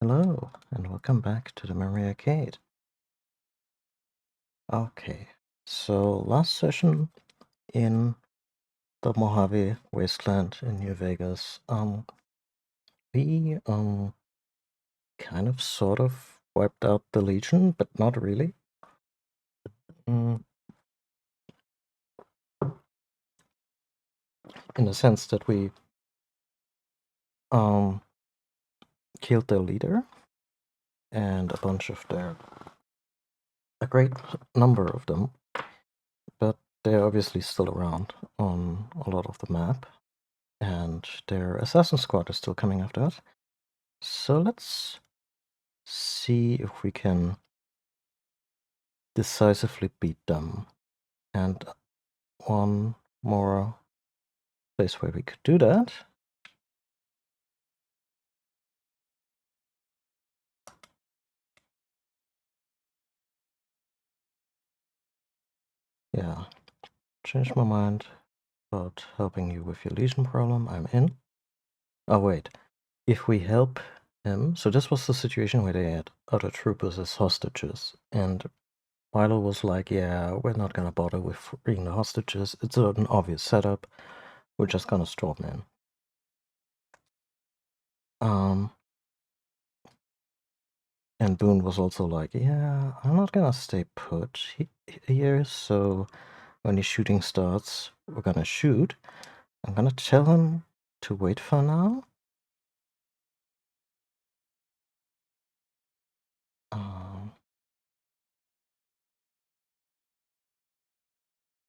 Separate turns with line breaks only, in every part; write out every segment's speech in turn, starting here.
Hello, and welcome back to the Memory Arcade. Okay, so last session in the Mojave Wasteland in New Vegas, we kind of sort of wiped out the Legion, but not really. In the sense that we killed their leader and a great number of them, but they're obviously still around on a lot of the map, and their assassin squad is still coming after us. So let's see if we can decisively beat them. And one more place where we could do that yeah, changed my mind about helping you with your Legion problem. I'm in. Oh wait, if we help him, so this was the situation where they had other troopers as hostages, and Milo was like, yeah, we're not gonna bother with freeing the hostages, it's an obvious setup, we're just gonna storm in. And Boone was also like, yeah, I'm not gonna stay put here, so when the shooting starts, we're gonna shoot. I'm gonna tell him to wait for now.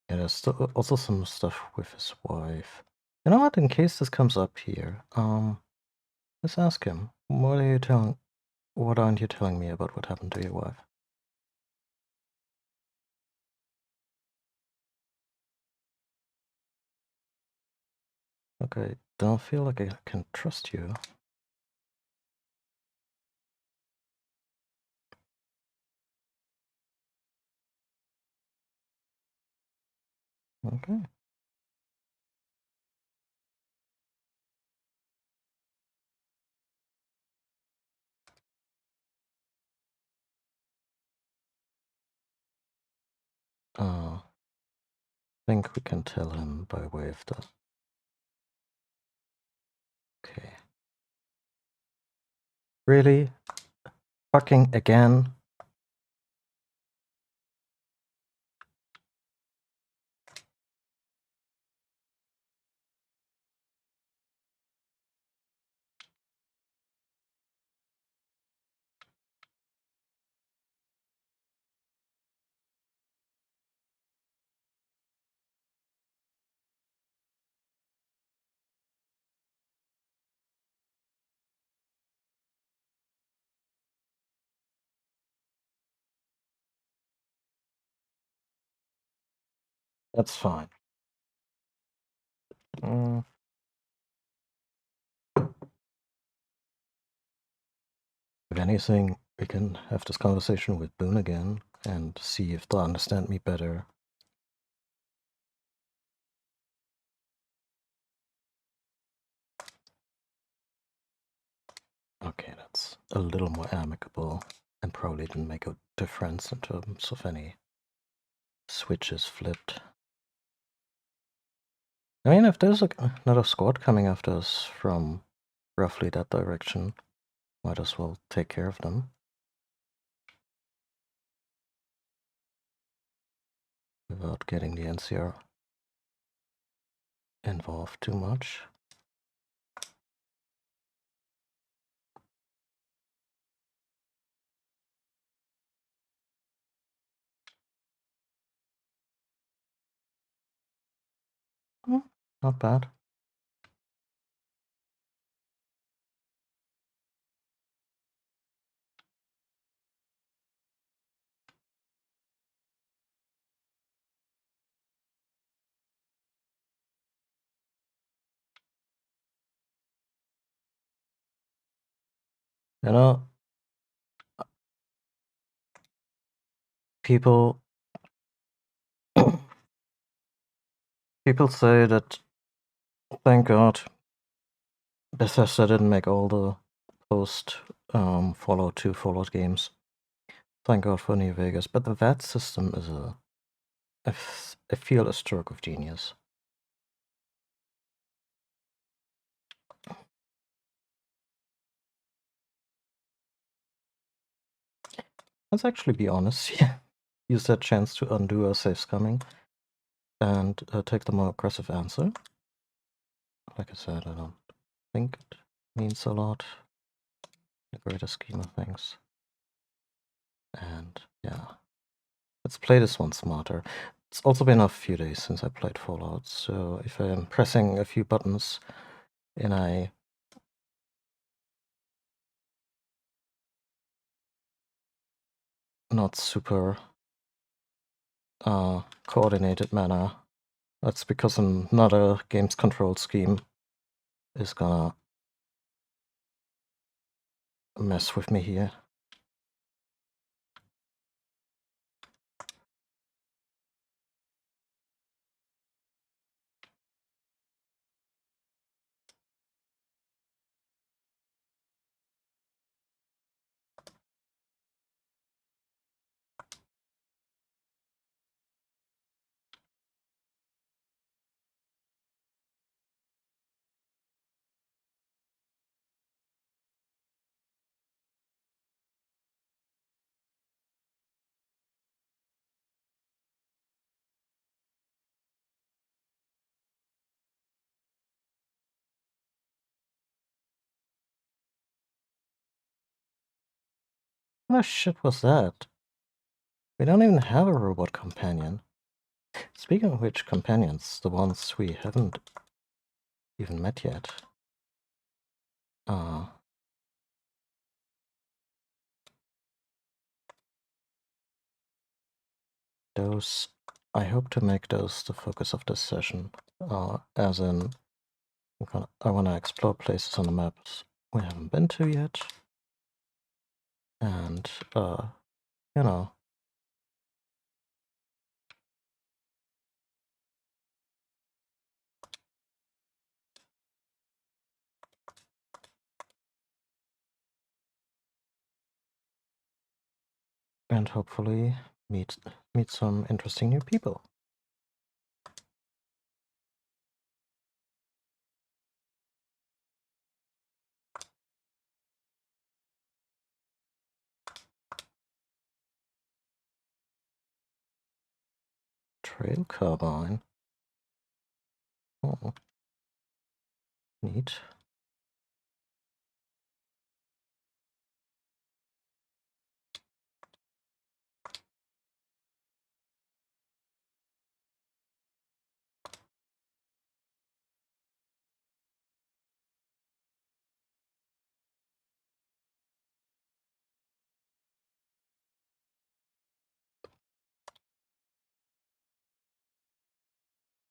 Yeah, there's still also some stuff with his wife. You know what, in case this comes up here, let's ask him. What aren't you telling me about what happened to your wife? Okay, don't feel like I can trust you. Okay. I think we can tell him by way of the... Okay. Really? Fucking again? That's fine. If anything, we can have this conversation with Boone again and see if they'll understand me better. Okay, that's a little more amicable and probably didn't make a difference in terms of any switches flipped. I mean, if there's another squad coming after us from roughly that direction, might as well take care of them. Without getting the NCR involved too much. Not bad. You know, people say that, thank God, Bethesda didn't make all the post Fallout 2, Fallout games. Thank God for New Vegas, but the VAT system is I feel a stroke of genius. Let's actually be honest. Yeah. Use that chance to undo our safe scumming and take the more aggressive answer. Like I said, I don't think it means a lot in the greater scheme of things. And yeah, let's play this one smarter. It's also been a few days since I played Fallout, so if I'm pressing a few buttons in a not super coordinated manner, that's because another game's control scheme is gonna mess with me here. What the shit was that? We don't even have a robot companion. Speaking of which, companions, the ones we haven't even met yet. Those, I hope to make those the focus of this session, as in, I want to explore places on the maps we haven't been to yet, and, you know, and hopefully meet some interesting new people. Trail carbine. Oh, neat.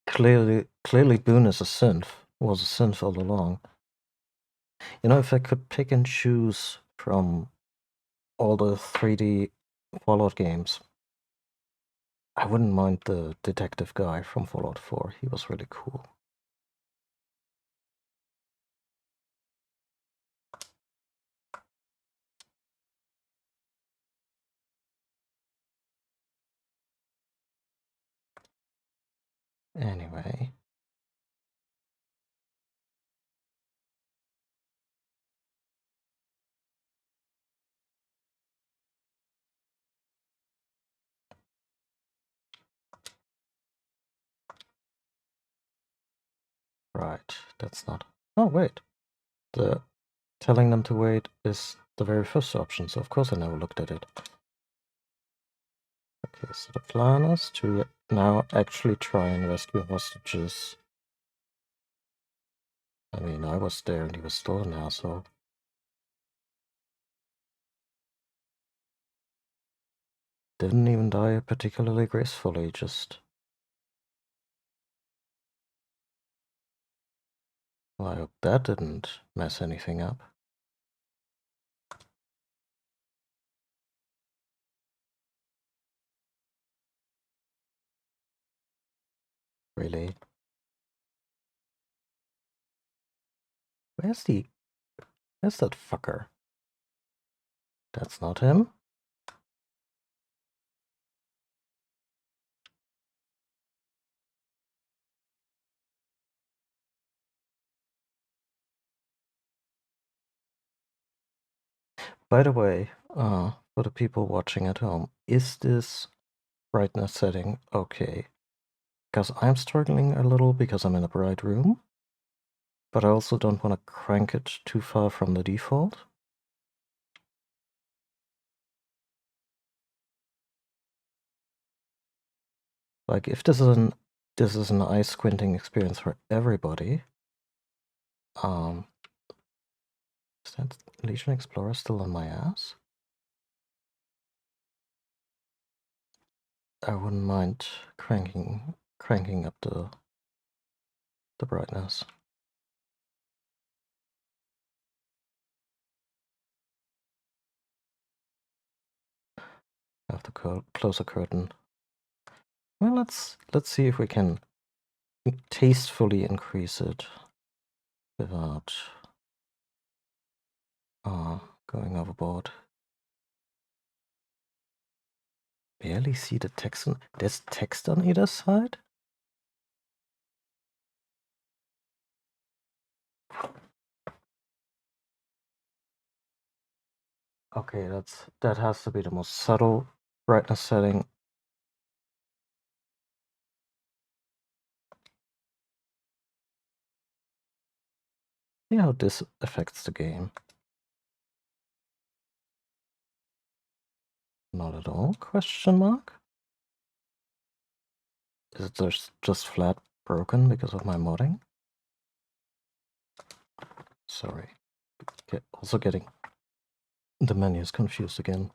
Clearly Boone is a synth, was a synth all along. You know, if I could pick and choose from all the 3D Fallout games, I wouldn't mind the detective guy from Fallout 4. He was really cool. Anyway. Right, that's not... Oh, wait. The telling them to wait is the very first option, so of course I never looked at it. Okay, so the plan is to now actually try and rescue hostages. I mean, I was there and he was still an asshole. Didn't even die particularly gracefully, just... Well, I hope that didn't mess anything up. Really? Where's the Where's that fucker? That's not him. By the way, for the people watching at home, is this brightness setting okay? Because I'm struggling a little because I'm in a bright room, but I also don't want to crank it too far from the default. Like if this is an eye squinting experience for everybody, is that Legion Explorer still on my ass? I wouldn't mind cranking up the brightness. I have to close a curtain. Well, let's see if we can tastefully increase it without going overboard. Barely see the text. There's text on either side? Okay, that has to be the most subtle brightness setting. See how this affects the game. Not at all, question mark? Is it just flat broken because of my modding? Sorry. Also getting the menus confused again.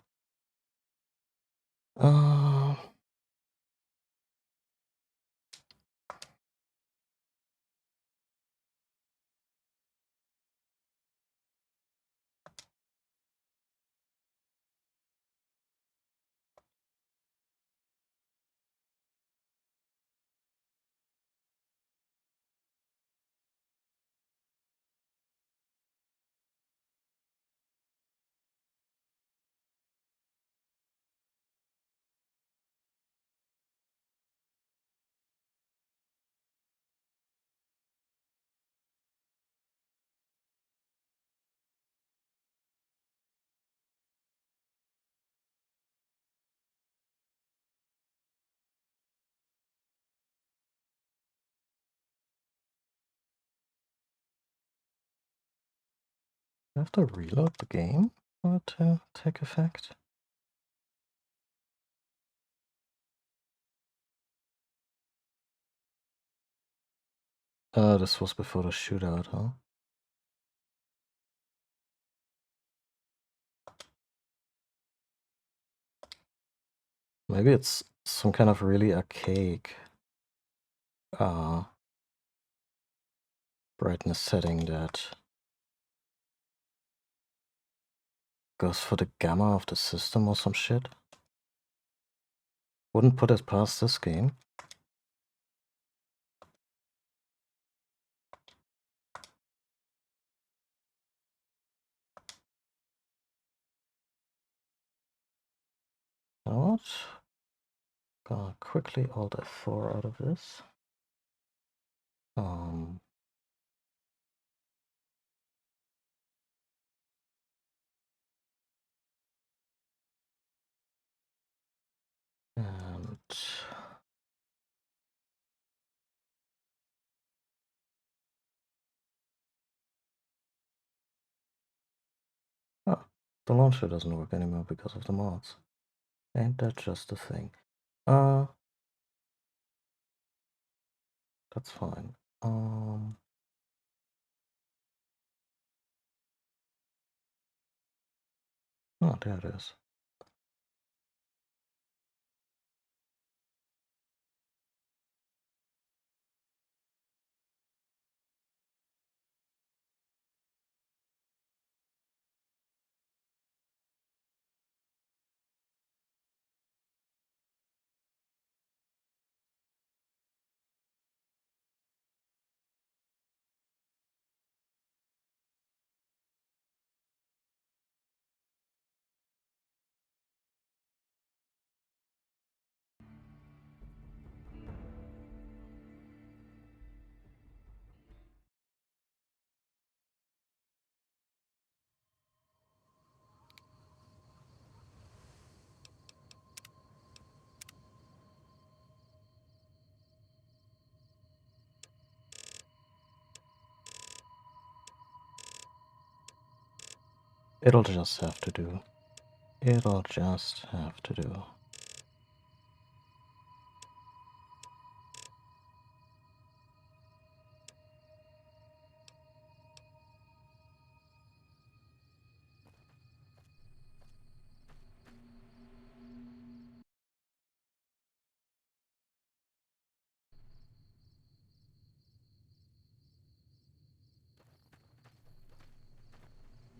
I have to reload the game for it to take effect. This was before the shootout, huh? Maybe it's some kind of really archaic brightness setting that goes for the gamma of the system or some shit. Wouldn't put it past this game. What? Gonna quickly Alt F4 out of this. And the launcher doesn't work anymore because of the mods. Ain't that just a thing? That's fine. Oh, there it is. It'll just have to do. It'll just have to do.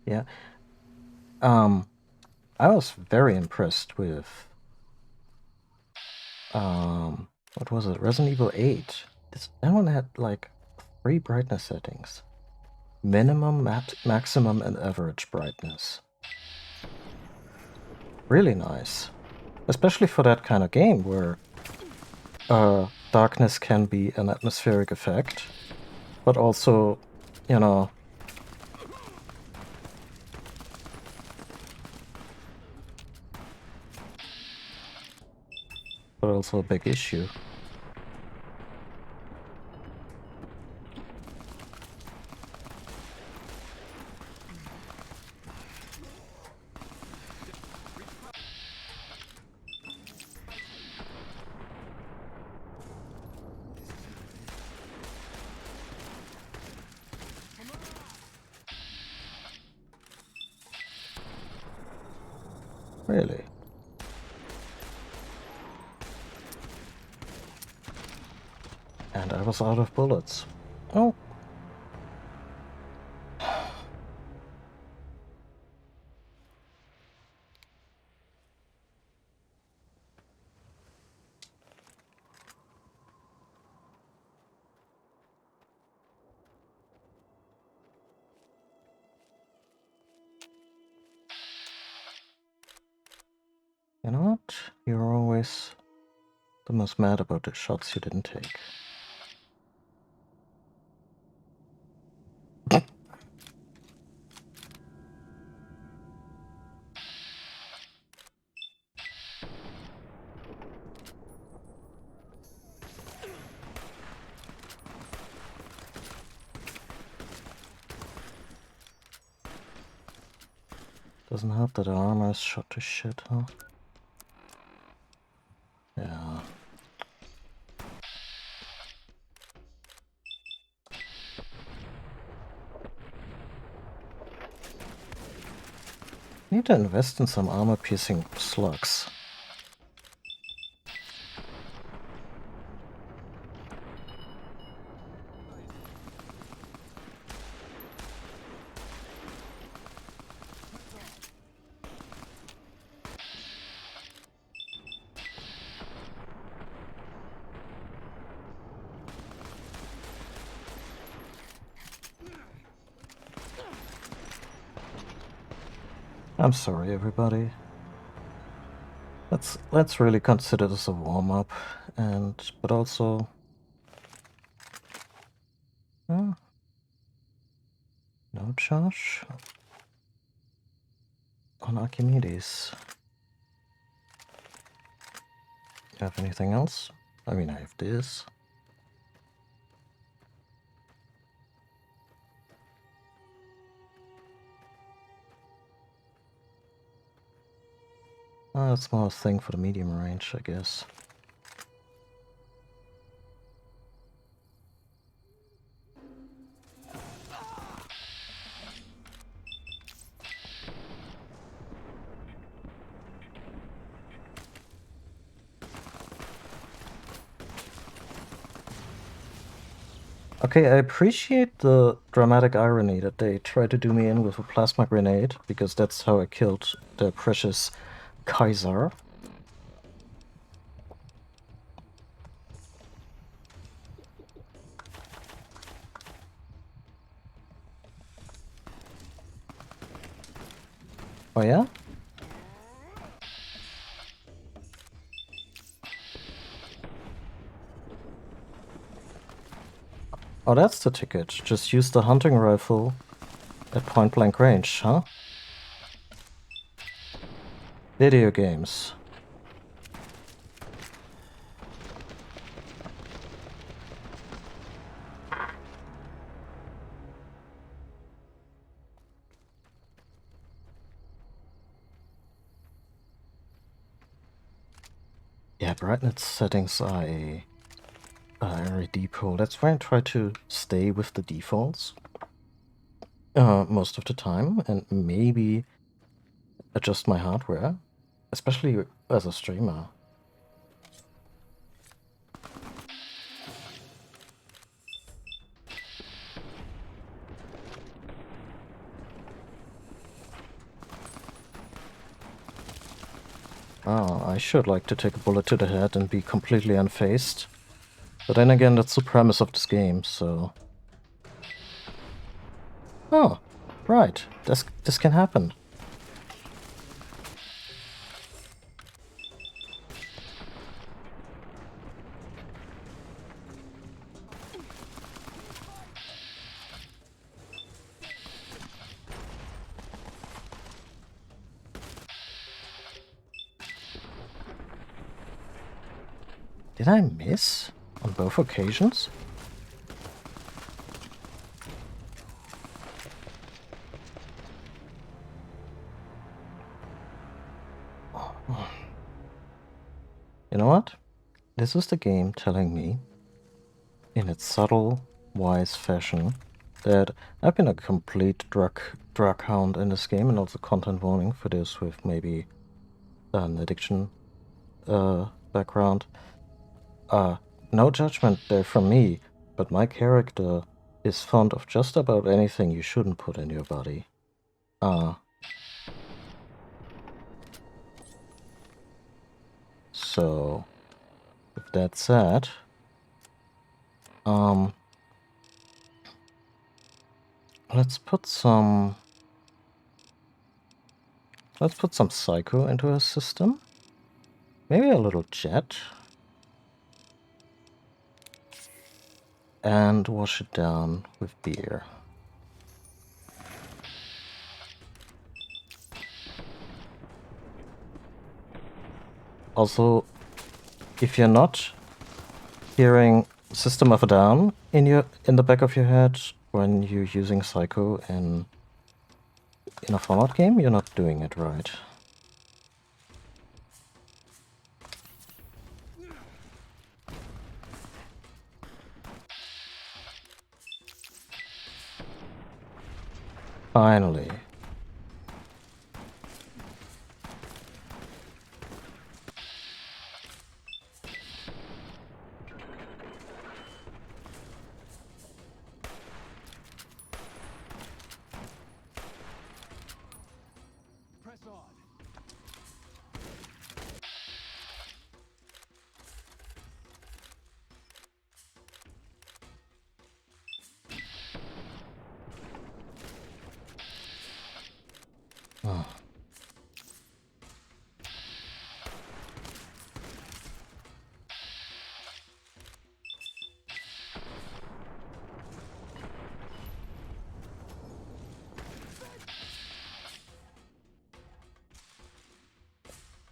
Yeah. I was very impressed with what was it? Resident Evil 8. That one had like 3 brightness settings. Minimum, maximum, and average brightness. Really nice. Especially for that kind of game where darkness can be an atmospheric effect, but also, you know, but also a big issue. Really. And I was out of bullets. Oh. You know what? You're always the most mad about the shots you didn't take. Doesn't help that our armor is shot to shit, huh? Yeah. Need to invest in some armor-piercing slugs. I'm sorry, everybody. Let's really consider this a warm-up, but also, no charge on Archimedes. You have anything else? I mean, I have this. That's more a thing for the medium range, I guess. Okay, I appreciate the dramatic irony that they tried to do me in with a plasma grenade, because that's how I killed the precious Kaiser. Oh yeah? Oh, that's the ticket. Just use the hunting rifle at point-blank range, huh? Video games. Yeah, brightness settings are a default. That's why I try to stay with the defaults most of the time, and maybe adjust my hardware, especially as a streamer. Oh, I should like to take a bullet to the head and be completely unfazed. But then again, that's the premise of this game, so... Oh, right. This can happen. Did I miss on both occasions? You know what? This is the game telling me, in its subtle, wise fashion, that I've been a complete drug hound in this game, and also content warning for this with maybe an addiction background. No judgment there from me, but my character is fond of just about anything you shouldn't put in your body. So, with that said, let's put some psycho into our system. Maybe a little jet. And wash it down with beer. Also, if you're not hearing System of a Down in the back of your head when you're using Psycho in a Fallout game, you're not doing it right. Finally. Oh.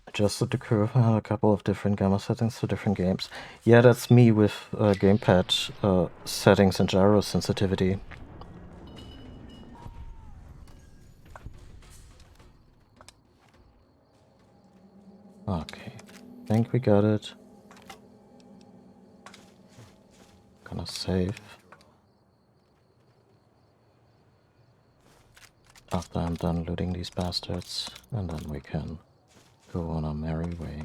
Adjusted the curve. I had a couple of different gamma settings for different games. Yeah, that's me with gamepad settings and gyro sensitivity. Okay, think we got it. Gonna save. After I'm done looting these bastards, and then we can go on our merry way.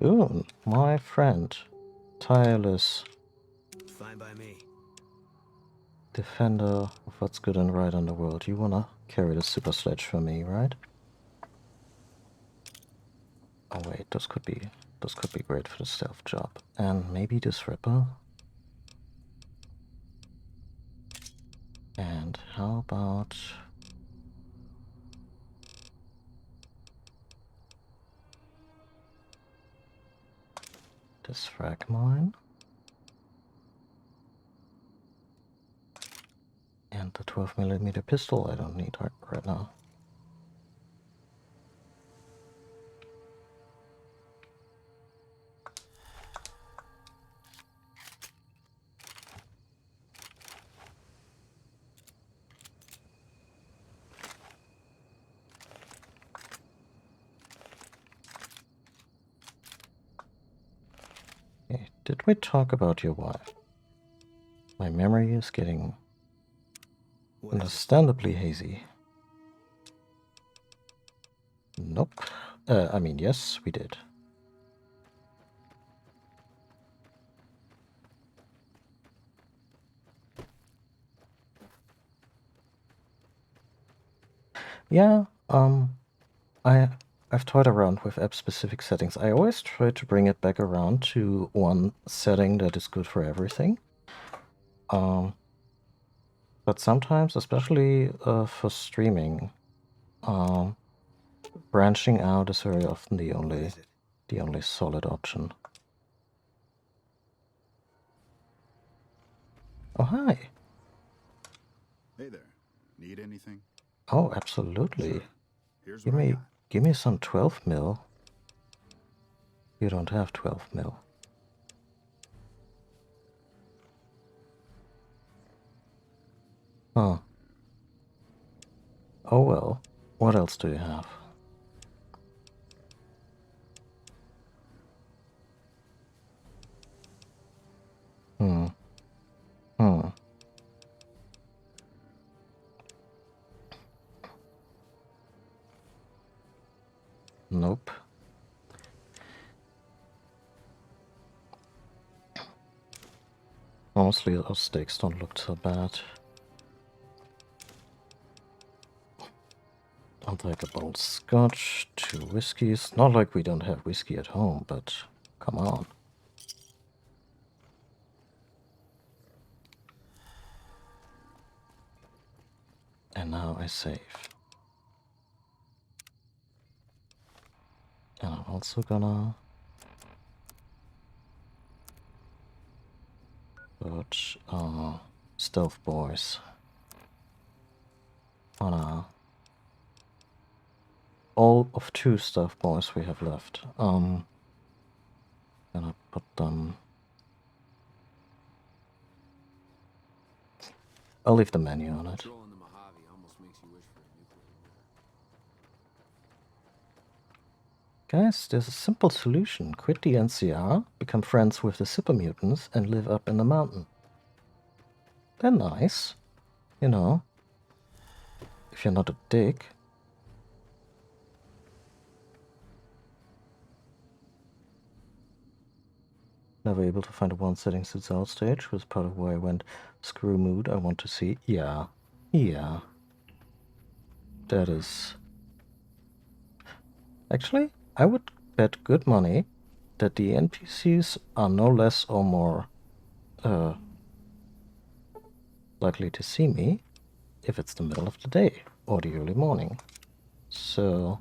Boon, my friend. Tireless.
Fine by me.
Defender of what's good and right in the world. You wanna carry the super sledge for me, right? Oh wait, this could be great for the stealth job. And maybe this ripper. And how about this frag mine? And the 12mm pistol I don't need right now. Okay, did we talk about your wife? My memory is getting understandably hazy. Nope. I mean, yes, we did. Yeah, I've toyed around with app-specific settings. I always try to bring it back around to one setting that is good for everything. But sometimes, especially for streaming, branching out is very often the only solid option. Oh, hi.
Hey there. Need anything?
Oh, absolutely.
Sure. Here's what I got.
Give me some 12 mil. You don't have 12 mil. Huh. Oh well. What else do you have? Hmm. Nope. Honestly, those steaks don't look so bad. I'll take a bottle of scotch, 2 whiskeys. Not like we don't have whiskey at home, but come on. And now I save. And I'm also gonna put stealth boys on all of 2 stealth boys we have left. Gonna put them. I'll leave the menu on it. Guys, there's a simple solution. Quit the NCR, become friends with the super mutants, and live up in the mountain. They're nice. You know. If you're not a dick. Never able to find a one setting suits out stage was part of why I went screw mood. I want to see. Yeah. Yeah. That is. Actually, I would bet good money that the NPCs are no less or more likely to see me if it's the middle of the day or the early morning. So.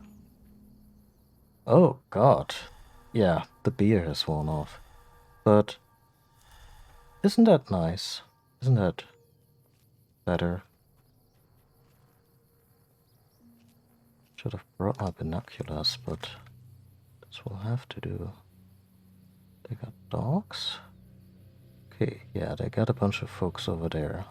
Oh, God. Yeah, the beer has worn off. But isn't that nice? Isn't that better? Should have brought my binoculars, but this will have to do. They got dogs? Okay, yeah, they got a bunch of folks over there.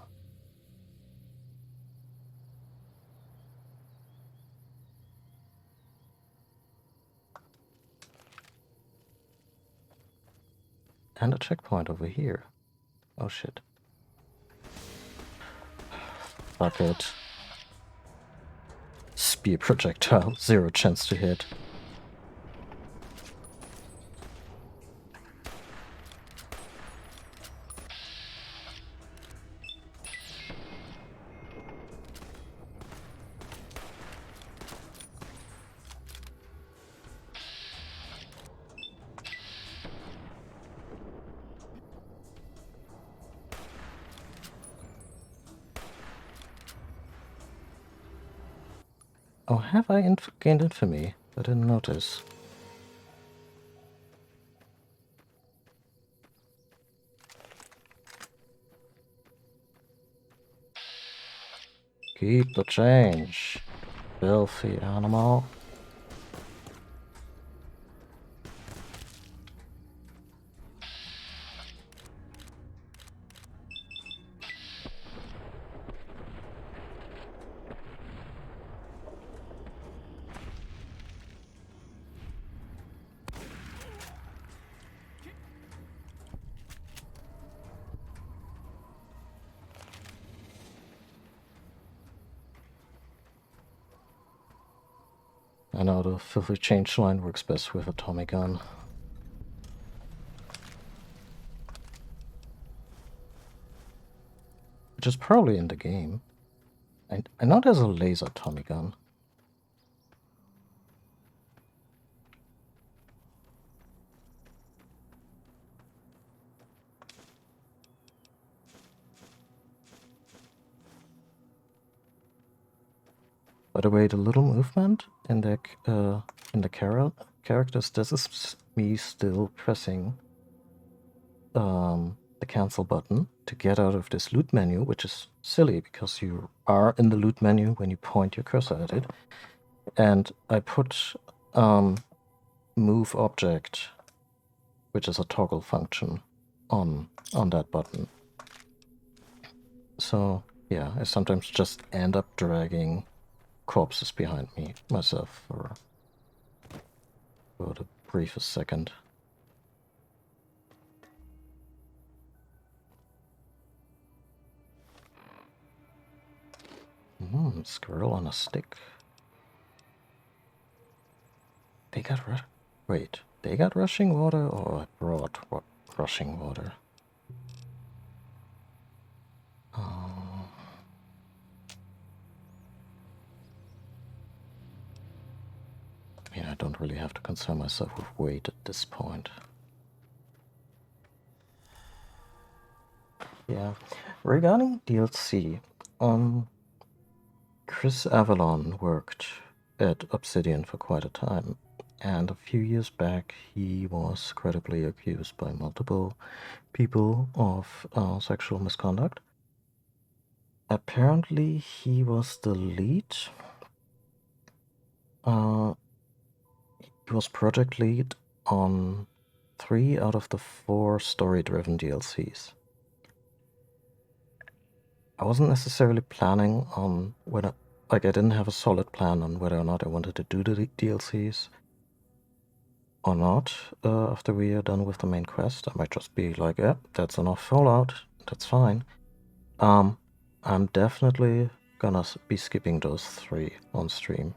And a checkpoint over here. Oh shit. Fuck it. Spear projectile, 0 chance to hit. Oh, have I gained infamy? I didn't notice. Keep the change, filthy animal. I know the filthy change line works best with a Tommy gun. Which is probably in the game. I know there's a laser Tommy gun. By the way, the little movement in the characters, this is me still pressing the cancel button to get out of this loot menu, which is silly because you are in the loot menu when you point your cursor at it. And I put move object, which is a toggle function, on that button. So yeah, I sometimes just end up dragging corpses behind me myself for the briefest second. Squirrel on a stick. They got wait, they got rushing water, or I brought rushing water? I mean, I don't really have to concern myself with weight at this point. Yeah. Regarding DLC, Chris Avalon worked at Obsidian for quite a time, and a few years back he was credibly accused by multiple people of sexual misconduct. Apparently he was the lead. He was project lead on 3 out of the 4 story-driven DLCs. I wasn't necessarily planning on whether, like, I didn't have a solid plan on whether or not I wanted to do the DLCs or not after we are done with the main quest. I might just be like, yeah, that's enough Fallout, that's fine. I'm definitely gonna be skipping those 3 on stream.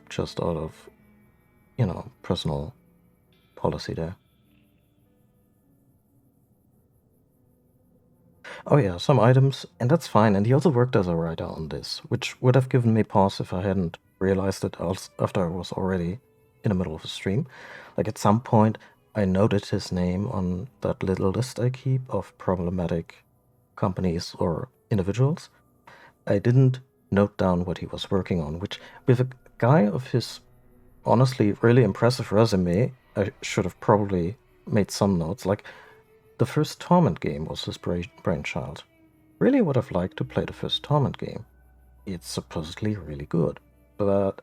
Just out of, personal policy there. Oh yeah, some items, and that's fine. And he also worked as a writer on this, which would have given me pause if I hadn't realized it after I was already in the middle of a stream. Like at some point, I noted his name on that little list I keep of problematic companies or individuals. I didn't note down what he was working on, which with a guy of his honestly really impressive resume, I should have probably made some notes. Like the first Torment game was his brainchild. Really would have liked to play the first Torment game. It's supposedly really good, but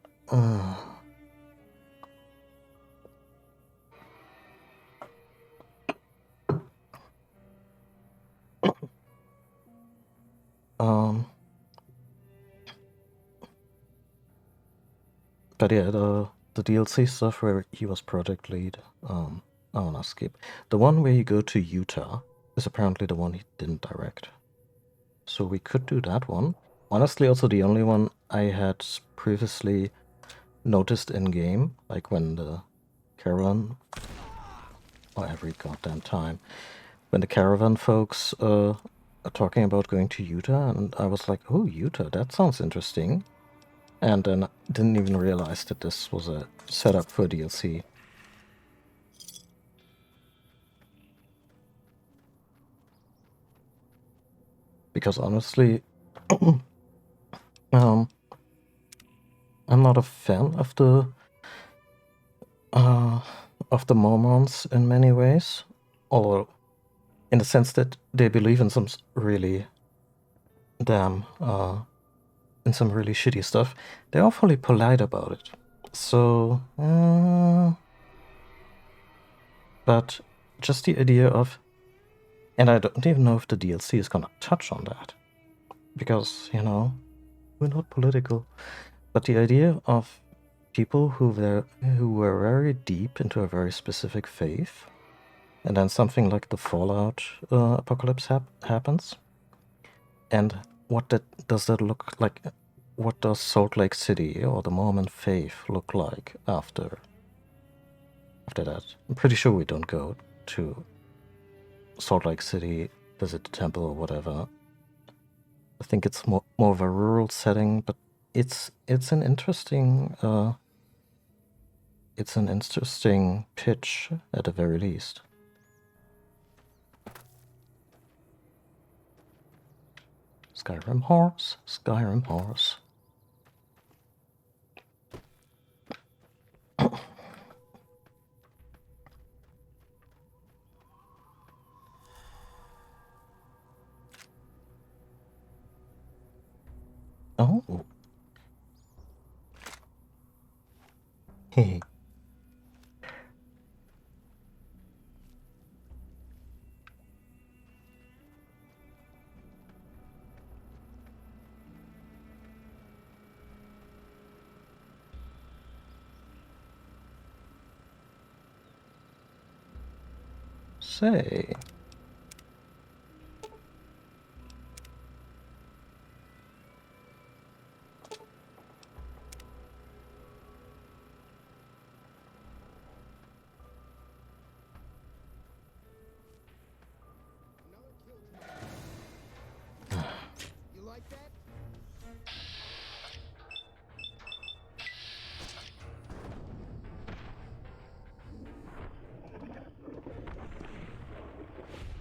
but yeah, the DLC stuff where he was project lead, I wanna skip. The one where you go to Utah is apparently the one he didn't direct. So we could do that one. Honestly, also the only one I had previously noticed in game, like when the caravan, or every goddamn time, when the caravan folks are talking about going to Utah, and I was like, oh, Utah, that sounds interesting. And then I didn't even realize that this was a setup for DLC. Because honestly, I'm not a fan of the Mormons in many ways, although in the sense that they believe in some really damn in some really shitty stuff. They're awfully polite about it. So, but just the idea of, and I don't even know if the DLC is gonna touch on that, because, you know, we're not political, but the idea of people who were very deep into a very specific faith, and then something like the Fallout apocalypse happens, and what does that look like? What does Salt Lake City or the Mormon faith look like after that? I'm pretty sure we don't go to Salt Lake City, visit the temple or whatever. I think it's more of a rural setting, but it's an interesting pitch at the very least. Skyrim horse, Skyrim horse. Oh. Hey. Say.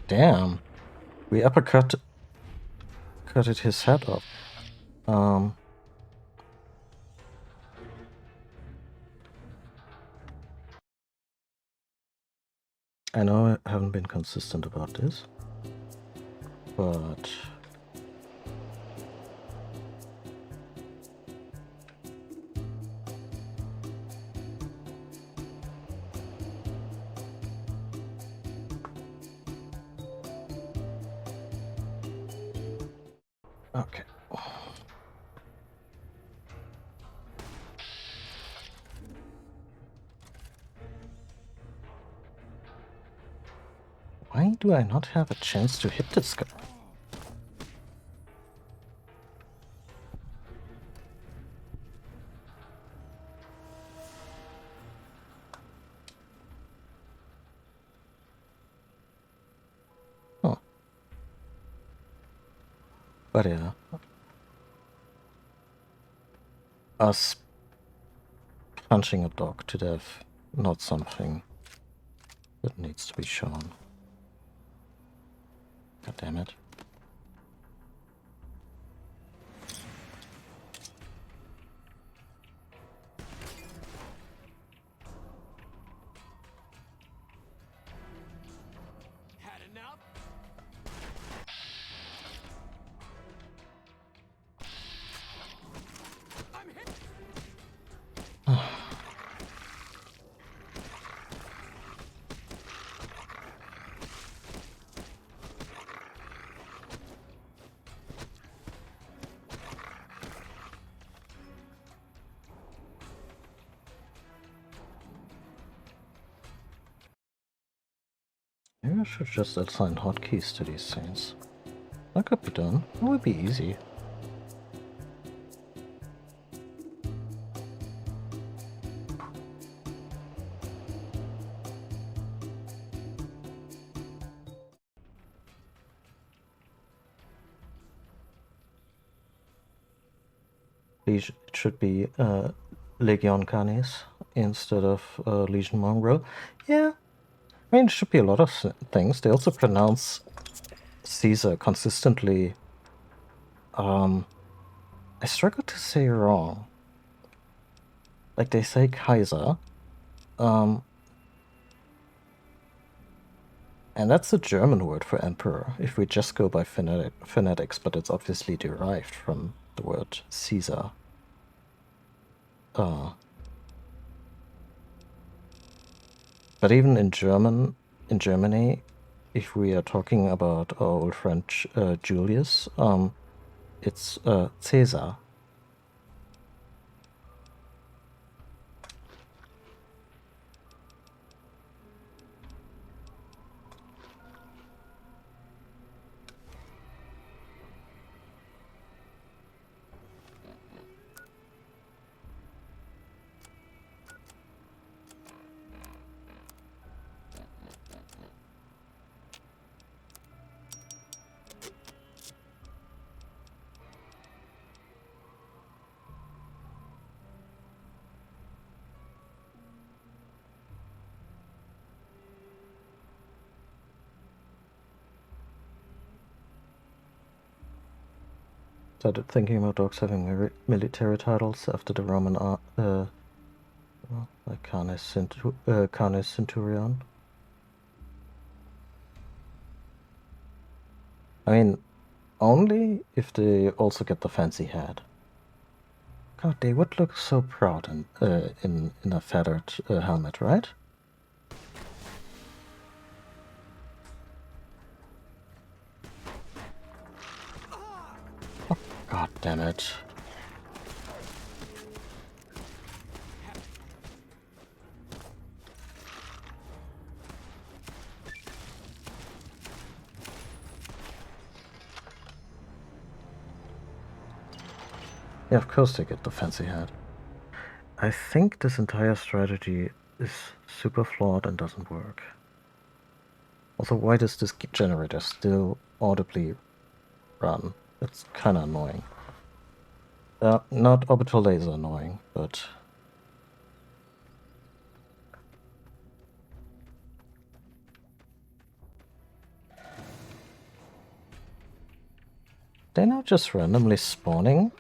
Damn. We uppercutted his head off. I know I haven't been consistent about this, but okay. Why do I not have a chance to hit this guy? Oh. But yeah. Us punching a dog to death, not something that needs to be shown. God damn it.
Had enough? I'm hit.
Maybe I should just assign hotkeys to these things. That could be done. It would be easy. It should be Legion Canis instead of Legion Mongrel. Yeah, I mean, it should be a lot of things. They also pronounce Caesar consistently. I struggle to say wrong. like they say Kaiser, and that's the German word for emperor, if we just go by phonetics, but it's obviously derived from the word Caesar. But even in Germany, if we are talking about our old friend Julius, it's Caesar. Started thinking about dogs having military titles after the Roman like Canis Centurion. I mean, only if they also get the fancy hat. God, they would look so proud in a feathered helmet, right? Oh, God damn it. Yeah, of course they get the fancy hat. I think this entire strategy is super flawed and doesn't work. Also, why does this generator still audibly run? It's kind of annoying. Not orbital laser annoying, but... They're not just randomly spawning?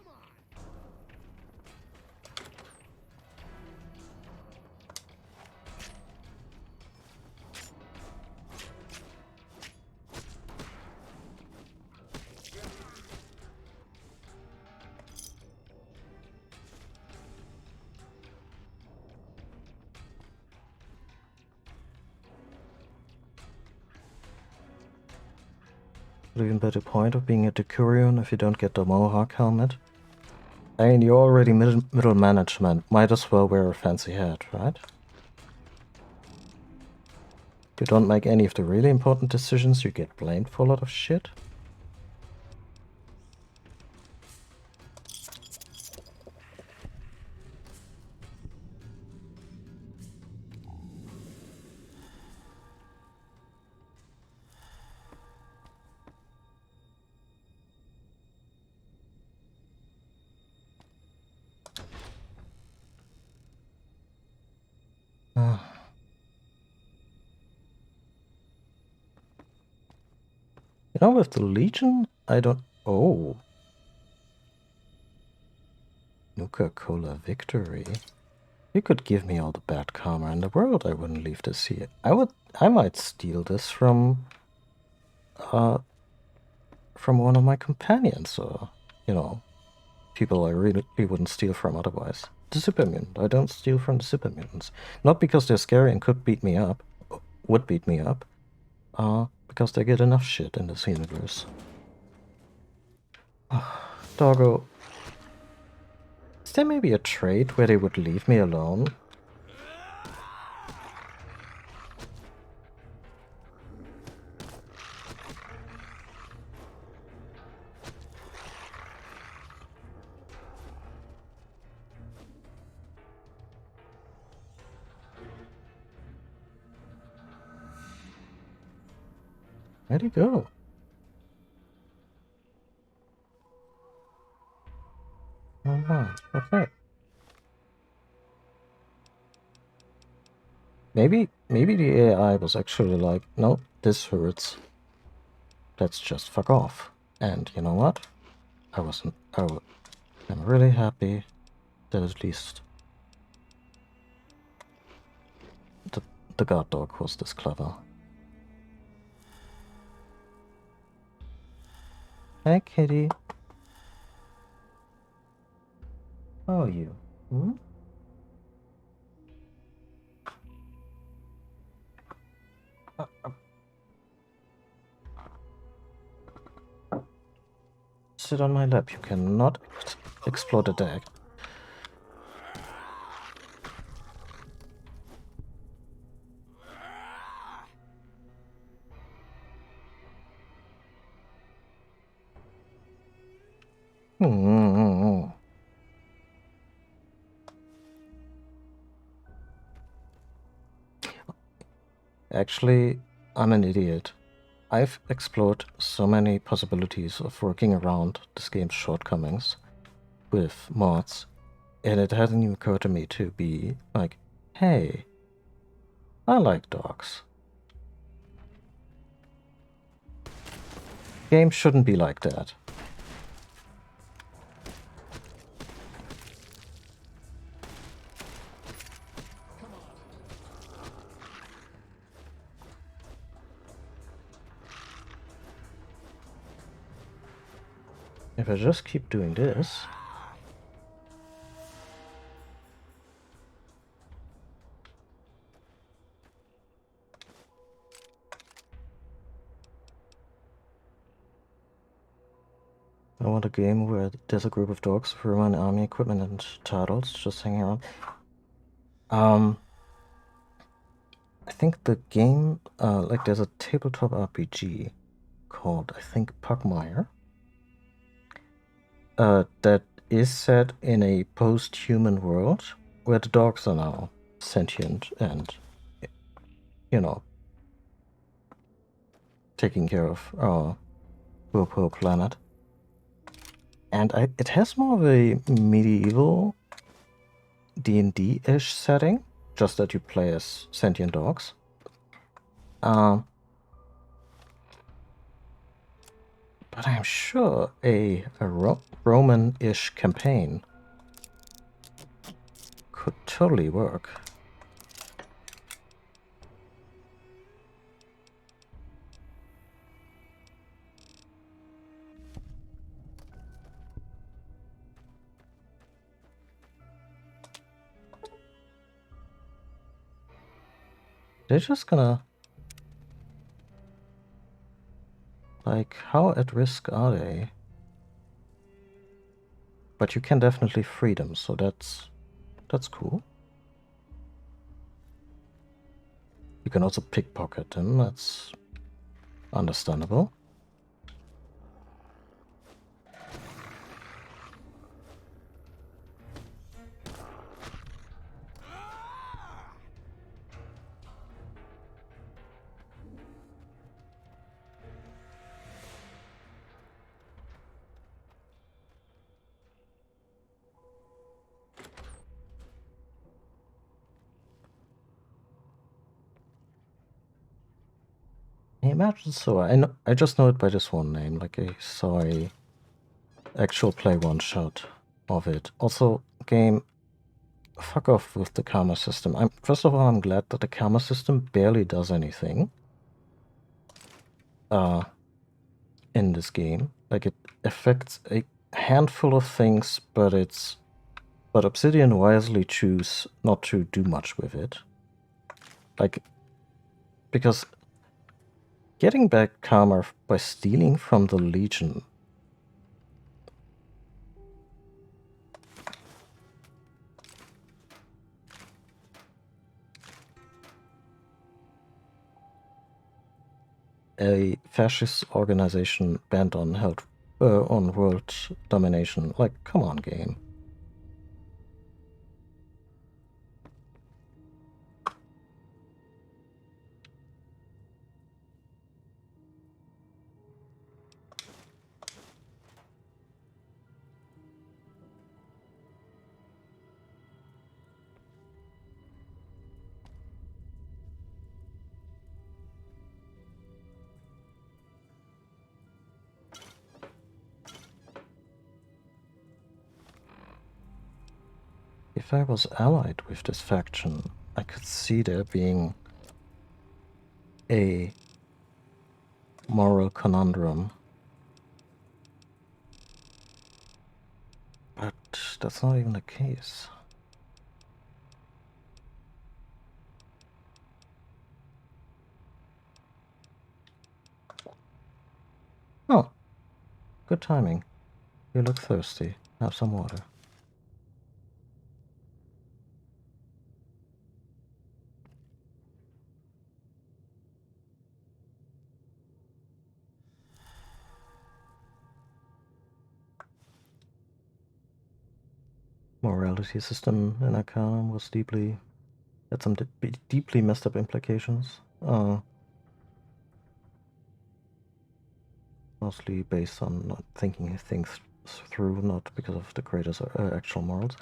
Would even better point of being a Decurion if you don't get the Mohawk helmet. I mean, you're already middle management. Might as well wear a fancy hat, right? You don't make any of the really important decisions, you get blamed for a lot of shit. You know, with the Legion, I don't... Oh. Nuka-Cola victory. You could give me all the bad karma in the world, I wouldn't leave this here. I might steal this from one of my companions, or, you know, people I really wouldn't steal from otherwise. The super mutant. I don't steal from the super mutants. Not because they're scary and could beat me up, would beat me up, because they get enough shit in this universe. Doggo. Is there maybe a trait where they would leave me alone? Where'd he go? Oh no, okay. Maybe the AI was actually like, no, this hurts. Let's just fuck off. And you know what? I'm really happy that at least the guard dog was this clever. Hey, kitty. How are you? Hmm? Sit on my lap. You cannot explode a deck. Actually, I'm an idiot. I've explored so many possibilities of working around this game's shortcomings with mods, and it hadn't even occurred to me to be like, hey, I like dogs. Games shouldn't be like that. If I just keep doing this... I want a game where there's a group of dogs with Roman army equipment and turtles just hanging around. I think the game, like there's a tabletop RPG called, I think, Pugmire, that is set in a post-human world where the dogs are now sentient and, you know, taking care of our poor planet. And it has more of a medieval D&D-ish setting, just that you play as sentient dogs. But I'm sure a Roman-ish campaign could totally work. They're just gonna... Like, how at risk are they? But you can definitely free them, so that's cool. You can also pickpocket them, that's understandable. Imagine so. I just know it by this one name. Like I saw a actual play one shot of it. Also, game, fuck off with the karma system. First of all, I'm glad that the karma system barely does anything. In this game, like it affects a handful of things, but Obsidian wisely choose not to do much with it. Like, because getting back karma by stealing from the Legion a fascist organization bent on on world domination. Like, come on, game. If I was allied with this faction, I could see there being a moral conundrum. But that's not even the case. Oh, good timing. You look thirsty. Have some water. Morality system in Arcanum was had some deeply messed up implications. Mostly based on not thinking things through, not because of the creator's actual morals.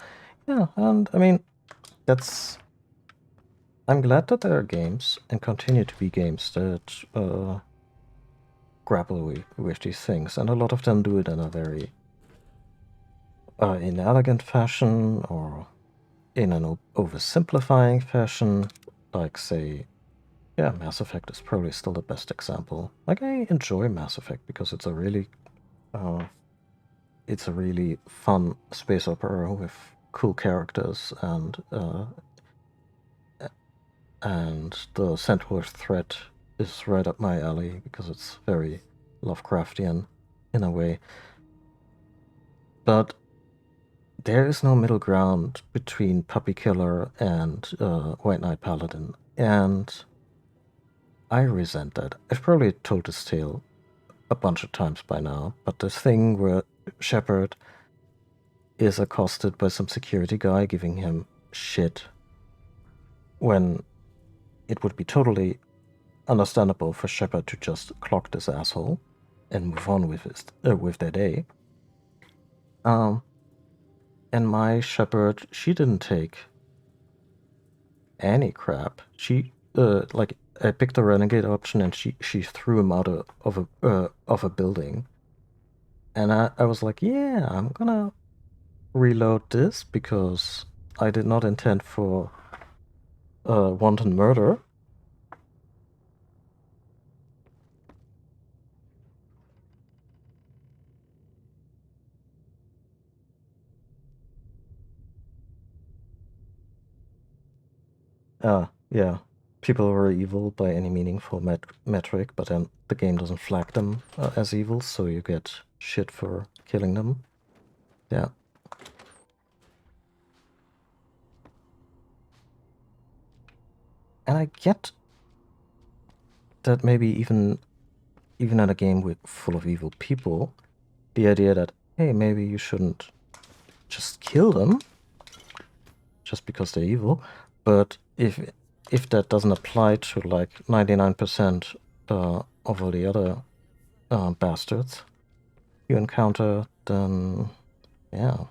Yeah, and I mean, I'm glad that there are games, and continue to be games, that grapple with these things, and a lot of them do it in a very inelegant fashion, or in an oversimplifying fashion, like, say, yeah, Mass Effect is probably still the best example. Like, I enjoy Mass Effect because it's a really fun space opera with cool characters, and the central threat is right up my alley because it's very Lovecraftian in a way. But there is no middle ground between Puppy Killer and White Knight Paladin, and I resent that. I've probably told this tale a bunch of times by now, but this thing where Shepard is accosted by some security guy giving him shit when it would be totally understandable for Shepard to just clock this asshole and move on with their day. And my Shepard, she didn't take any crap. She like, I picked the renegade option, and she threw him out of a building. And I was like, yeah, I'm gonna reload this because I did not intend for wanton murder. Yeah. People are evil by any meaningful metric, but then the game doesn't flag them as evil, so you get shit for killing them. Yeah. And I get that maybe even in a game full of evil people, the idea that, hey, maybe you shouldn't just kill them just because they're evil, but if that doesn't apply to like 99% of all the other bastards you encounter, then yeah.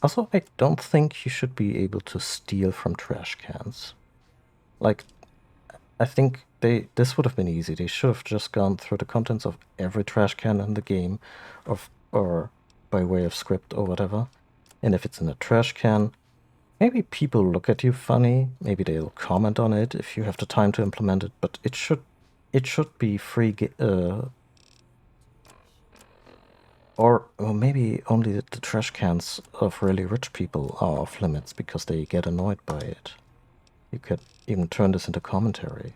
Also, I don't think you should be able to steal from trash cans. Like, I think this would have been easy. They should have just gone through the contents of every trash can in the game, or by way of script or whatever. And if it's in a trash can, maybe people look at you funny. Maybe they'll comment on it if you have the time to implement it. But it should be free. Or maybe only the trash cans of really rich people are off limits because they get annoyed by it. You could even turn this into commentary.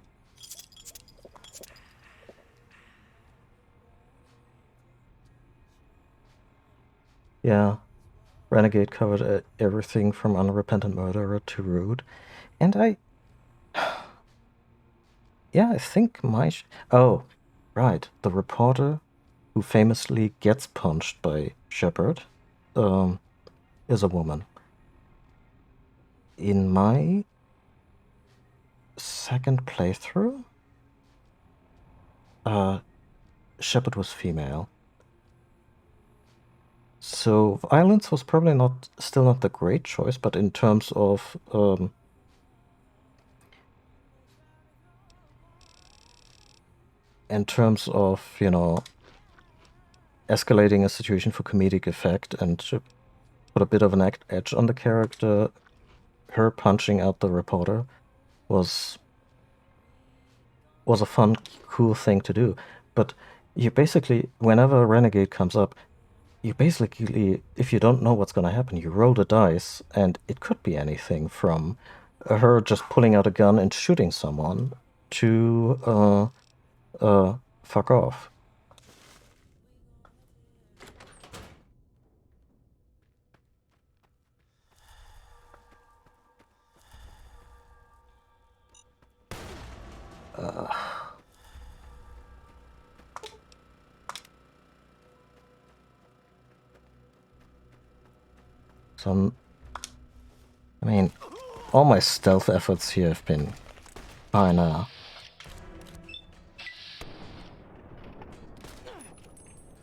Yeah, Renegade covered everything from unrepentant murderer to rude. And yeah, I think oh, right, the reporter who famously gets punched by Shepard is a woman. In my second playthrough, Shepard was female. So violence was probably still not the great choice, but in terms of you know, escalating a situation for comedic effect and to put a bit of an edge on the character, her punching out the reporter was a fun, cool thing to do. But you basically, whenever a renegade comes up, you basically, if you don't know what's going to happen, you roll the dice, and it could be anything from her just pulling out a gun and shooting someone to fuck off. I mean, all my stealth efforts here have been kinda...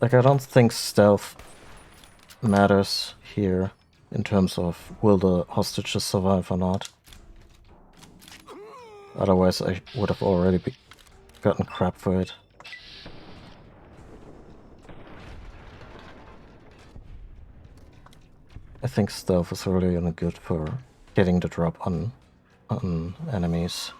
Like, I don't think stealth matters here in terms of will the hostages survive or not. Otherwise, I would have already gotten crap for it. I think stealth is really only good for getting the drop on enemies.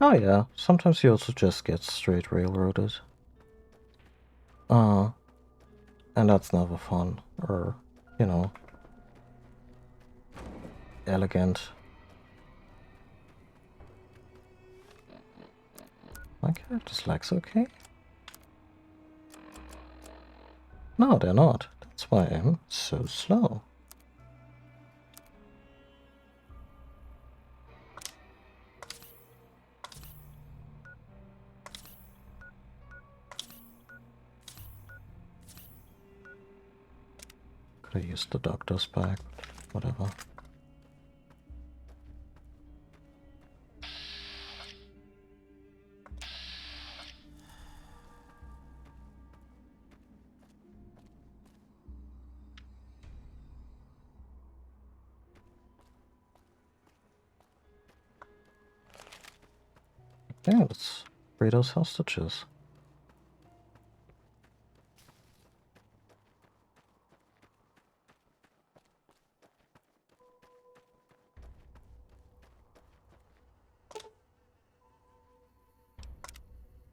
Oh yeah, sometimes you also just get straight railroaded. And that's never fun, or, you know, elegant. My character's legs okay? No, they're not. That's why I'm so slow. Could have used the doctor's bag, whatever. Yeah, let's free those hostages.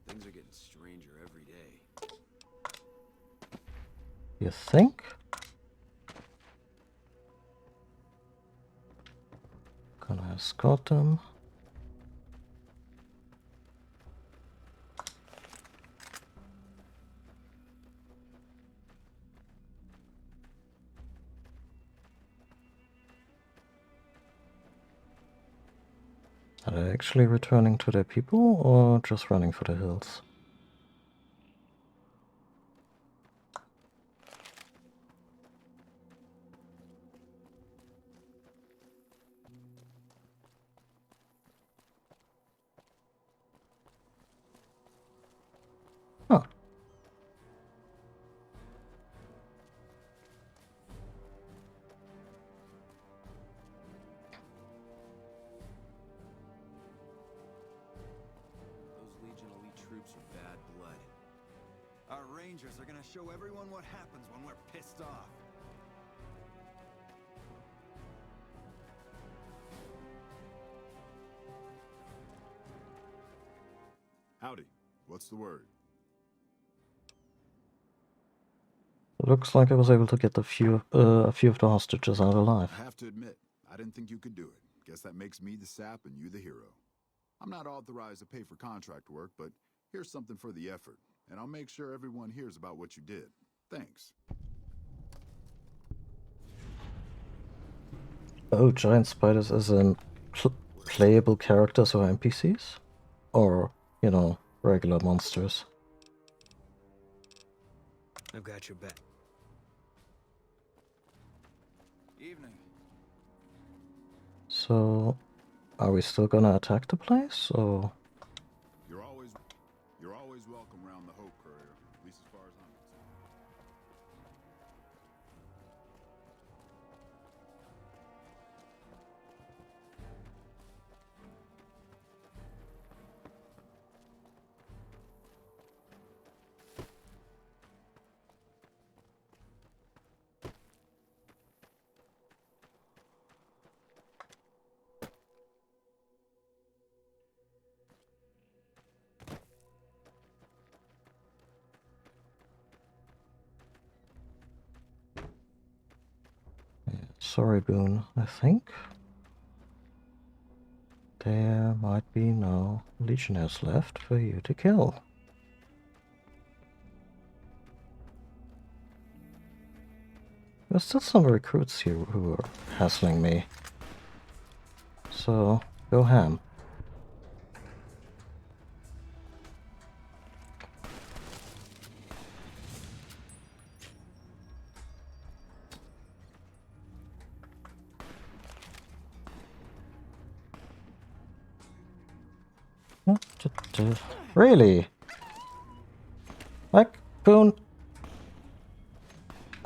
Things are getting stranger every day.
You think? Gonna escort them. Are they actually returning to their people or just running for the hills? Huh.
Those Legion elite troops are bad blood.
Our rangers are gonna show everyone what happens when we're pissed off. Howdy. What's the word?
Looks like I was able to get a few of the hostages out alive.
I have to admit, I didn't think you could do it. Guess that makes me the sap and you the hero. I'm not authorized to pay for contract work, but here's something for the effort, and I'll make sure everyone hears about what you did. Thanks.
Oh, giant spiders as in playable characters or NPCs? Or, you know, regular monsters?
I've got your back. Evening.
So, are we still gonna attack the place, or...?
You're always welcome around the Hope Courier, at least as far as I'm concerned.
Sorry, Boone, I think there might be no legionnaires left for you to kill. There's still some recruits here who are hassling me. So, go ham. Really? Like, Boone,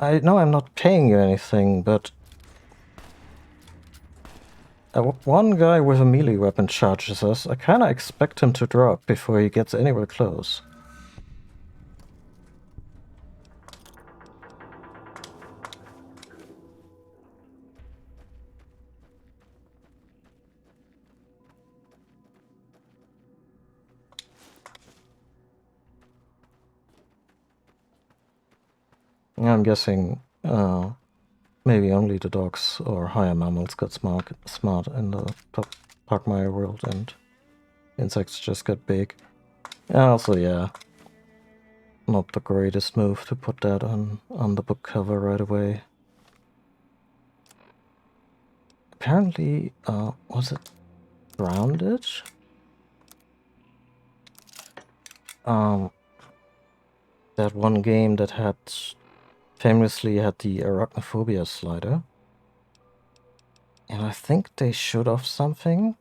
I know I'm not paying you anything, but one guy with a melee weapon charges us. I kinda expect him to drop before he gets anywhere close. I'm guessing maybe only the dogs or higher mammals got smart in the Pugmire world, and insects just got big. And also, yeah, not the greatest move to put that on the book cover right away. Apparently, was it Grounded? That one game that had famously had the arachnophobia slider. And I think they showed off something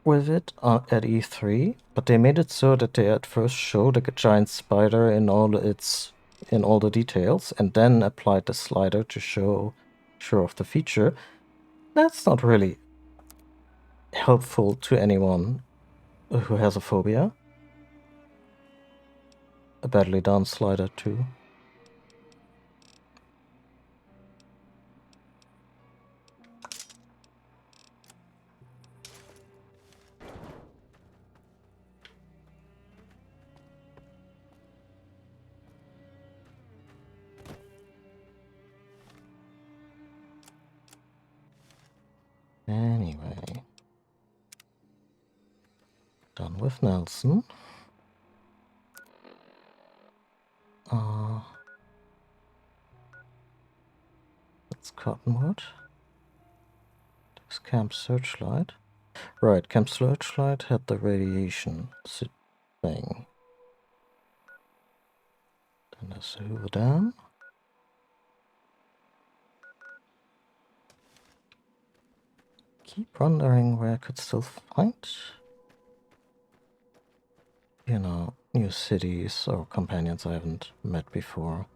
with it at E3, but they made it so that they at first showed a giant spider in all the details, and then applied the slider to show off the feature. That's not really helpful to anyone who has a phobia. A badly done slider too. Anyway, done with Nelson. That's Cottonwood. There's Camp Searchlight. Right, Camp Searchlight had the radiation thing. Then there's the Hoover Dam. Keep wondering where I could still find, you know, new cities or companions I haven't met before.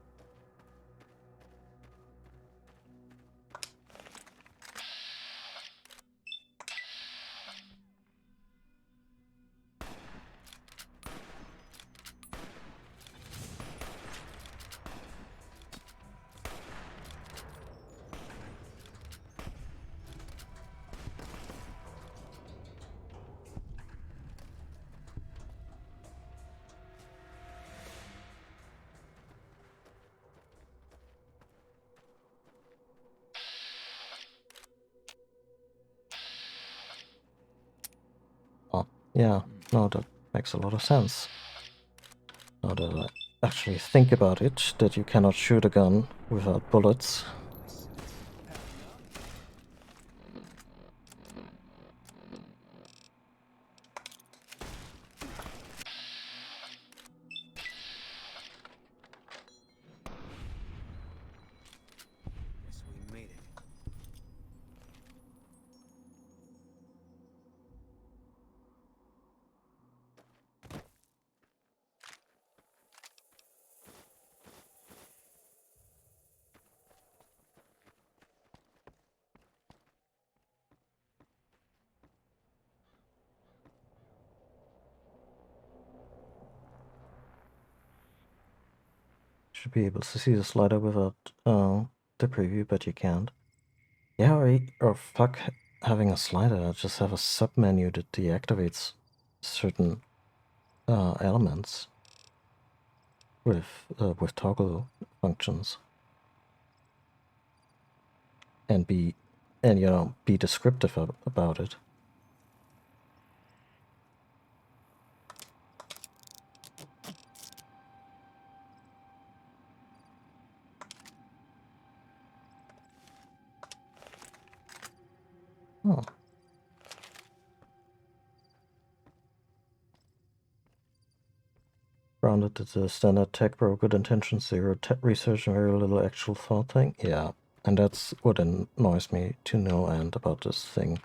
Oh, yeah, no, that makes a lot of sense. Now that I actually think about it, that you cannot shoot a gun without bullets. should be able to see the slider without the preview, but you can't. Yeah, or fuck having a slider, just have a submenu that deactivates certain elements with toggle functions, and be descriptive about it. Oh. Grounded to the standard tech bro, good intentions, zero tech research, and very little actual thought thing. Yeah, and that's what annoys me to no end about this thing.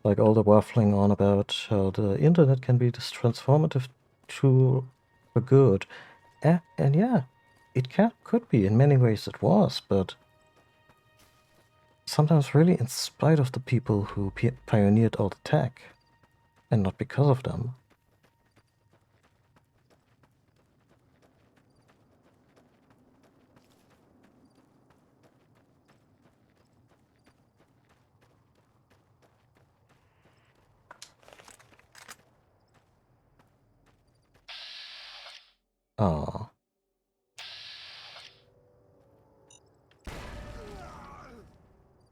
Like all the waffling on about how the internet can be this transformative tool for good. And yeah, it could be, in many ways it was, but sometimes really in spite of the people who pioneered all the tech, and not because of them. Ah.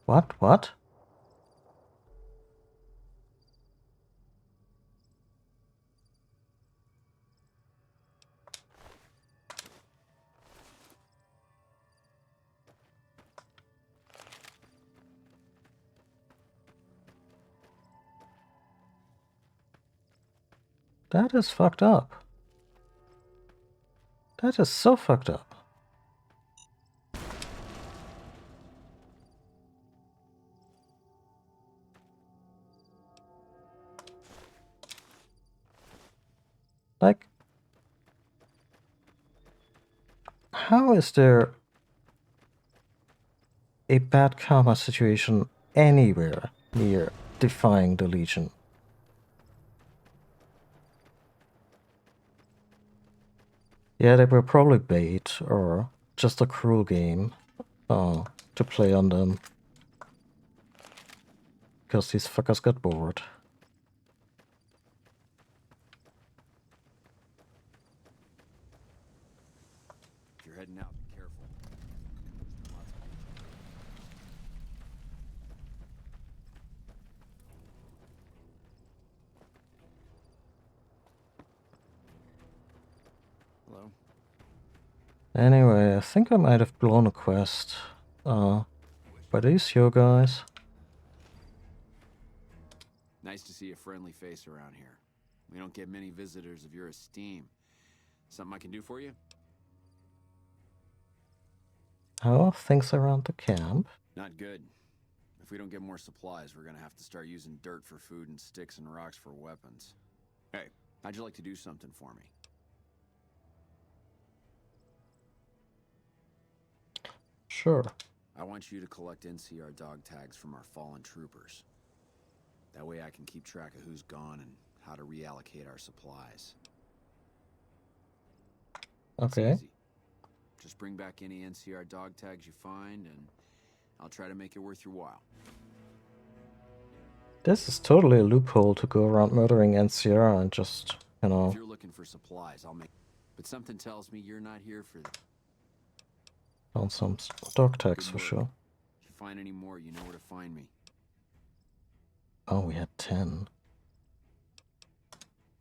What? That is fucked up. That is so fucked up. Like, how is there a bad karma situation anywhere near defying the Legion? Yeah, they were probably bait or just a cruel game to play on them. Because these fuckers got bored.
If you're heading out, be careful. Hello?
Anyway, I think I might have blown a quest. But these you guys?
Nice to see a friendly face around here. We don't get many visitors of your esteem. Something I can do for you?
How are things around the camp?
Not good. If we don't get more supplies, we're gonna have to start using dirt for food and sticks and rocks for weapons. Hey, how'd you like to do something for me?
Sure.
I want you to collect NCR dog tags from our fallen troopers. That way I can keep track of who's gone and how to reallocate our supplies.
Okay.
It's easy. Just bring back any NCR dog tags you find, and I'll try to make it worth your while.
This is totally a loophole to go around murdering NCR and just, you know...
If you're looking for supplies, I'll make... But something tells me you're not here for...
Found some dog tags
Good
for
work.
sure.
If you find any more, you know where to find me.
Oh, we had 10.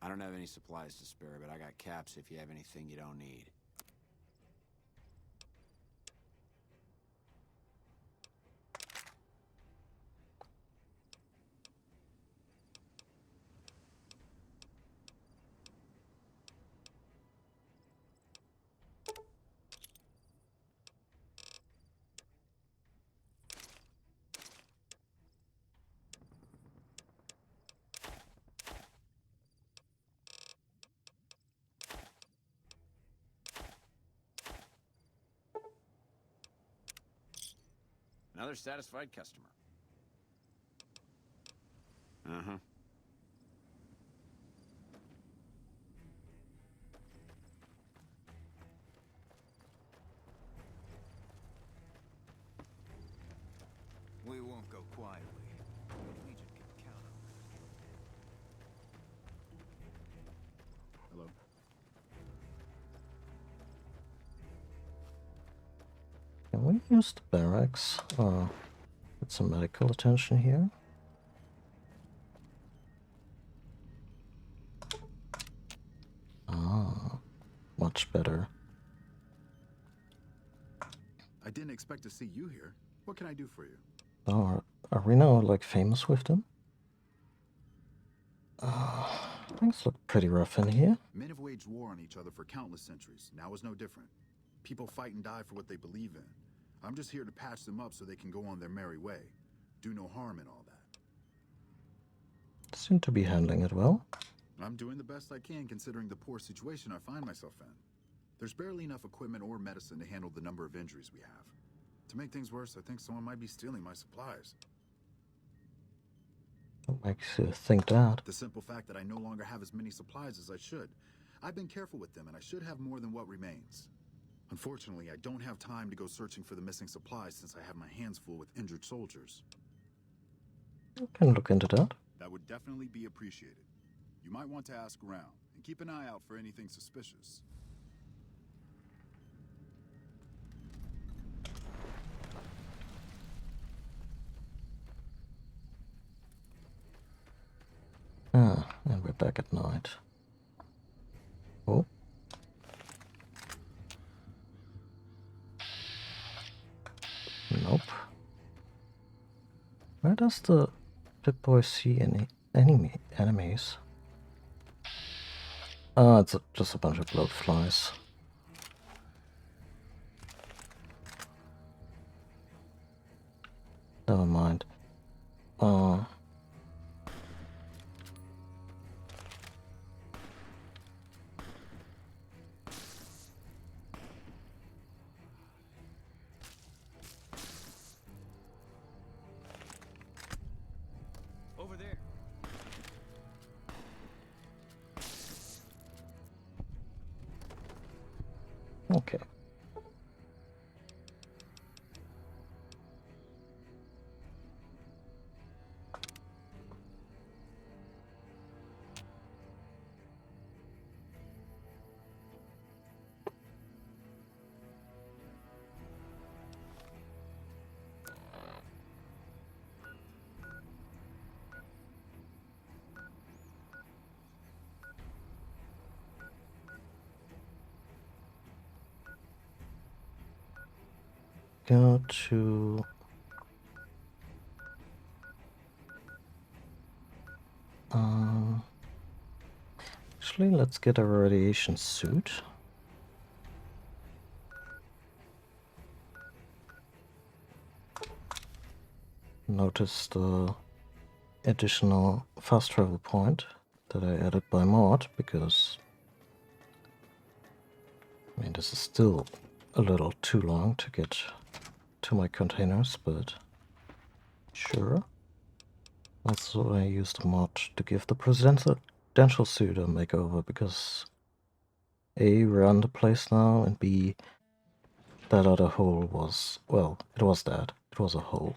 I don't have any supplies to spare, but I got caps if you have anything you don't need. Another satisfied customer. Uh-huh. quietly. The Legion can count on that.
Hello.
Can we use the barracks or get some medical attention here? Ah, much better.
I didn't expect to see you here. What can I do for you?
Oh, are we now like famous with them? Things look pretty rough in here.
Men have waged war on each other for countless centuries. Now is no different. People fight and die for what they believe in. I'm just here to patch them up so they can go on their merry way. Do no harm in all that.
Seem to be handling it well.
I'm doing the best I can considering the poor situation I find myself in. There's barely enough equipment or medicine to handle the number of injuries we have. To make things worse, I think someone might be stealing my supplies.
What makes you think that?
The simple fact that I no longer have as many supplies as I should. I've been careful with them and I should have more than what remains. Unfortunately, I don't have time to go searching for the missing supplies since I have my hands full with injured soldiers.
I can look into that.
That would definitely be appreciated. You might want to ask around and keep an eye out for anything suspicious.
Ah, and we're back at night. Oh. Nope. Where does the Pip-Boy see any enemies? Ah, it's just a bunch of bloat flies. Never mind.
Over there.
Okay. Go to... Actually, let's get a radiation suit. Notice the additional fast travel point that I added by mod, because I mean, this is still a little too long to get to my containers, but sure. Also, I used a mod to give the presidential suit a makeover, because A, we're on the place now, and B, that other hole was, well, it was that. It was a hole.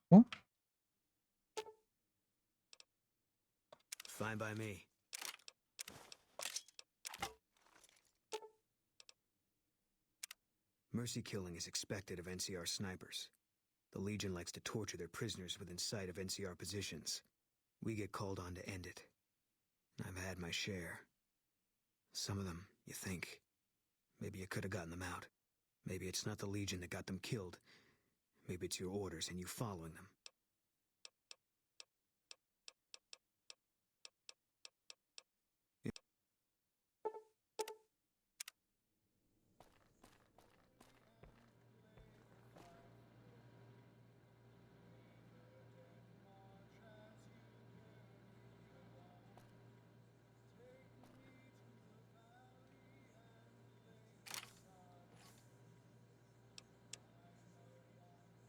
Hmm?
Fine by me.
Mercy killing is expected of NCR snipers. The Legion likes to torture their prisoners within sight of NCR positions. We get called on to end it. I've had my share. Some of them, you think. Maybe you could have gotten them out. Maybe it's not the Legion that got them killed. Maybe it's your orders and you following them.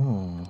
Hmm.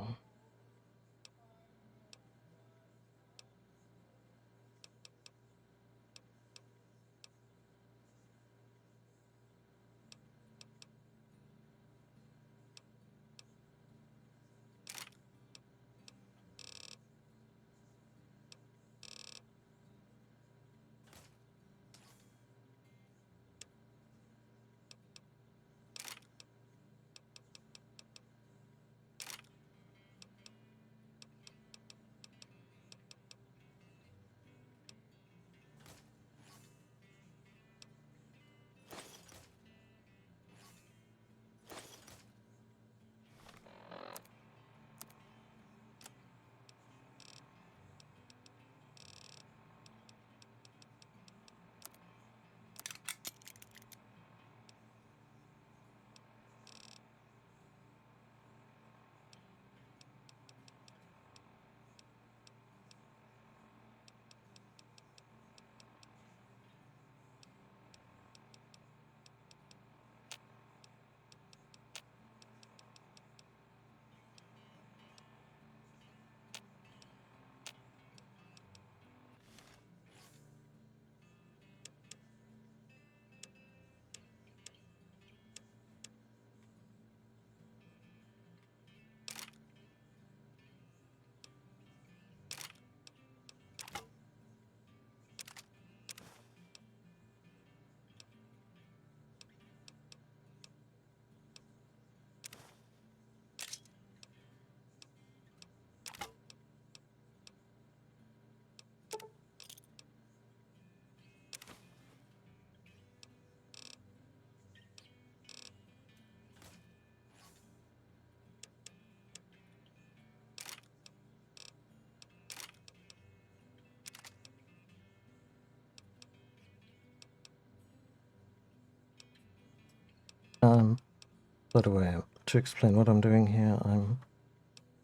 By the way, to explain what I'm doing here, I'm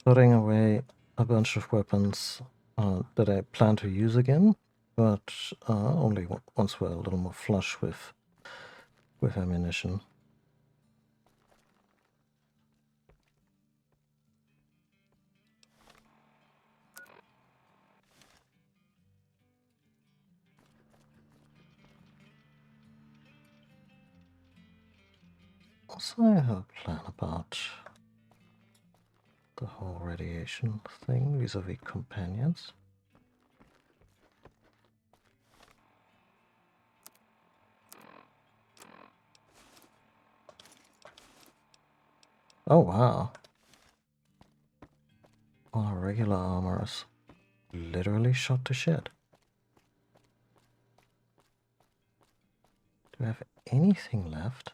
putting away a bunch of weapons that I plan to use again, but only once we're a little more flush with ammunition. Also, I have a plan about the whole radiation thing vis-a-vis companions. Oh wow. All our regular armor is literally shot to shit. Do we have anything left?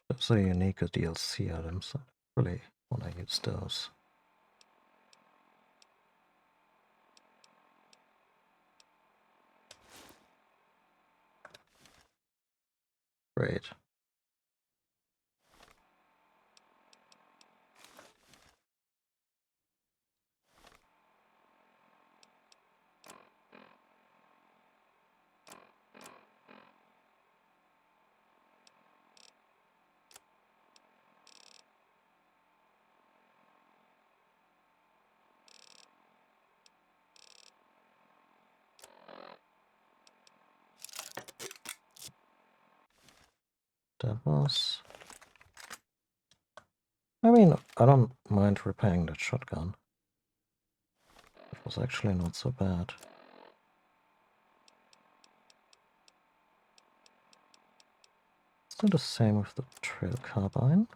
Those are unique DLC items. I really want to use those. Great. that was... I mean, I don't mind repairing that shotgun. It was actually not so bad. Let's do the same with the trail carbine.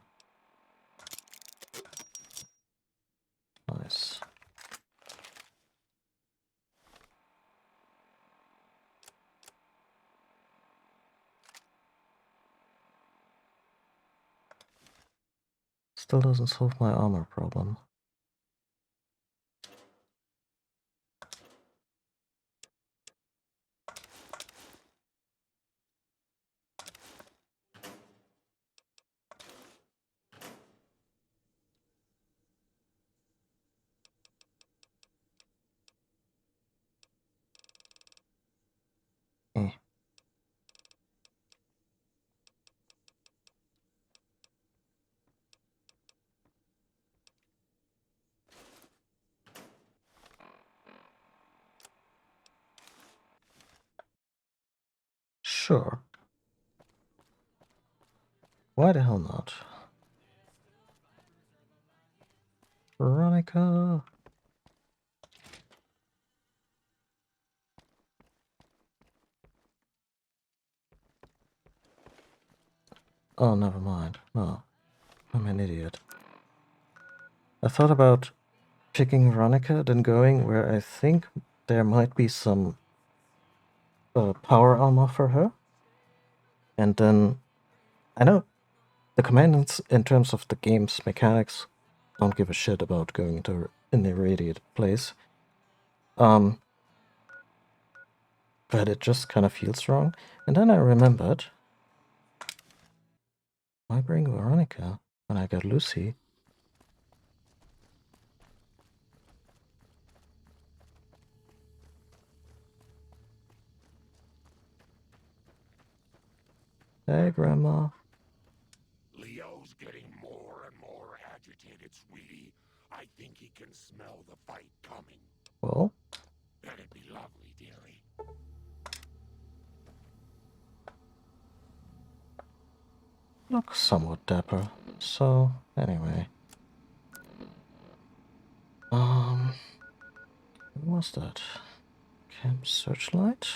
Nice. Still doesn't solve my armor problem. Eh. Sure. Why the hell not? Veronica! Oh, never mind. No. I'm an idiot. I thought about picking Veronica, then going where I think there might be some power armor for her. And then, I know the commandants, in terms of the game's mechanics, don't give a shit about going into an irradiated place. But it just kind of feels wrong. And then I remembered, why bring Veronica when I got Lucy? Hey, Grandma.
Leo's getting more and more agitated, sweetie. I think he can smell the fight coming.
Well,
That'd be lovely, dearie.
looks somewhat dapper. So, anyway. What was that? Camp Searchlight?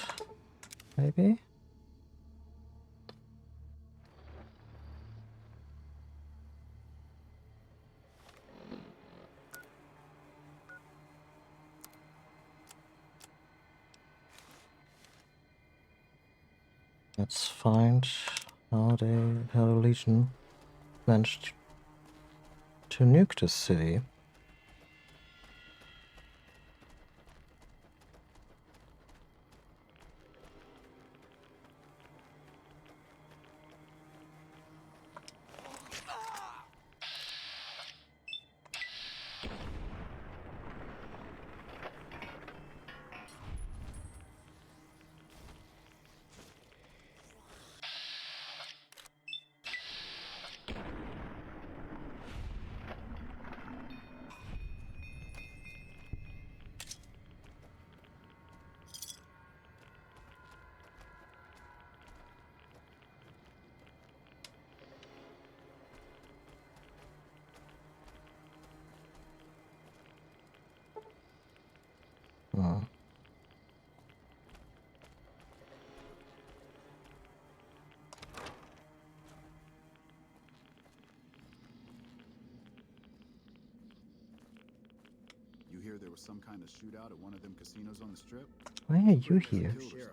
Maybe? Let's find how the Legion managed to nuke this city. Hmm.
You hear there was some kind of shootout at one of them casinos on the strip?
Why are you here?
Sheriff,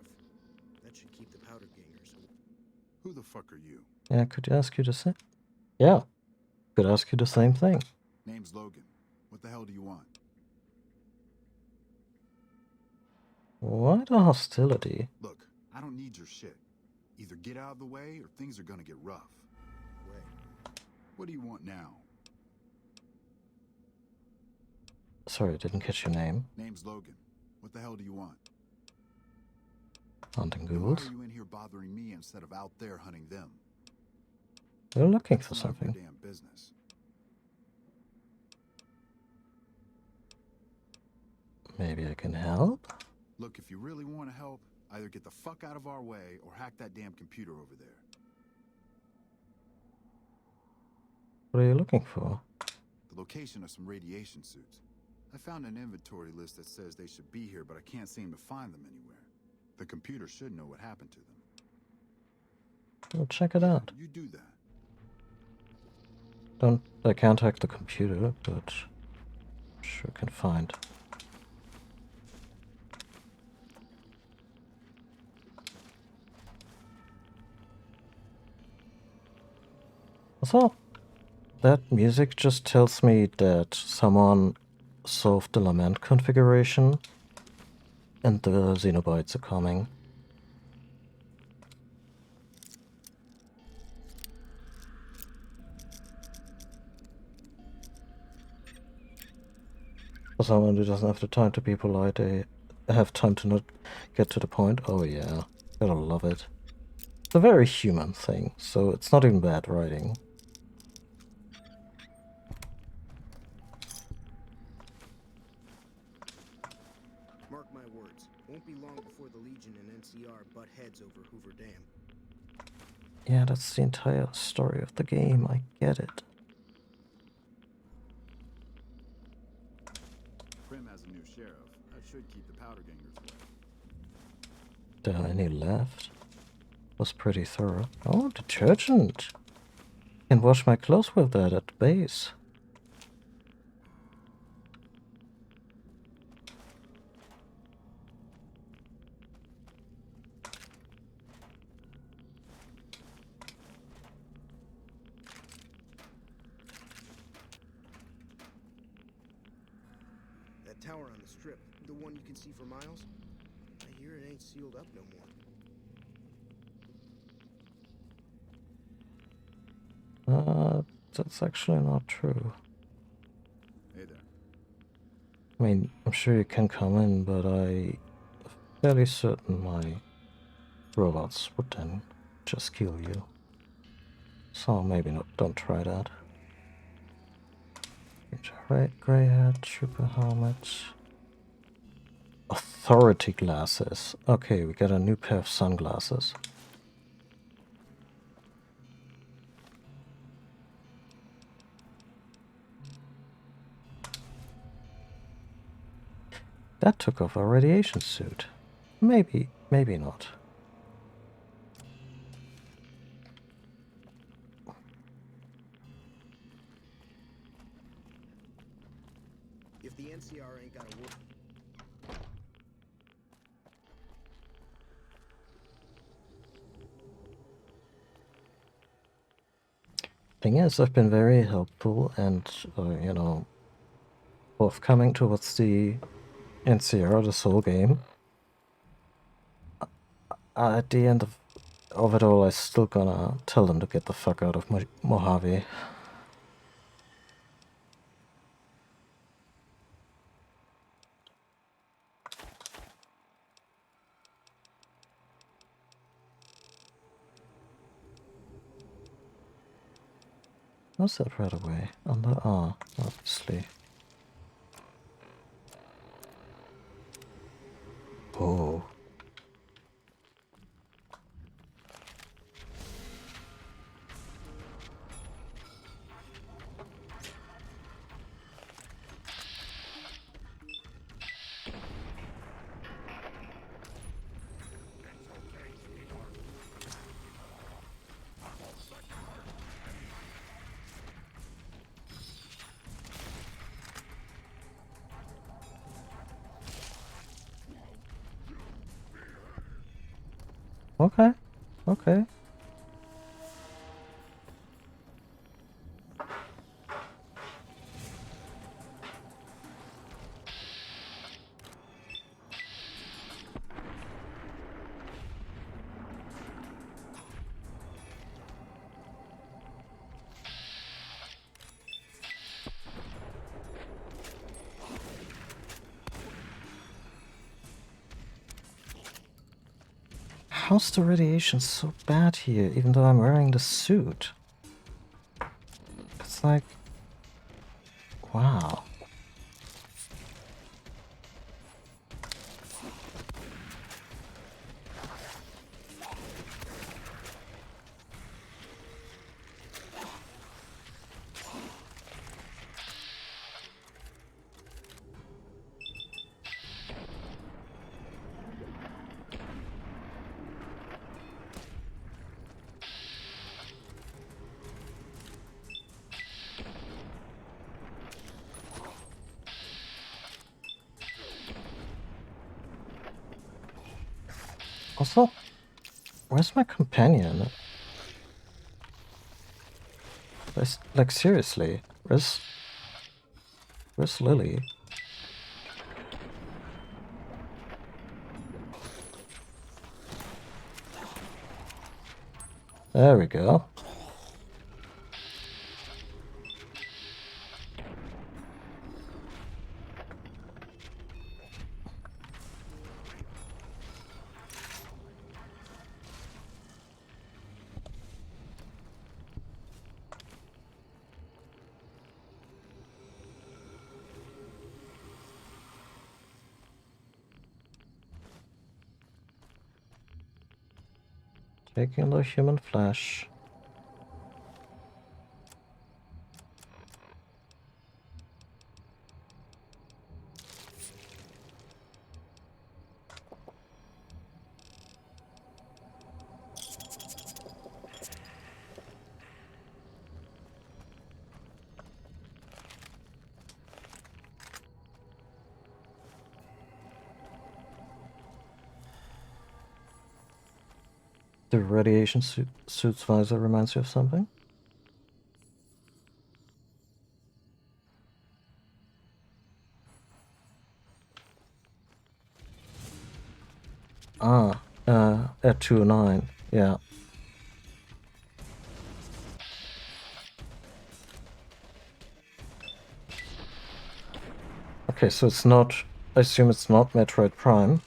that should keep the powder gangers.
Who the fuck are you?
Yeah, could I ask you the same? Yeah, could ask you the same thing.
Name's Logan. What the hell do you want?
Why the hostility?
Look, I don't need your shit. Either get out of the way or things are gonna get rough.
Wait.
What do you want now?
Sorry, I didn't catch your name.
Name's Logan. What the hell do you want?
Hunting
And why
ghouls.
are you in here bothering me instead of out there hunting them?
You're looking for
It's none of your
something.
damn business.
Maybe I can help?
Look, if you really want to help, either get the fuck out of our way or hack that damn computer over there.
What are you looking for?
The location of some radiation suits. I found an inventory list that says they should be here, but I can't seem to find them anywhere. The computer should know what happened to them.
Well, check it out.
You do that.
I can't hack the computer, but sure can find. So, that music just tells me that someone solved the lament configuration and the xenobites are coming. For someone who doesn't have the time to be polite, they have time to not get to the point. Oh yeah, gotta love it. It's a very human thing, so it's not even bad writing.
Mark my words, won't be long before the Legion and NCR butt heads over Hoover Dam.
Yeah, that's the entire story of the game, I get it.
Prim has a new sheriff. That should keep the powder gangers away.
There are any left? Was pretty thorough. Oh, detergent! Can wash my clothes with that at the base.
That tower on the strip, the one you can see for miles? I hear it ain't sealed up no more.
That's actually not true.
Hey there.
I mean, I'm sure you can come in, but I'm fairly certain my robots would then just kill you. So maybe not, don't try that. Grey hat, trooper helmet. Authority glasses. Okay, we got a new pair of sunglasses. That took off our radiation suit. Maybe not.
If the NCR ain't got a work.
Thing is, I've been very helpful and, you know, forthcoming towards the NCR this whole game. At the end of it all, I'm still gonna tell them to get the fuck out of Mojave. What's that right away? On the R, obviously. Oh. Okay. Okay. How's the radiation so bad here, even though I'm wearing the suit? It's like... wow. Also, where's my companion? Like, seriously, where's Lily? There we go. Taking the human flesh. The radiation suit's visor reminds you of something? At 209, yeah. Okay, so it's not... I assume it's not Metroid Prime.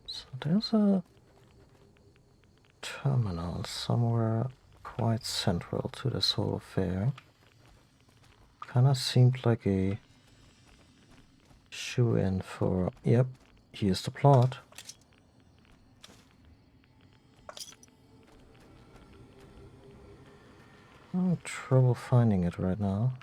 So there's a terminal somewhere quite central to this whole affair. Kinda seemed like a shoe-in for... Yep, here's the plot. I'm having trouble finding it right now.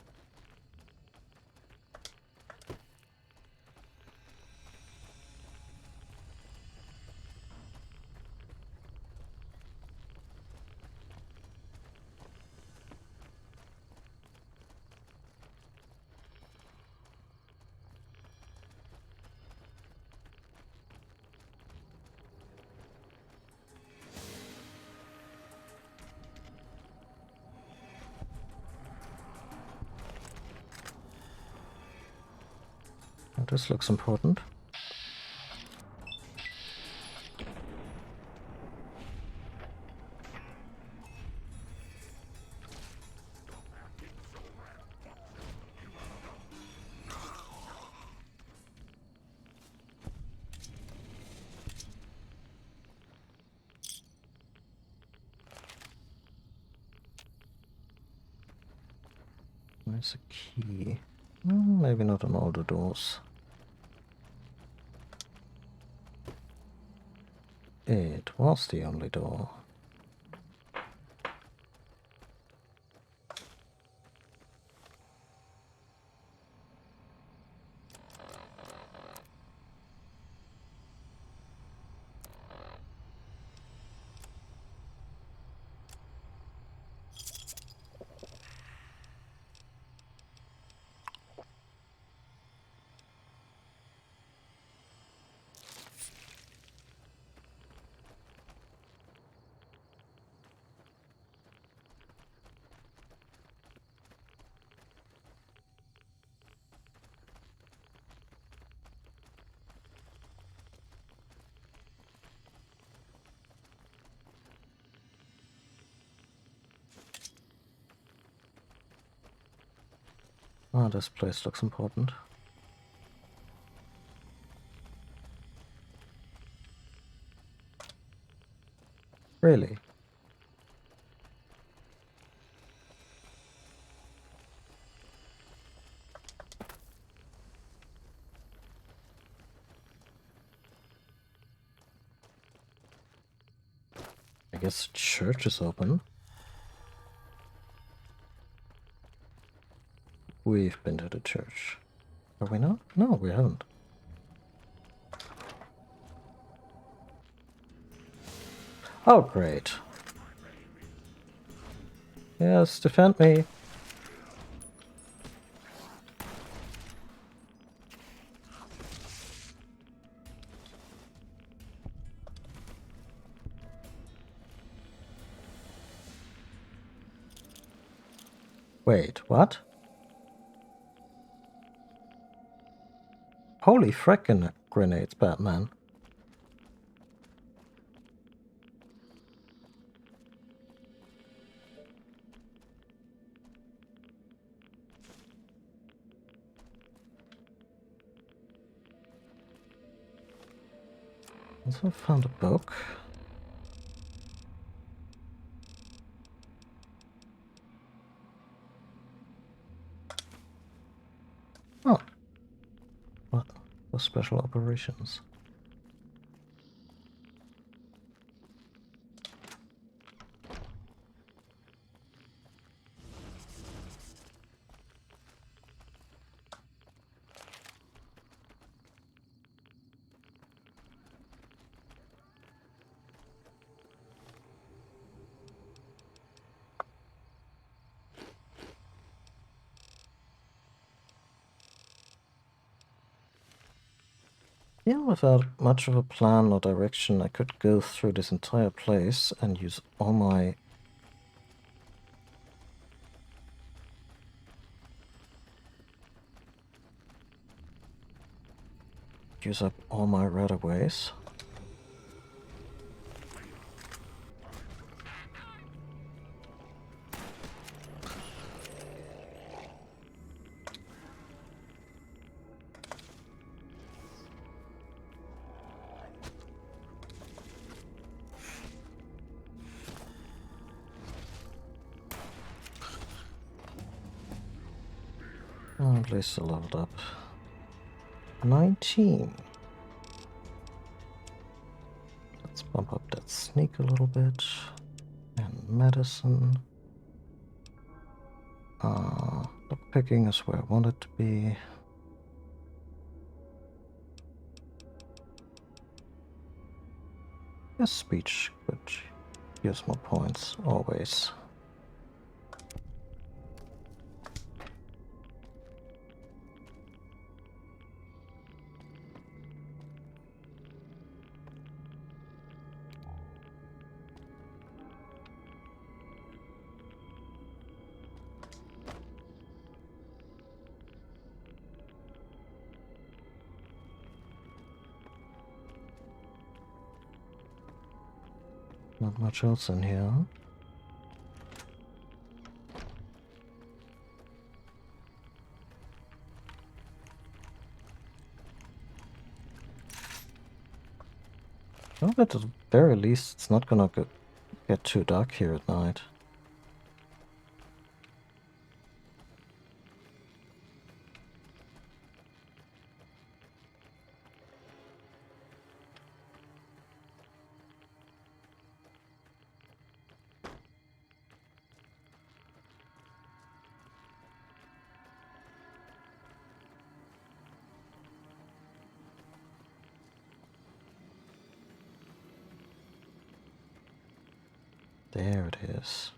Oh, this looks important. Where's a key? Maybe not on all the doors. It was the only door. Ah, this place looks important. Really? guess the church is open. We've been to the church. Have we not? No, we haven't. Oh, great. Yes, defend me. Wait, what? Holy frickin' grenades, Batman. Also found a book. Oh. What? For special operations. Yeah, without much of a plan or direction, I could go through this entire place and use all my... use up all my radaways. Oh, at least I leveled up. 19. Let's bump up that sneak a little bit. And medicine. Lockpicking is where I want it to be. Yes, speech, but gives more points, always. Not much else in here. Well, at the very least, it's not gonna get too dark here at night. There it is.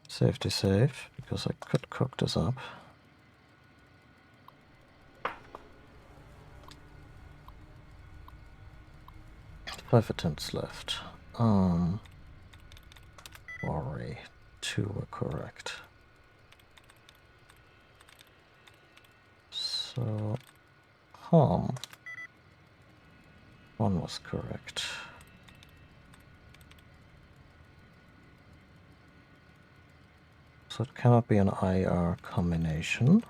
Safety safe, because I could cook this up. 5 attempts left. Worry. 2 were correct. So, harm. 1 was correct. So it cannot be an IR combination.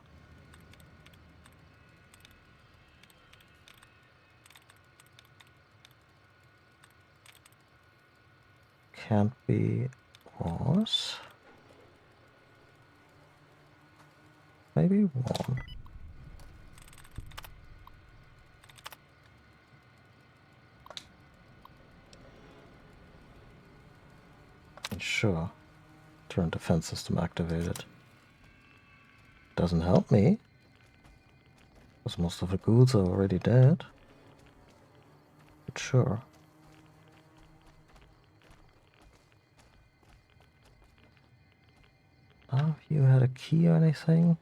Can't be was. Maybe 1. Sure. Turn defense system activated. Doesn't help me, because most of the ghouls are already dead. But sure. Have you had a key or anything?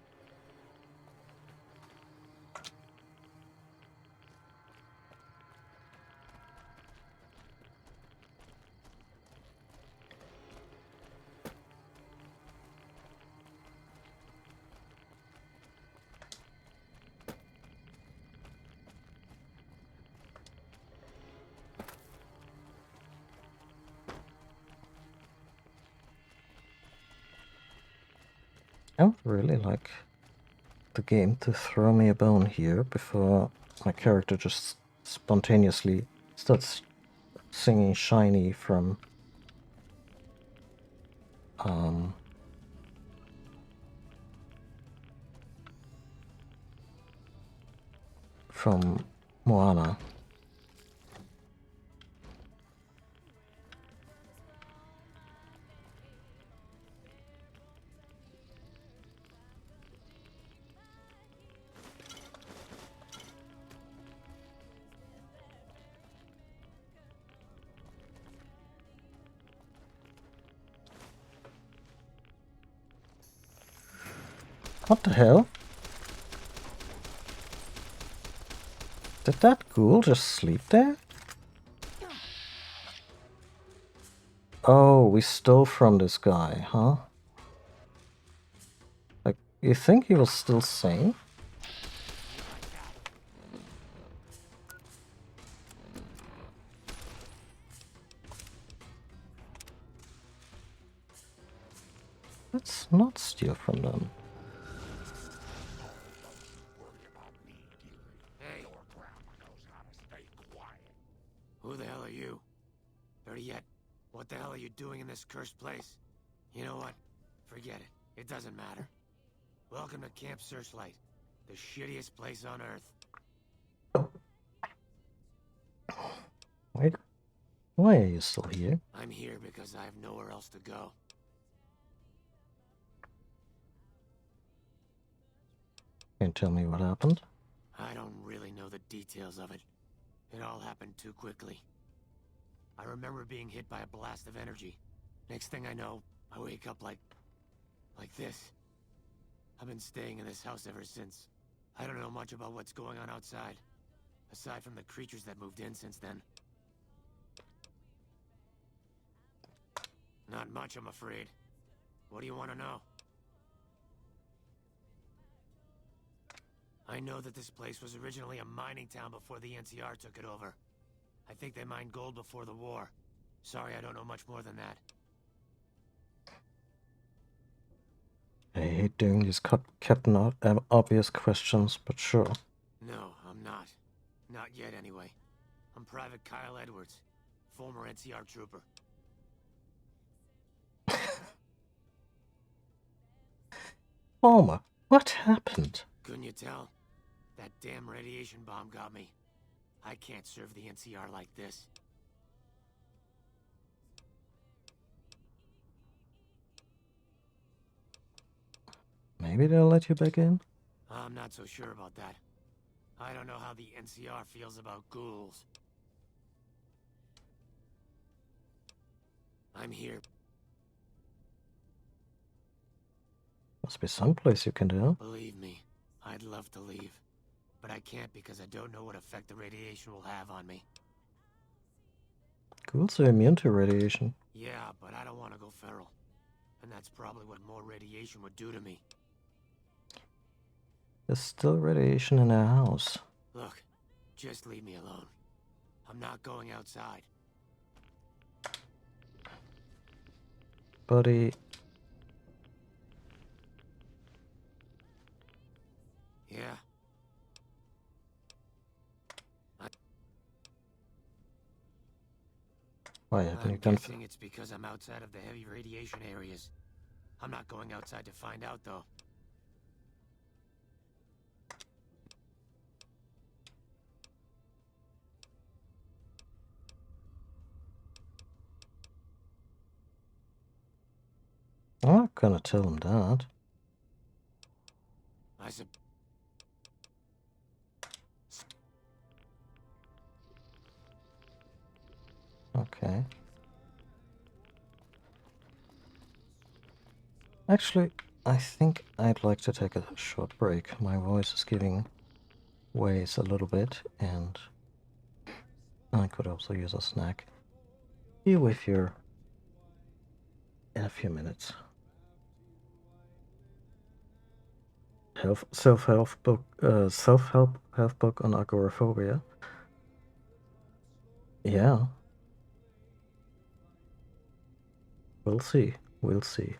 I would really like the game to throw me a bone here before my character just spontaneously starts singing Shiny from Moana. What the hell? Did that ghoul just sleep there? Oh, we stole from this guy, huh? Like, you think he was still sane? Let's not steal from them.
Worry about me, dearie.
Hey.
Your grandma knows how to stay quiet.
Who the hell are you? Better yet, what the hell are you doing in this cursed place? You know what? Forget it. It doesn't matter. Welcome to Camp Searchlight, the shittiest place on Earth.
Wait, why are you still here?
I'm here because I have nowhere else to go.
Can you tell me what happened?
I don't really know the details of it. It all happened too quickly. I remember being hit by a blast of energy. Next thing I know, I wake up like this. I've been staying in this house ever since. I don't know much about what's going on outside, aside from the creatures that moved in since then. Not much, I'm afraid. What do you want to know? I know that this place was originally a mining town before the NCR took it over. I think they mined gold before the war. Sorry, I don't know much more than that.
I hate doing these Captain Obvious questions, but sure.
No, I'm not. Not yet, anyway. I'm Private Kyle Edwards, former NCR trooper.
Palmer, what happened?
Couldn't you tell? That damn radiation bomb got me. I can't serve the NCR like this.
Maybe they'll let you back in?
I'm not so sure about that. I don't know how the NCR feels about ghouls. I'm here.
Must be someplace you can do.
Believe me, I'd love to leave. But I can't because I don't know what effect the radiation will have on me.
Ghouls are immune to radiation.
Yeah, but I don't want to go feral. And that's probably what more radiation would do to me.
There's still radiation in our house.
Look, just leave me alone. I'm not going outside.
Buddy.
Yeah.
Why haven't you
I'm
done?
guessing it's because I'm outside of the heavy radiation areas. I'm not going outside to find out, though.
gonna tell him that.
I said,
Okay. Actually, I think I'd like to take a short break. My voice is giving ways a little bit, and I could also use a snack. Be with you in a few minutes. Self-help book health book on agoraphobia. Yeah. We'll see. We'll see.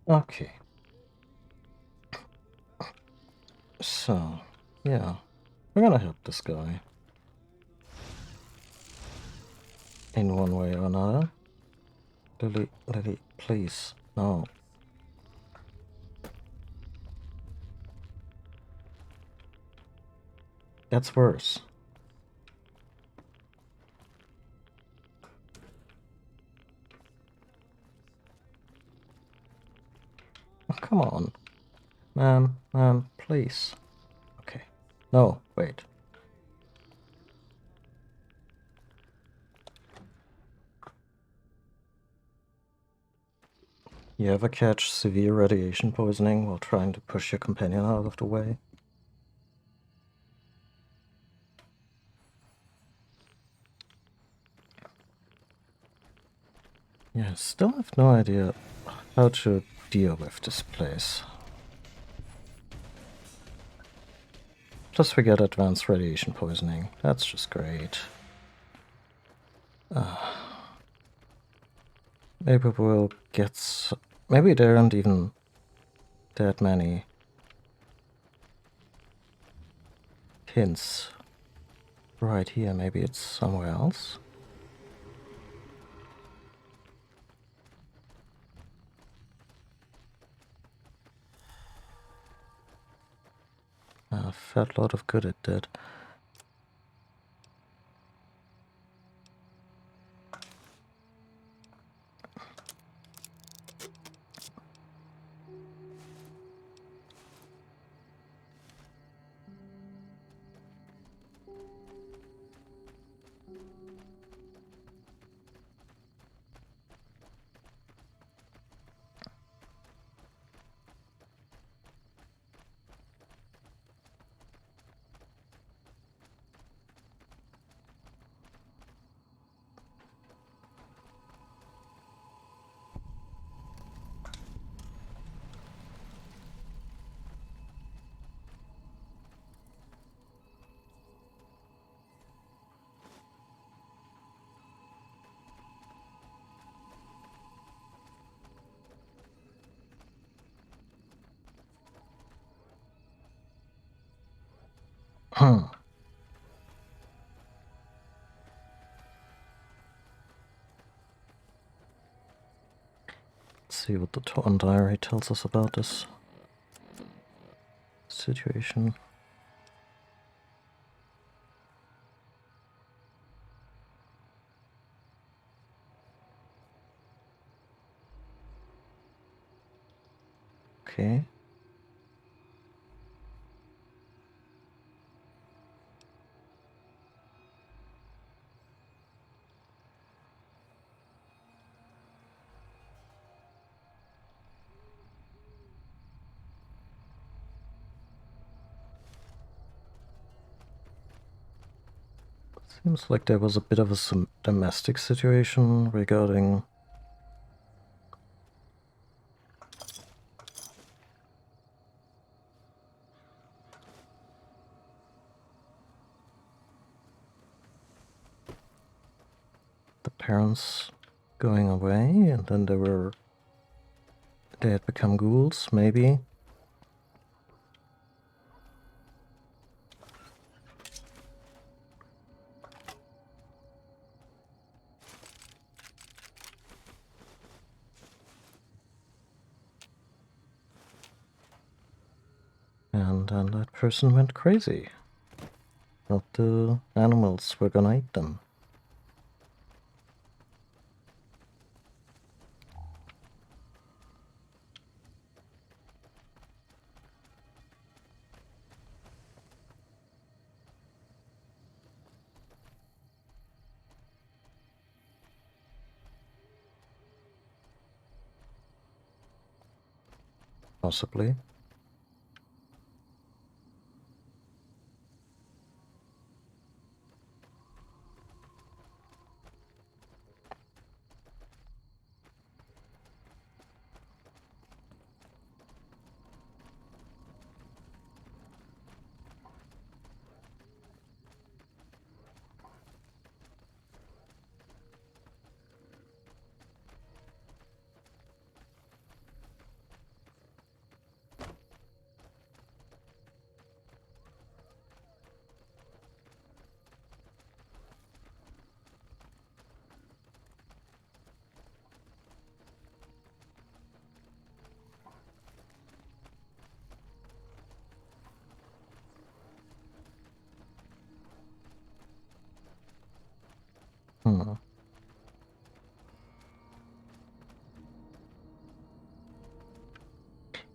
Okay. So, yeah. We're gonna help this guy. In one way or another. Lily, please. No. That's worse. Oh, come on. Ma'am, please. Okay. No, wait. You ever catch severe radiation poisoning while trying to push your companion out of the way? Yeah, still have no idea how to deal with this place. Plus we get advanced radiation poisoning. That's just great. Maybe we'll get... Maybe there aren't even that many hints right here. Maybe it's somewhere else. A fat lot of good it did. Hmm. Let's see what the Torn Diary tells us about this situation. Okay. Seems like there was a bit of a domestic situation regarding the parents going away, and then they had become ghouls, maybe. And then that person went crazy. Thought the animals were gonna eat them. Possibly.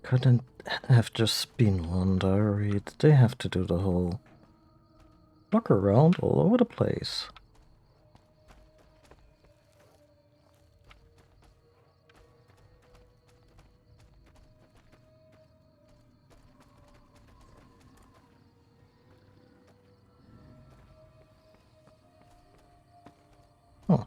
Couldn't have just been one diary. Did they have to do the whole look around all over the place? Huh.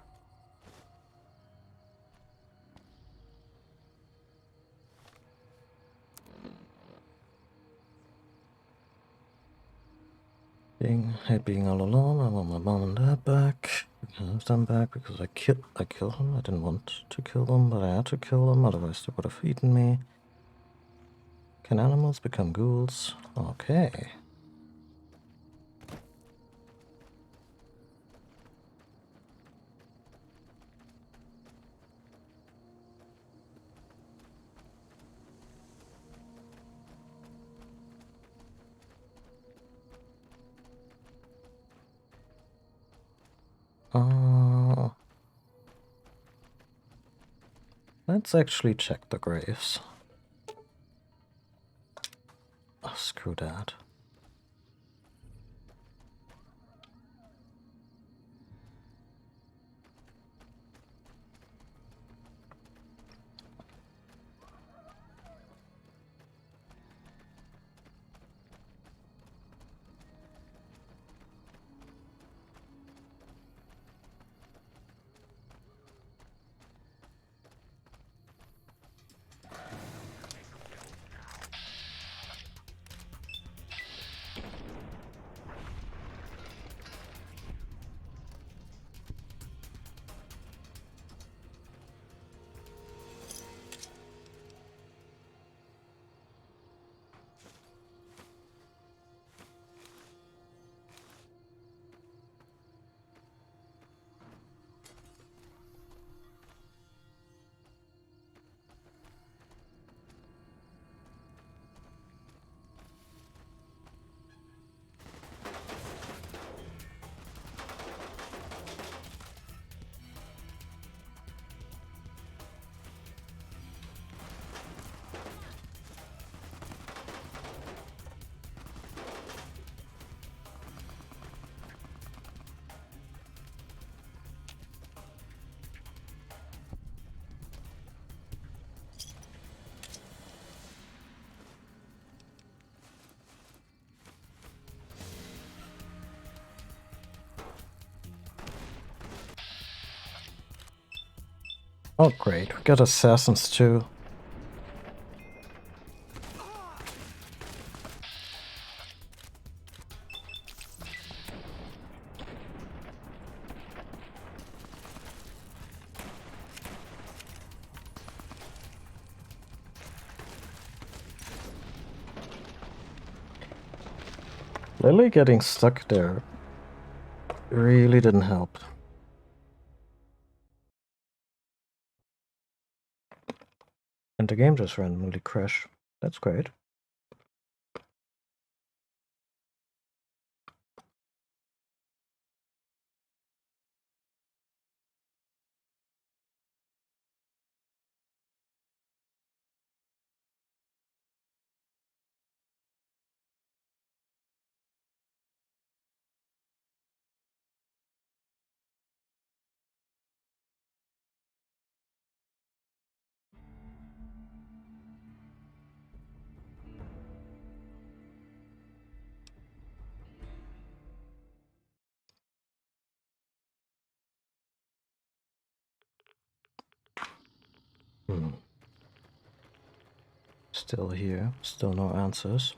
Being all alone, I want my mom and dad back. I can have them back because I killed them. I didn't want to kill them, but I had to kill them, otherwise they would have eaten me. Can animals become ghouls? Okay. Let's actually check the graves. Oh, screw that. Oh great, we got assassins too. Lily getting stuck there really didn't help. And the game just randomly crashed. That's great. Still here, still no answers.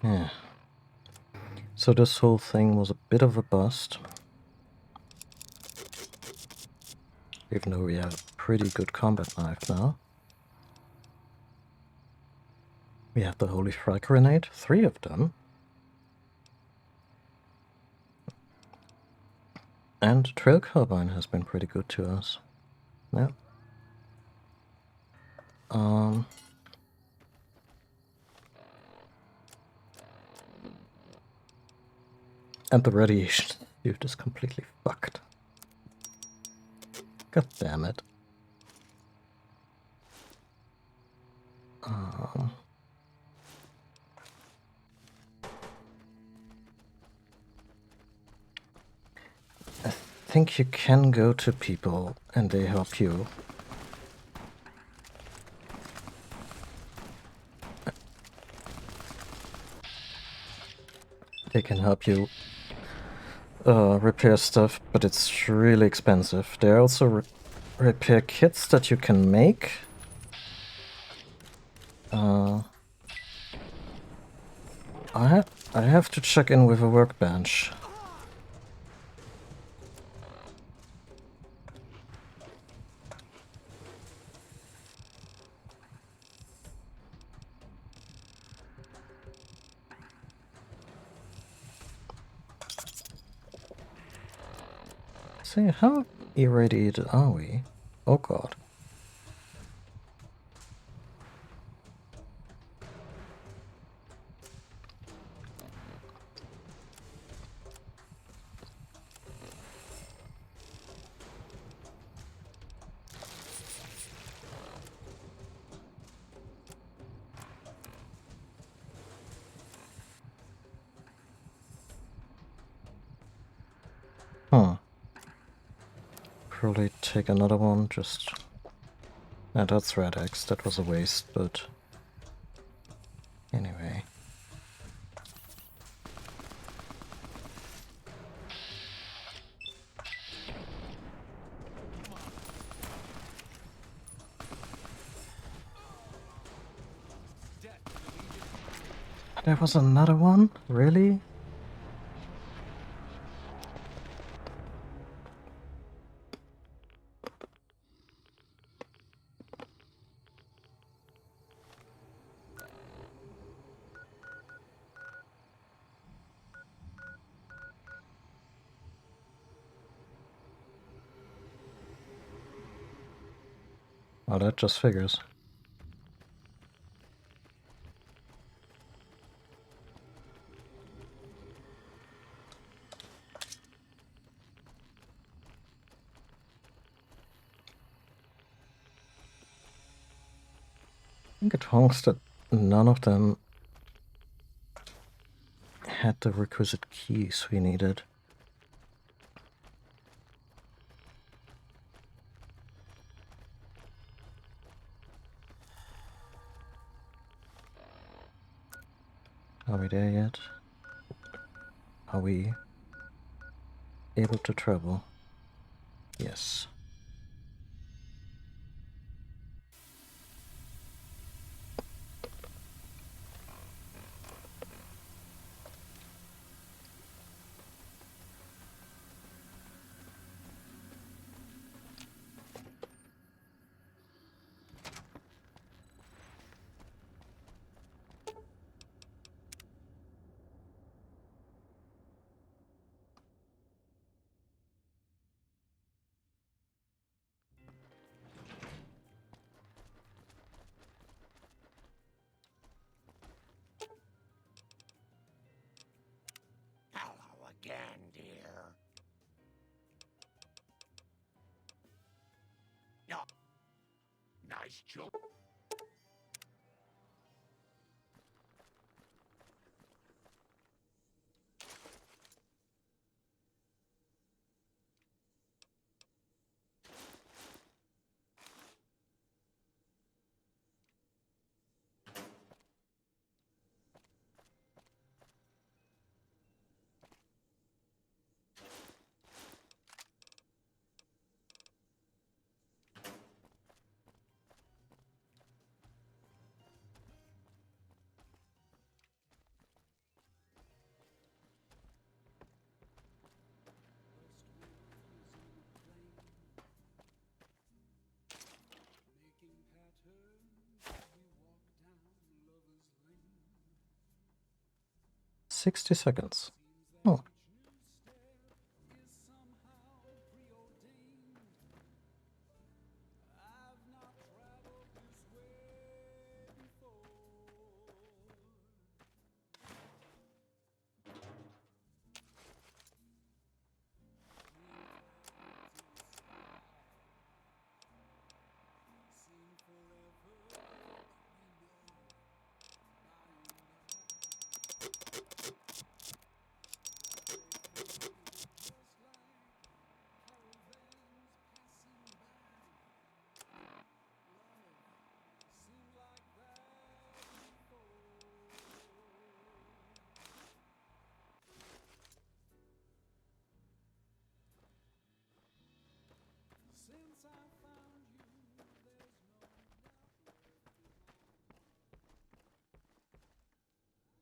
Yeah. So this whole thing was a bit of a bust. Even though we have a pretty good combat knife now. We have the Holy Frag Grenade, 3 of them. And Trail Carbine has been pretty good to us. Yeah. And the radiation suit is completely fucked. God damn it. I think you can go to people and they help you. They can help you repair stuff, but it's really expensive. There are also repair kits that you can make. I have to check in with a workbench. Say, how irradiated are we? Oh god. Probably take another one, just... that's Red X, that was a waste, but... Anyway. There was another one? Really? Oh, that just figures. I think it honks that none of them had the requisite keys we needed. Are we there yet? Are we able to travel? Yes.
Hello again, dear. Yeah. Nice joke.
60 seconds. Oh.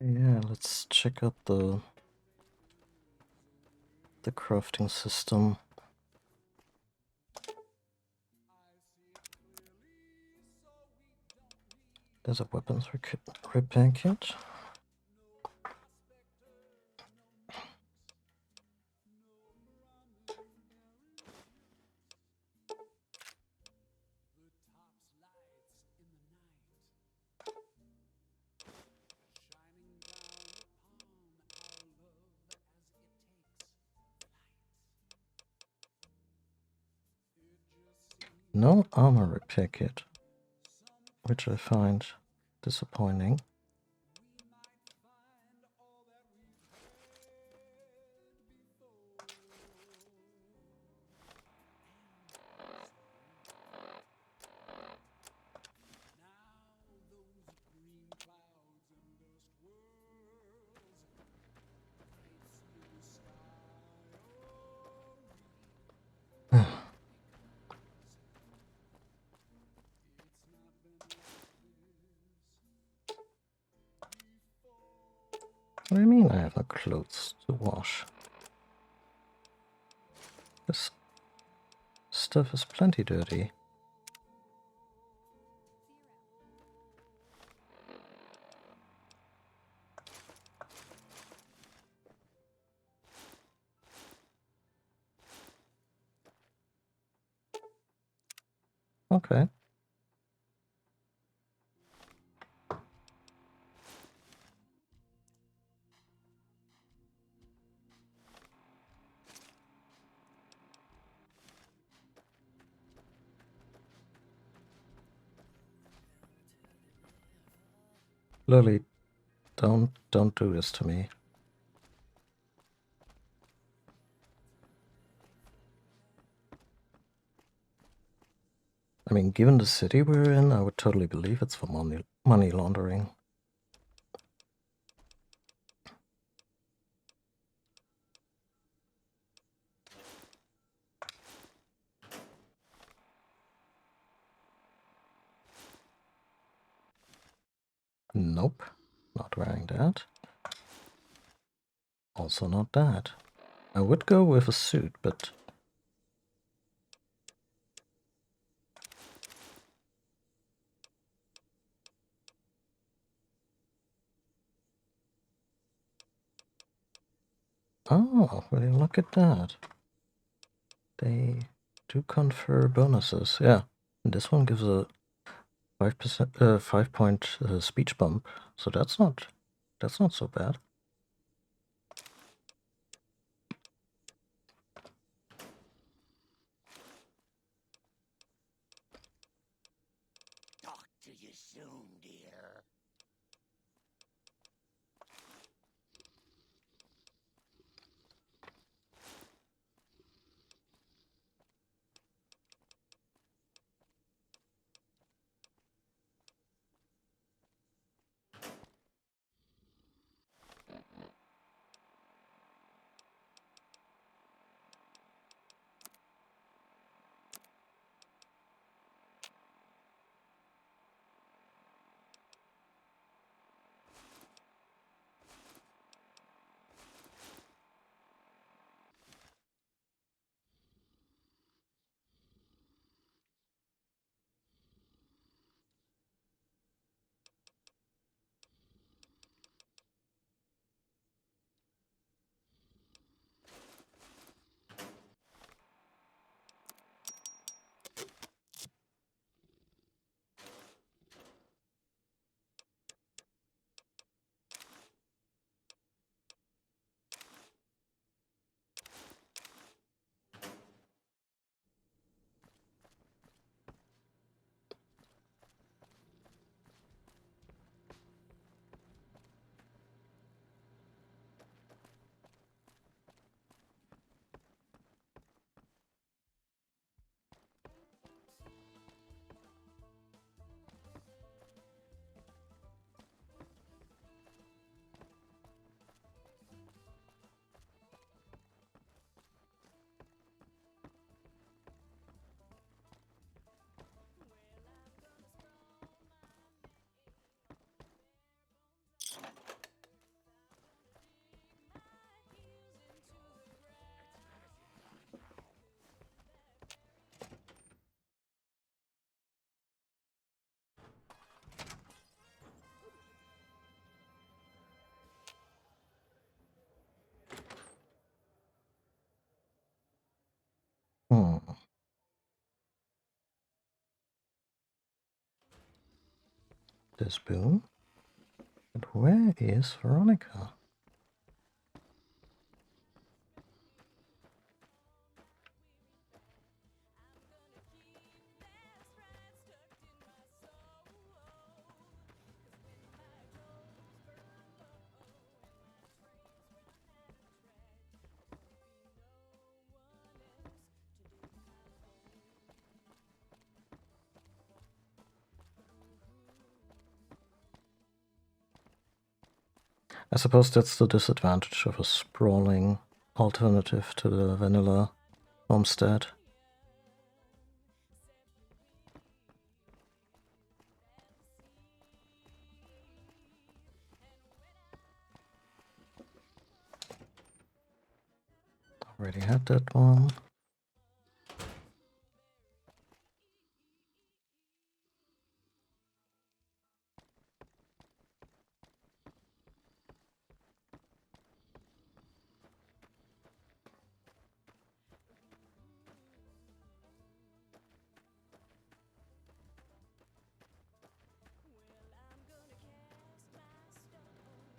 Yeah, let's check out the crafting system. There's a weapons repair kit. No armor repair kit, which I find disappointing. What do you mean I have no clothes to wash? This stuff is plenty dirty. Okay. Lily, don't do this to me. I mean, given the city we're in, I would totally believe it's for money laundering. Nope, not wearing that. Also not that. I would go with a suit, but... Oh, will you look at that? They do confer bonuses, yeah. And this one gives a 5%, 5-point speech bump, so that's not so bad.
Talk to you soon, dear.
this boon. But where is Veronica? I suppose that's the disadvantage of a sprawling alternative to the vanilla homestead. Already had that one.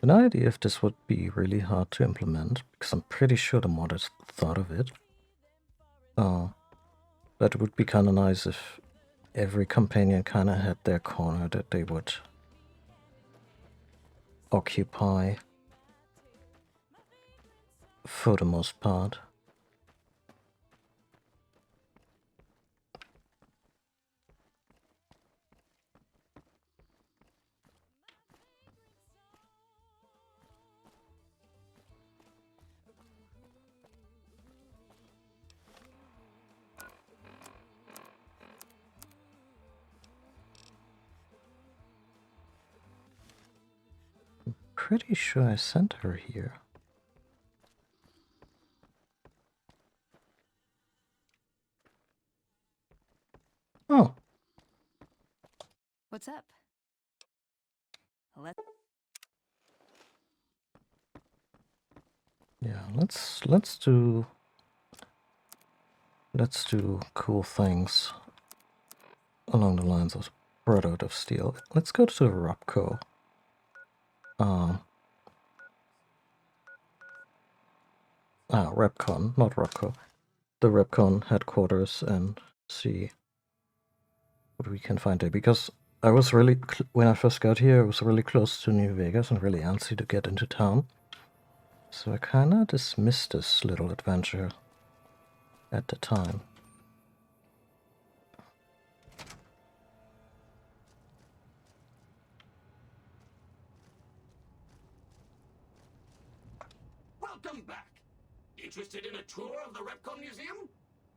An idea if this would be really hard to implement, because I'm pretty sure the modders thought of it. But it would be kind of nice if every companion kind of had their corner that they would occupy for the most part. Pretty sure I sent her here. Oh.
What's up?
Yeah, let's do cool things along the lines of Brotherhood of Steel. Let's go to Rupco. Repcon, not Rupco. The Repcon headquarters, and see what we can find there. Because I was really, when I first got here, I was really close to New Vegas and really antsy to get into town. So I kinda dismissed this little adventure at the time.
Welcome back. Interested in a tour of the Repcon Museum?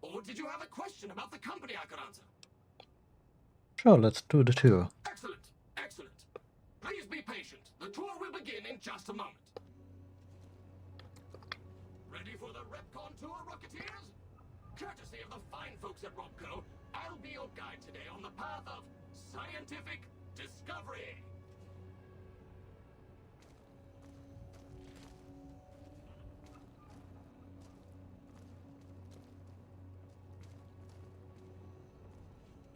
Or did you have a question about the company I could answer?
Sure, let's do the tour.
Excellent, excellent. Please be patient. The tour will begin in just a moment. Ready for the Repcon tour, Rocketeers? Courtesy of the fine folks at Robco, I'll be your guide today on the path of scientific discovery.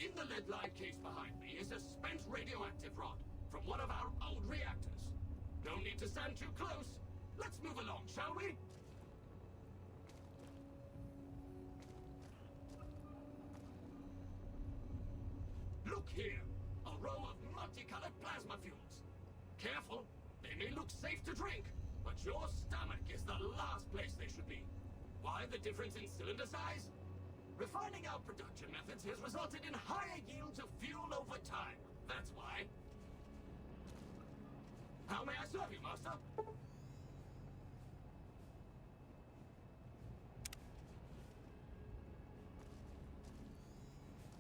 In the lead-lined case behind me is a spent radioactive rod from one of our old reactors. No need to stand too close. Let's move along, shall we? Look here, a row of multicolored plasma fuels. Careful, they may look safe to drink, but your stomach is the last place they should be. Why the difference in cylinder size? Refining our production methods has resulted in higher yields of fuel over time. That's why. How may I serve you, Master?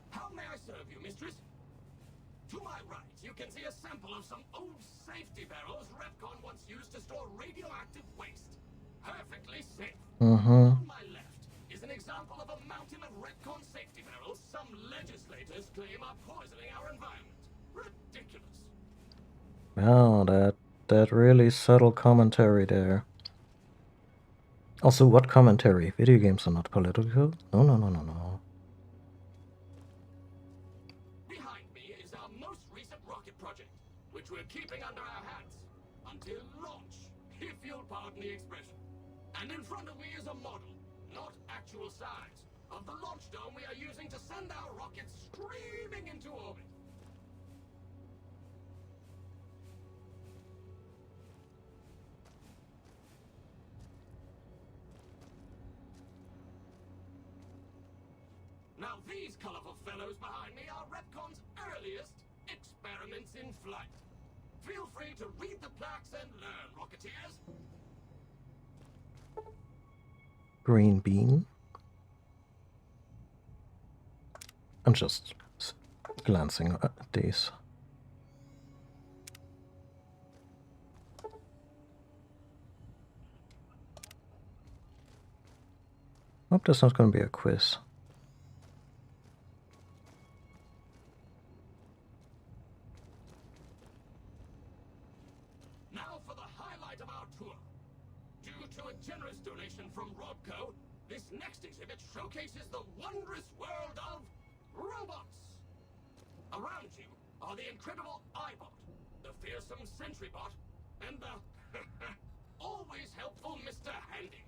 How may I serve you, Mistress? To my right, you can see a sample of some old safety barrels Repcon once used to store radioactive waste. Perfectly safe. On my left is an example of a mountain of Repcon safety barrels some legislators claim are poisoning our environment. Ridiculous.
Wow, that really subtle commentary there. Also, what commentary? Video games are not political? No, no, no, no, no.
Behind me is our most recent rocket project, which we're keeping under our hats until launch, if you'll pardon the expression. And in front of me is a model, not actual size, of the launch dome we are using to send our rockets screaming into orbit. Now these colorful fellows behind me are Repcon's earliest experiments in flight. Feel free to read the plaques and learn, Rocketeers.
Green bean. I'm just glancing at these. Hope there's not going to be a quiz.
Now for the highlight of our tour. Due to a generous donation from Robco, this next exhibit showcases the wondrous world of robots. Around you are the incredible iBot, the fearsome SentryBot, and the always helpful Mr. Handy.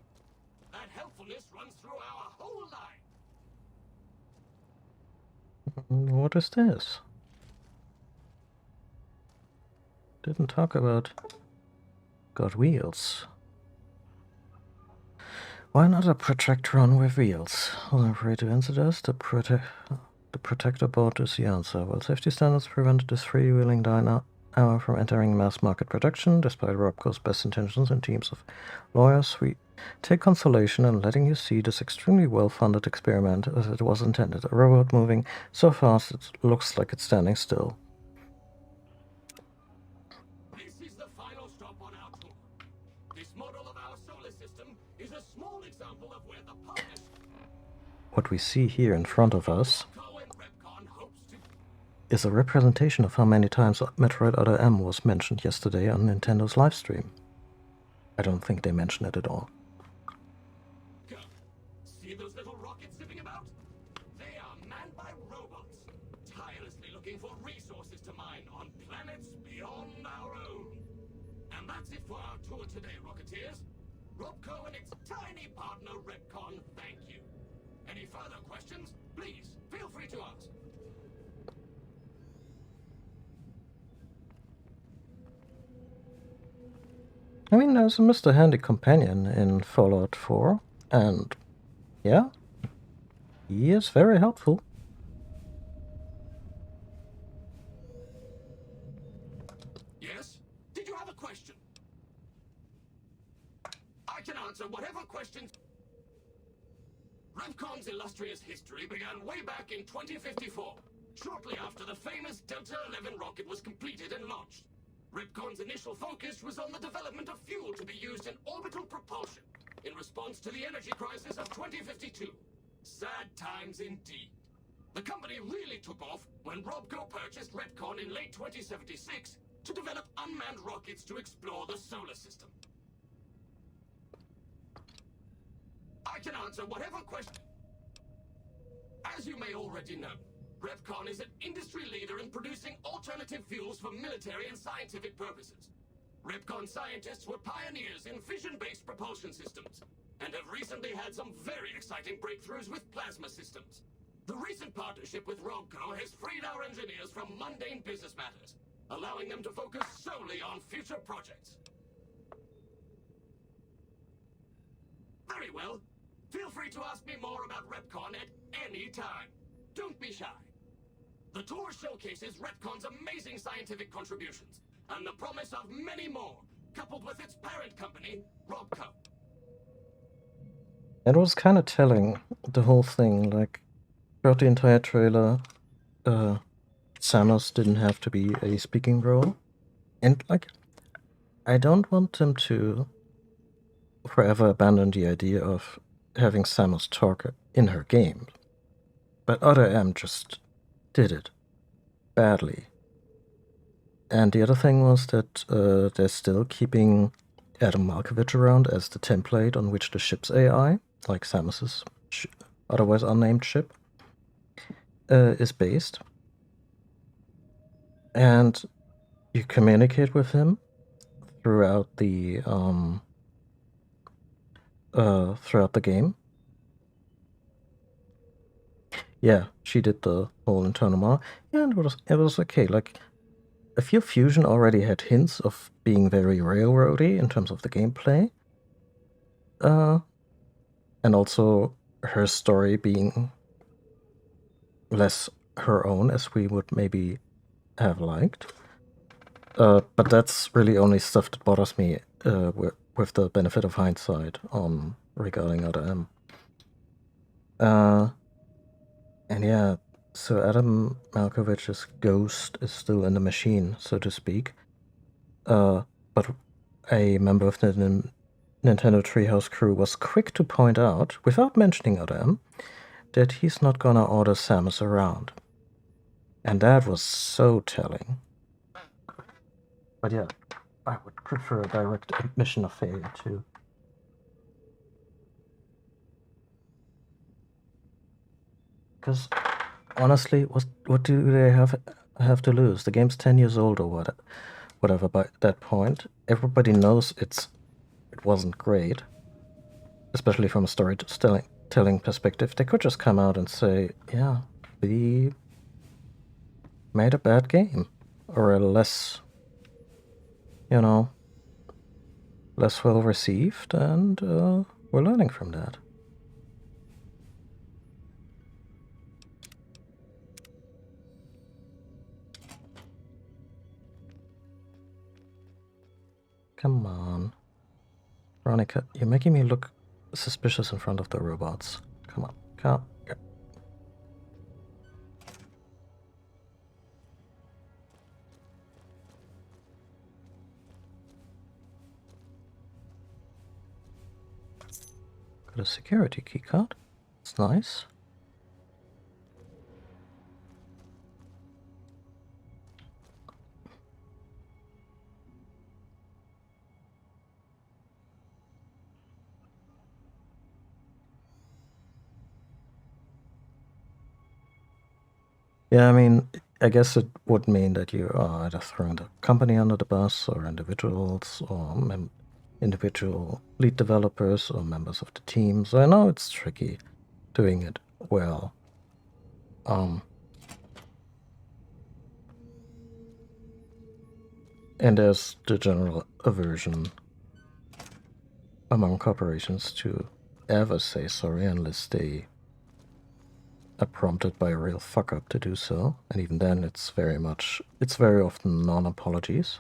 That helpfulness runs through our whole line.
What is this? Didn't talk about got wheels. Why not a Protectron with wheels? Well, I'm afraid to answer this. The Protector bot is the answer. While safety standards prevented this freewheeling dinosaur from entering mass market production, despite Robco's best intentions and teams of lawyers, we take consolation in letting you see this extremely well-funded experiment as it was intended. A robot moving so fast it looks like it's standing still.
This is the final stop on our tour. This model of our solar system is a small example of where the partnership
What we see here in front of us
Robco and Repcon hopes to
is a representation of how many times Metroid Other M was mentioned yesterday on Nintendo's livestream. I don't think they mentioned it at all.
go. See those little rockets zipping about? They are manned by robots, tirelessly looking for resources to mine on planets beyond our own. And that's it for our tour today, Rocketeers. Robco and its tiny partner Repcon thank you. Any further questions? Please, feel free to ask.
I mean, there's a Mr. Handy companion in Fallout 4, and yeah, he is very helpful.
Yes? Did you have a question? I can answer whatever questions. Repcon's illustrious history began way back in 2054, shortly after the famous Delta-11 rocket was completed and launched. Repcon's initial focus was on the development of fuel to be used in orbital propulsion in response to the energy crisis of 2052. Sad times indeed. The company really took off when Robco purchased Repcon in late 2076 to develop unmanned rockets to explore the solar system. I can answer whatever question. As you may already know, Repcon is an industry leader in producing alternative fuels for military and scientific purposes. Repcon scientists were pioneers in fission-based propulsion systems, and have recently had some very exciting breakthroughs with plasma systems. The recent partnership with Robco has freed our engineers from mundane business matters, allowing them to focus solely on future projects. Very well. Feel free to ask me more about Repcon at any time. Don't be shy. The tour showcases Repcon's amazing scientific contributions, and the promise of many more, coupled with its parent company, Robco.
It was kind of telling, the whole thing, like, throughout the entire trailer, Samus didn't have to be a speaking role. And, like, I don't want them to forever abandon the idea of having Samus talk in her game. But Other M just did it badly. And the other thing was that they're still keeping Adam Malkovich around as the template on which the ship's AI, like Samus's otherwise unnamed ship, is based. And you communicate with him throughout the game. Yeah, she did the whole internal monologue, and it was okay. Like, I feel Fusion already had hints of being very railroady in terms of the gameplay. And also her story being less her own as we would maybe have liked. But that's really only stuff that bothers me with the benefit of hindsight on regarding Other M. And yeah, so Adam Malkovich's ghost is still in the machine, so to speak. But a member of the Nintendo Treehouse crew was quick to point out, without mentioning Other M, that he's not gonna order Samus around. And that was so telling. But yeah, I would prefer a direct admission of failure too. Because honestly, what do they have to lose? The game's 10 years old or whatever by that point. Everybody knows it wasn't great, especially from a storytelling perspective. They could just come out and say, yeah, we made a bad game, or a less, less well received, and we're learning from that. Come on. Veronica, you're making me look suspicious in front of the robots. Come on, come. Yeah. Got a security key card. It's nice. Yeah, I mean, I guess it would mean that you are either throwing the company under the bus, or individuals, or individual lead developers, or members of the team. So I know it's tricky doing it well. And there's the general aversion among corporations to ever say sorry unless they are prompted by a real fuck up to do so, and even then it's very often non-apologies.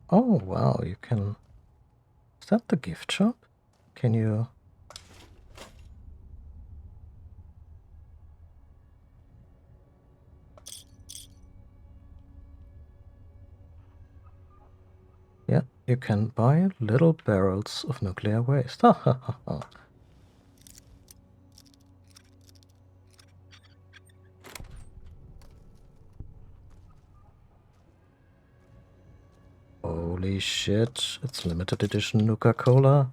Oh wow, you can... Is that the gift shop? Can you... Yeah, you can buy little barrels of nuclear waste. Ha ha ha ha. Holy shit, it's limited edition Nuka-Cola.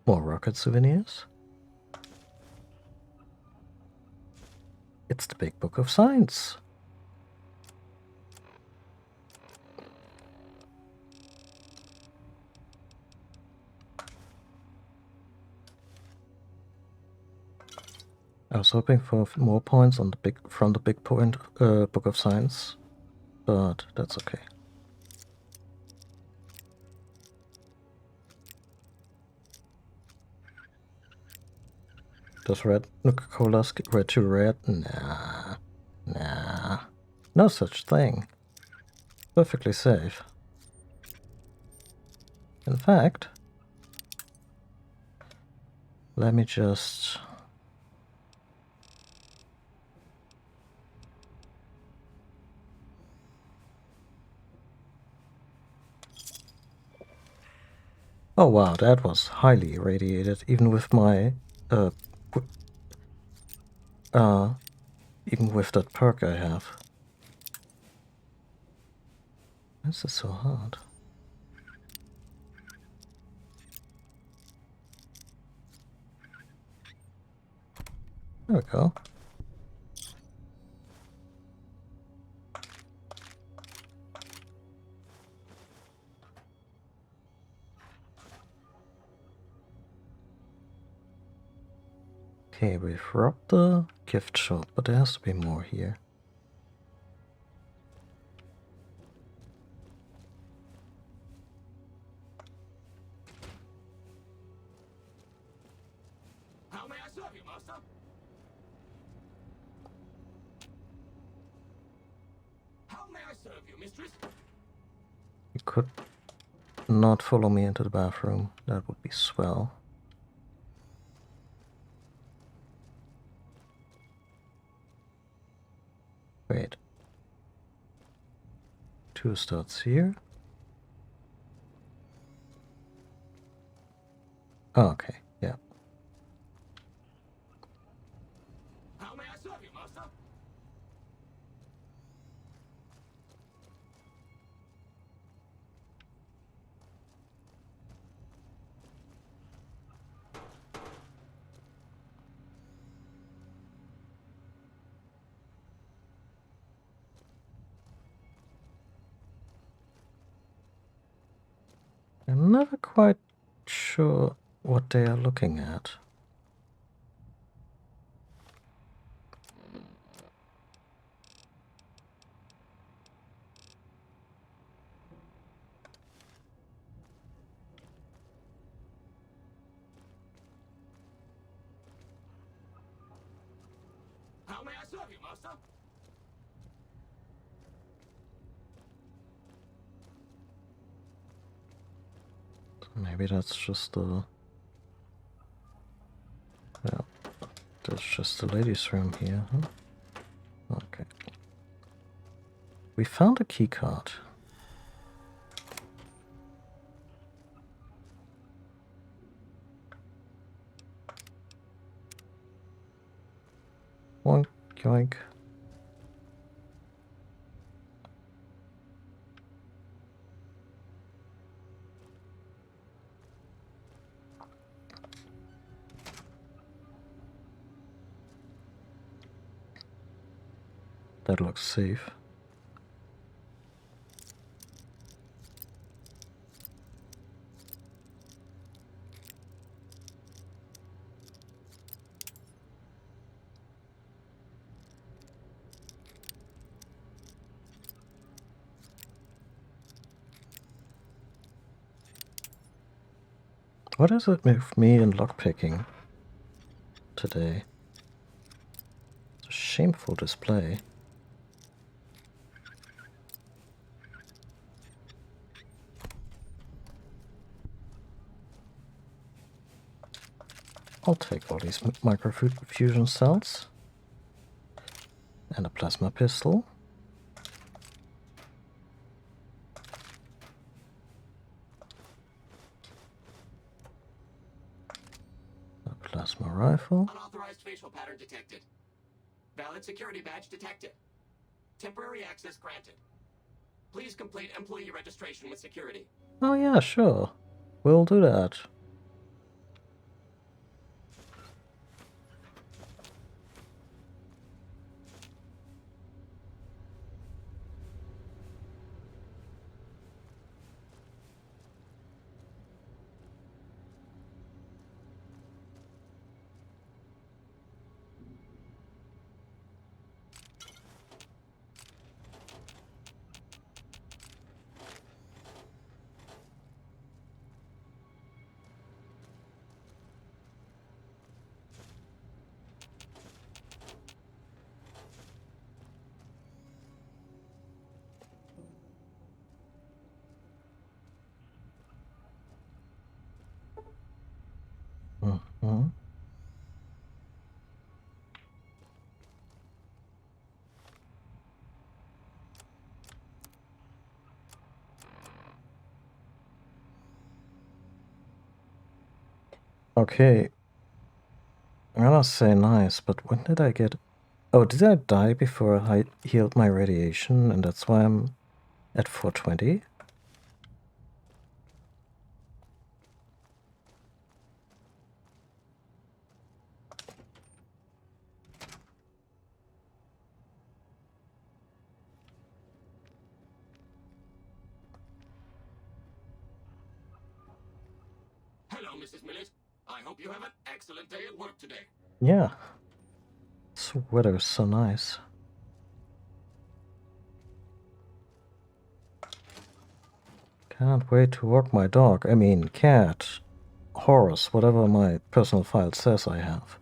More rocket souvenirs. It's the Big Book of Science. I was hoping for more points on from the Big Book of Science, but that's okay. Does red Nuka-Cola skip red to red? Nah. No such thing. Perfectly safe. In fact, let me just... Oh wow, that was highly irradiated, even with my... even with that perk I have. This is so hard. There we go. Okay, we've robbed the gift shop, but there has to be more here.
How may I serve you, master? How may I serve you, mistress?
You could not follow me into the bathroom. That would be swell. Wait. 2 starts here. Oh, okay, yeah.
How may I serve you, master?
I'm never quite sure what they are looking at.
How may I serve you, master?
Maybe that's just the... Yeah, that's just the ladies' room here, huh? Okay. We found a key card. Yoink, yoink. That looks safe. What is it with me and lockpicking today? It's a shameful display. I'll take all these microfusion cells. And a plasma pistol. A plasma rifle.
Unauthorized facial pattern detected. Valid security badge detected. Temporary access granted. Please complete employee registration with security.
Oh yeah, sure. We'll do that. Mm-hmm. Okay. I'm gonna say nice, but when did I get... Oh, did I die before I healed my radiation, and that's why I'm at 420?
Mrs. Millett. I hope you have an excellent day at work today.
Yeah. This weather is so nice. Can't wait to walk my dog. I mean, cat, horse, whatever my personal file says I have.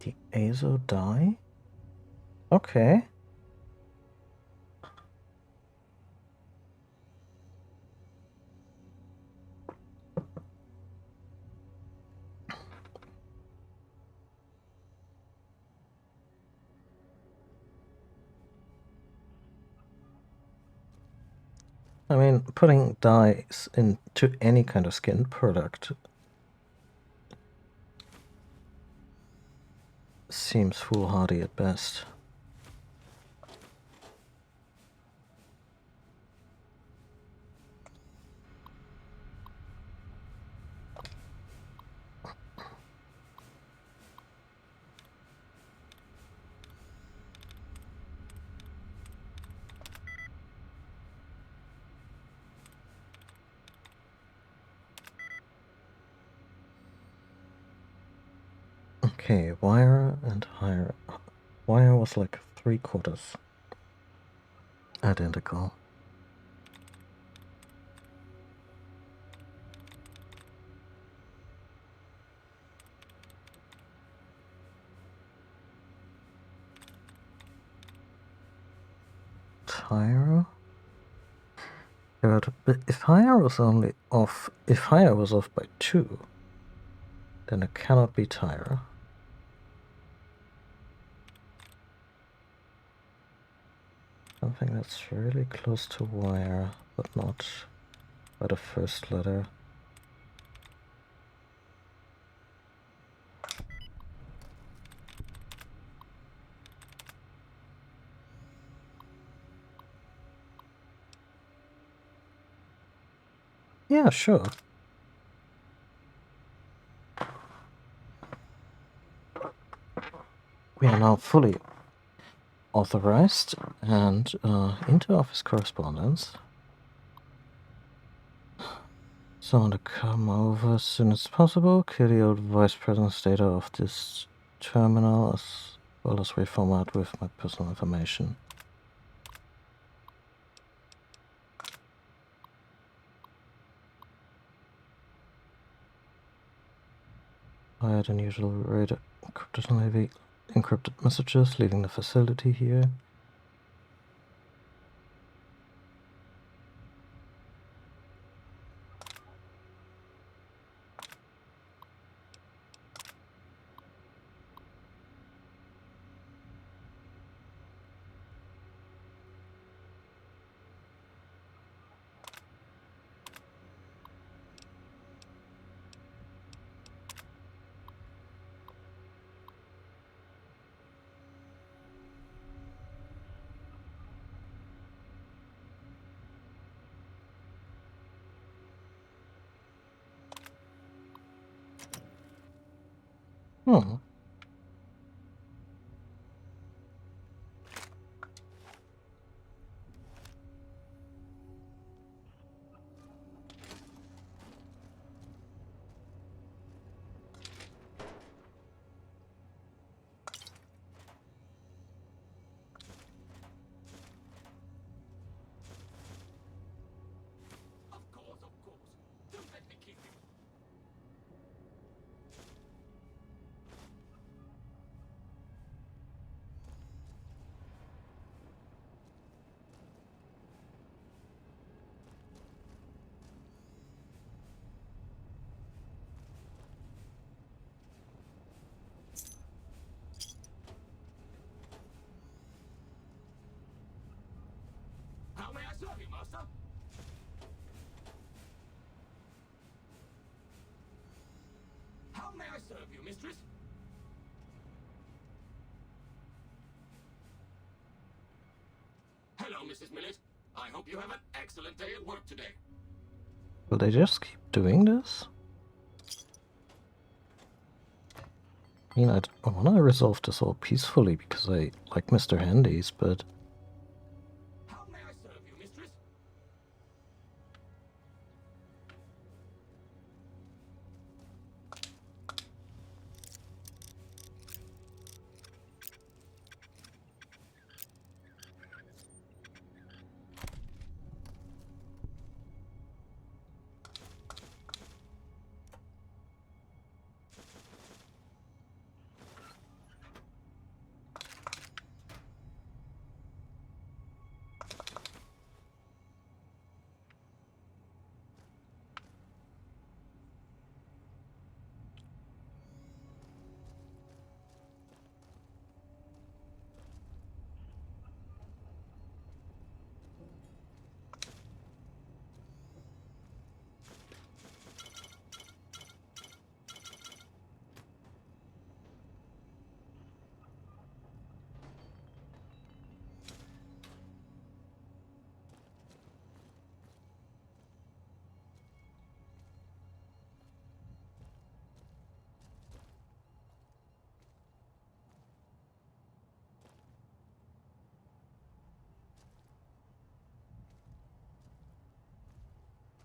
The Azo die? Okay. I mean, putting dyes into any kind of skin product seems foolhardy at best. Okay, wire and higher. Wire was like 3/4 identical. Tyro? But if higher was only off, if higher was off by 2, then it cannot be Tyro. Something that's really close to wire, but not by the first letter. Yeah, sure. We are now fully authorized and into office correspondence. Someone to come over as soon as possible. Clear the old vice president's data of this terminal as well as reformat with my personal information. Higher than usual rate of encrypted messages leaving the facility here. Hmm.
Of course. Don't let me keep you. Well, Mrs. Millett, I hope you have an excellent day at work today.
Will they just keep doing this? I mean, I want to resolve this all peacefully because I like Mr. Handy's, but...
How may I serve you, mistress?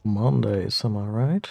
Mondays, am I right?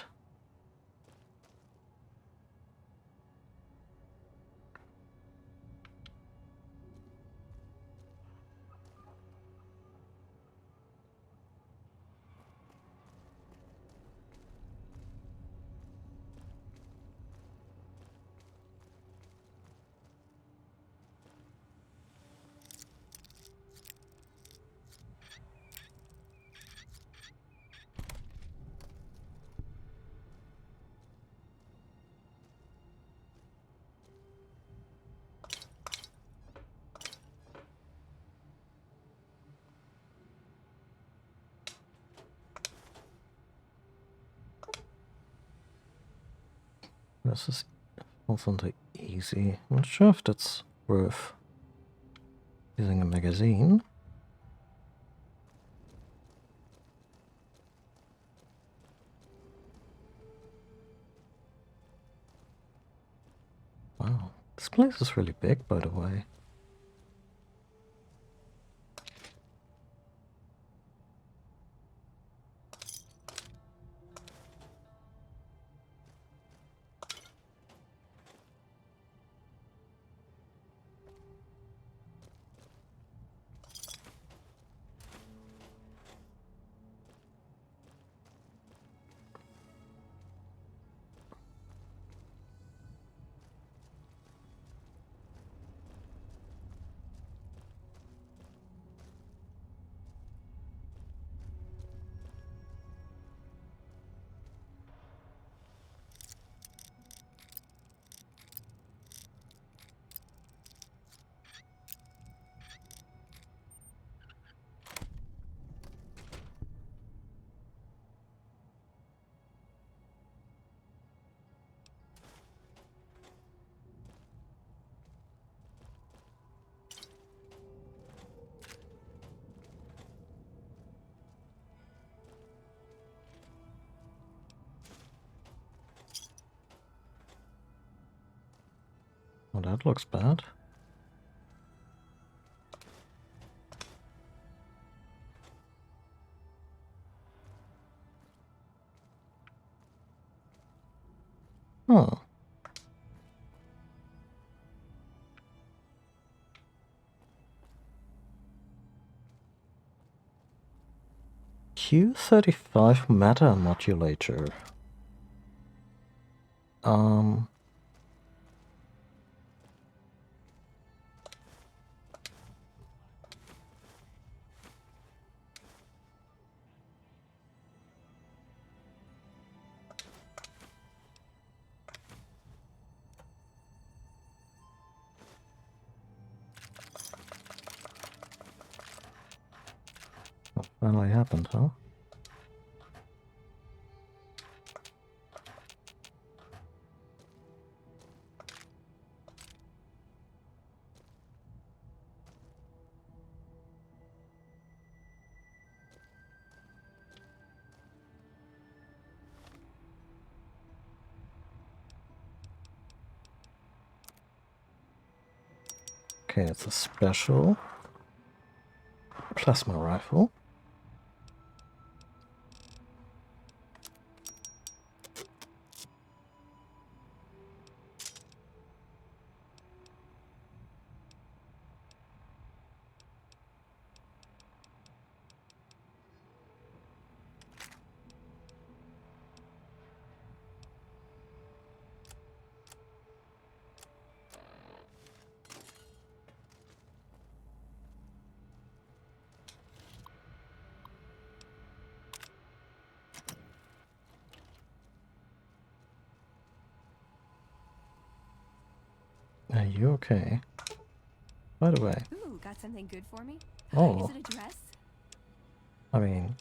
This is also easy. I'm not sure if that's worth using a magazine. Wow, this place is really big, by the way. Well, that looks bad. Huh. Q35 meta modulator. Um... That finally happened, huh? Okay, it's a special plasma rifle. Are you okay? By the way.
Ooh, got something good for me?
Oh.
Is it a dress?
I mean...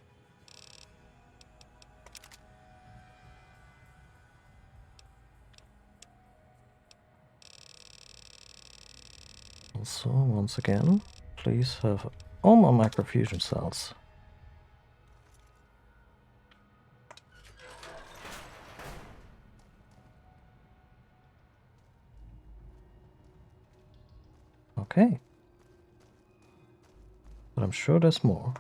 Also, once again, please have all my microfusion cells. Okay. But I'm sure there's more.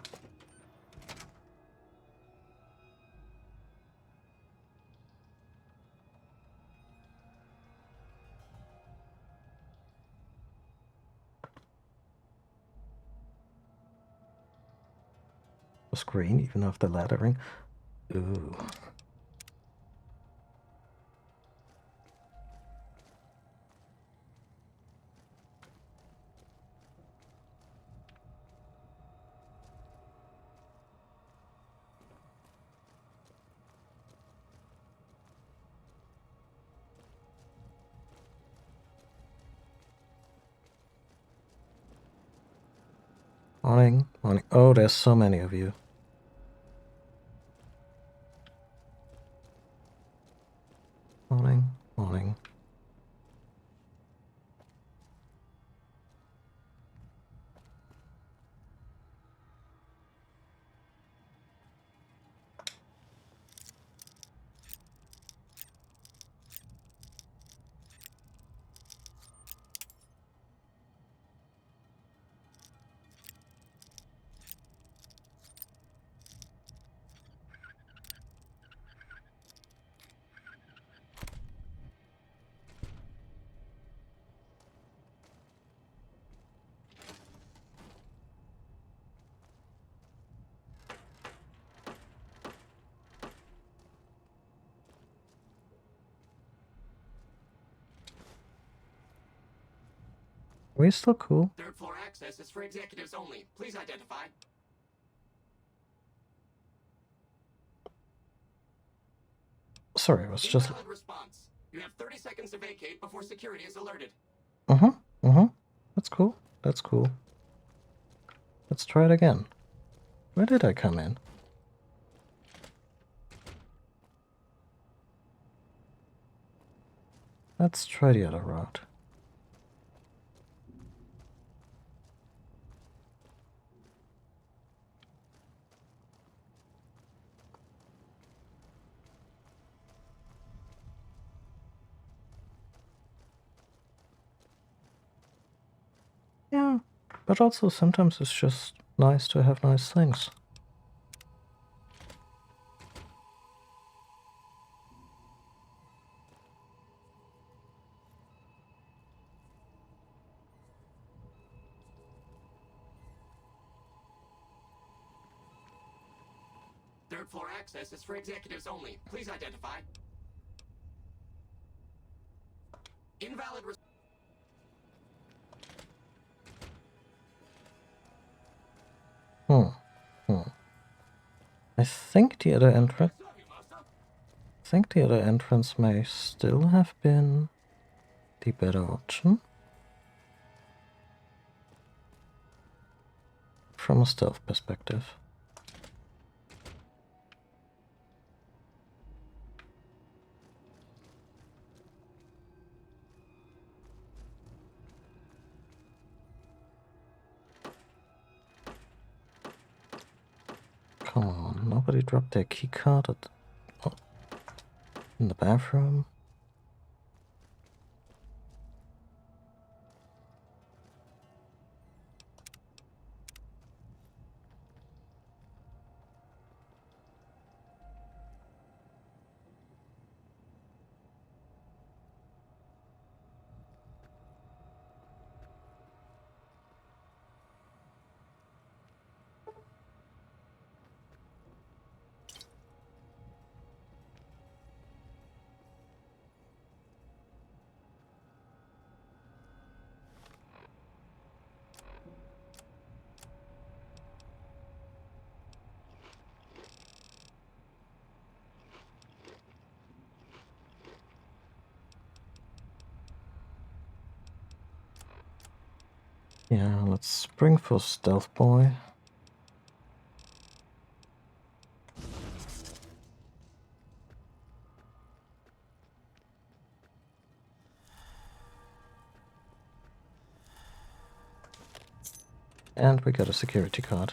Was green even after laddering? Ooh. Morning, morning. Oh, there's so many of you. Morning, morning. Are we still cool?
Third floor access is for executives only. Please identify.
Sorry, it was just...
Invalid response. You have 30 seconds to vacate before security is alerted.
That's cool. That's cool. Let's try it again. Where did I come in? Let's try the other route. Yeah, but also sometimes it's just nice to have nice things.
Third floor access is for executives only. Please identify. Invalid response.
I think the other entrance... I think the other entrance may still have been the better option. From a stealth perspective. Come on, nobody dropped their keycard at... Oh, in the bathroom. Yeah, let's spring for Stealth Boy. And we got a security card.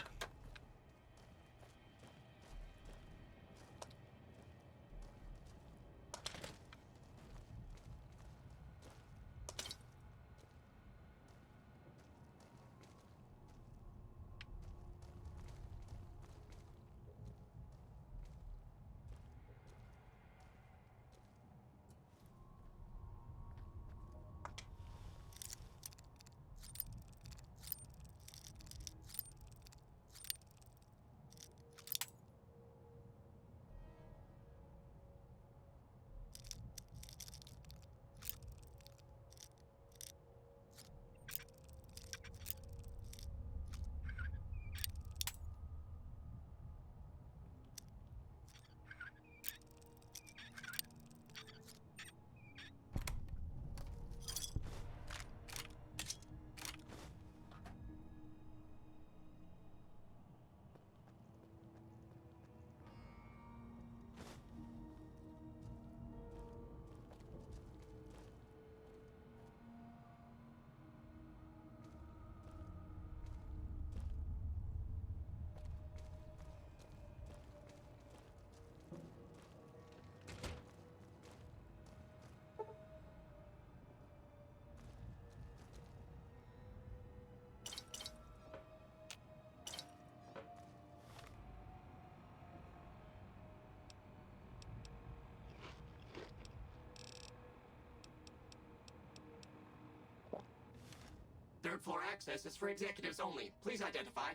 Third floor access is for executives only. Please identify.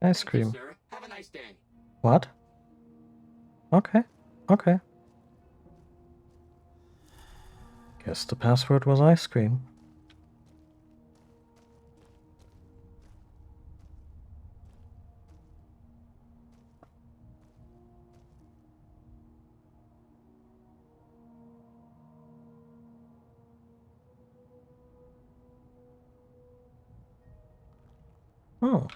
Ice
Thank you,
cream.
sir. Have a nice day.
What? Okay. Okay. Guess the password was ice cream. Oh.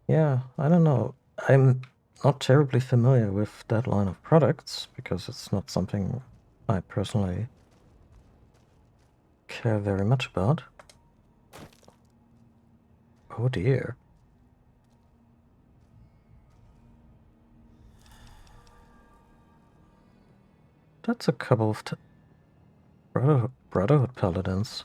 Yeah, I don't know. I'm not terribly familiar with that line of products because it's not something I personally care very much about. Oh dear. That's a couple of Brotherhood Paladins.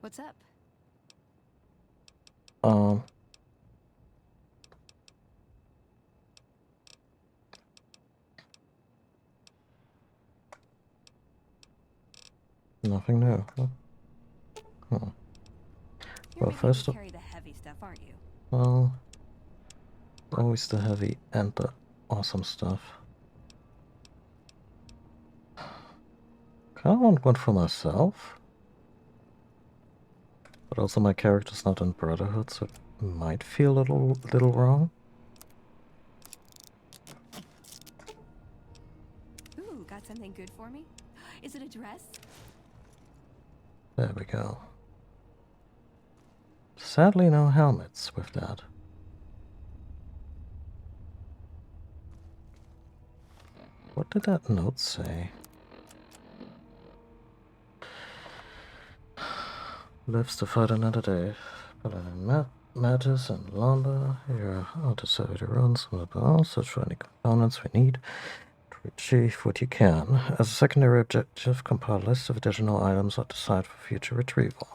What's up?
Um, Nothing new. Huh?
You're
Well,
making
first
me
of
carry the heavy stuff, aren't you?
all, always the heavy and the awesome stuff. Kinda want one for myself. But also my character's not in Brotherhood, so it might feel a little wrong.
Ooh, got something good for me? Is it a dress?
There we go. Sadly, no helmets with that. What did that note say? Lives to fight another day. But in matters and lumber, you're out to survey the runs on the ball, search for any components we need to retrieve what you can. As a secondary objective, compile a list of additional items at the site for future retrieval.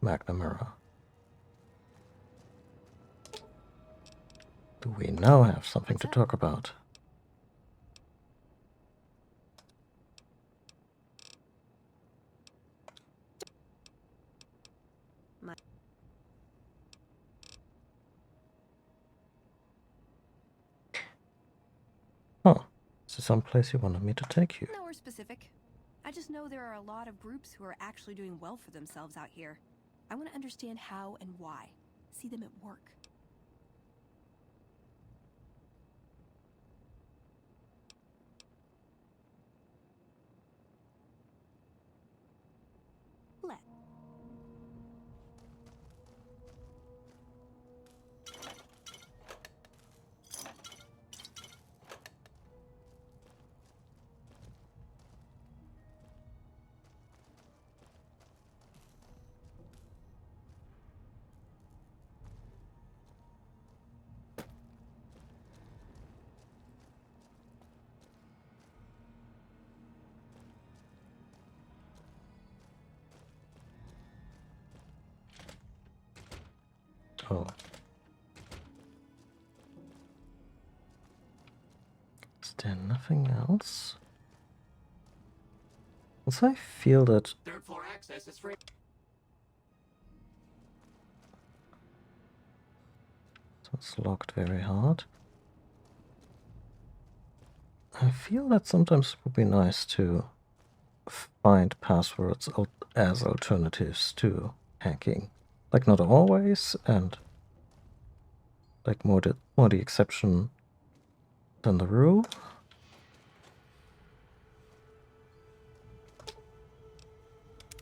Magna Mirror. Do we now have something
What's
to
up?
talk about? Oh, is there some place you wanted me to take you?
Nowhere specific. I just know there are a lot of groups who are actually doing well for themselves out here. I want to understand how and why. See them at work. Let.
Oh. Is there nothing else? Also, I feel that
Third floor access is free.
it's locked very hard. I feel that sometimes it would be nice to find passwords as alternatives to hacking. Like, not always, and like more the exception than the rule.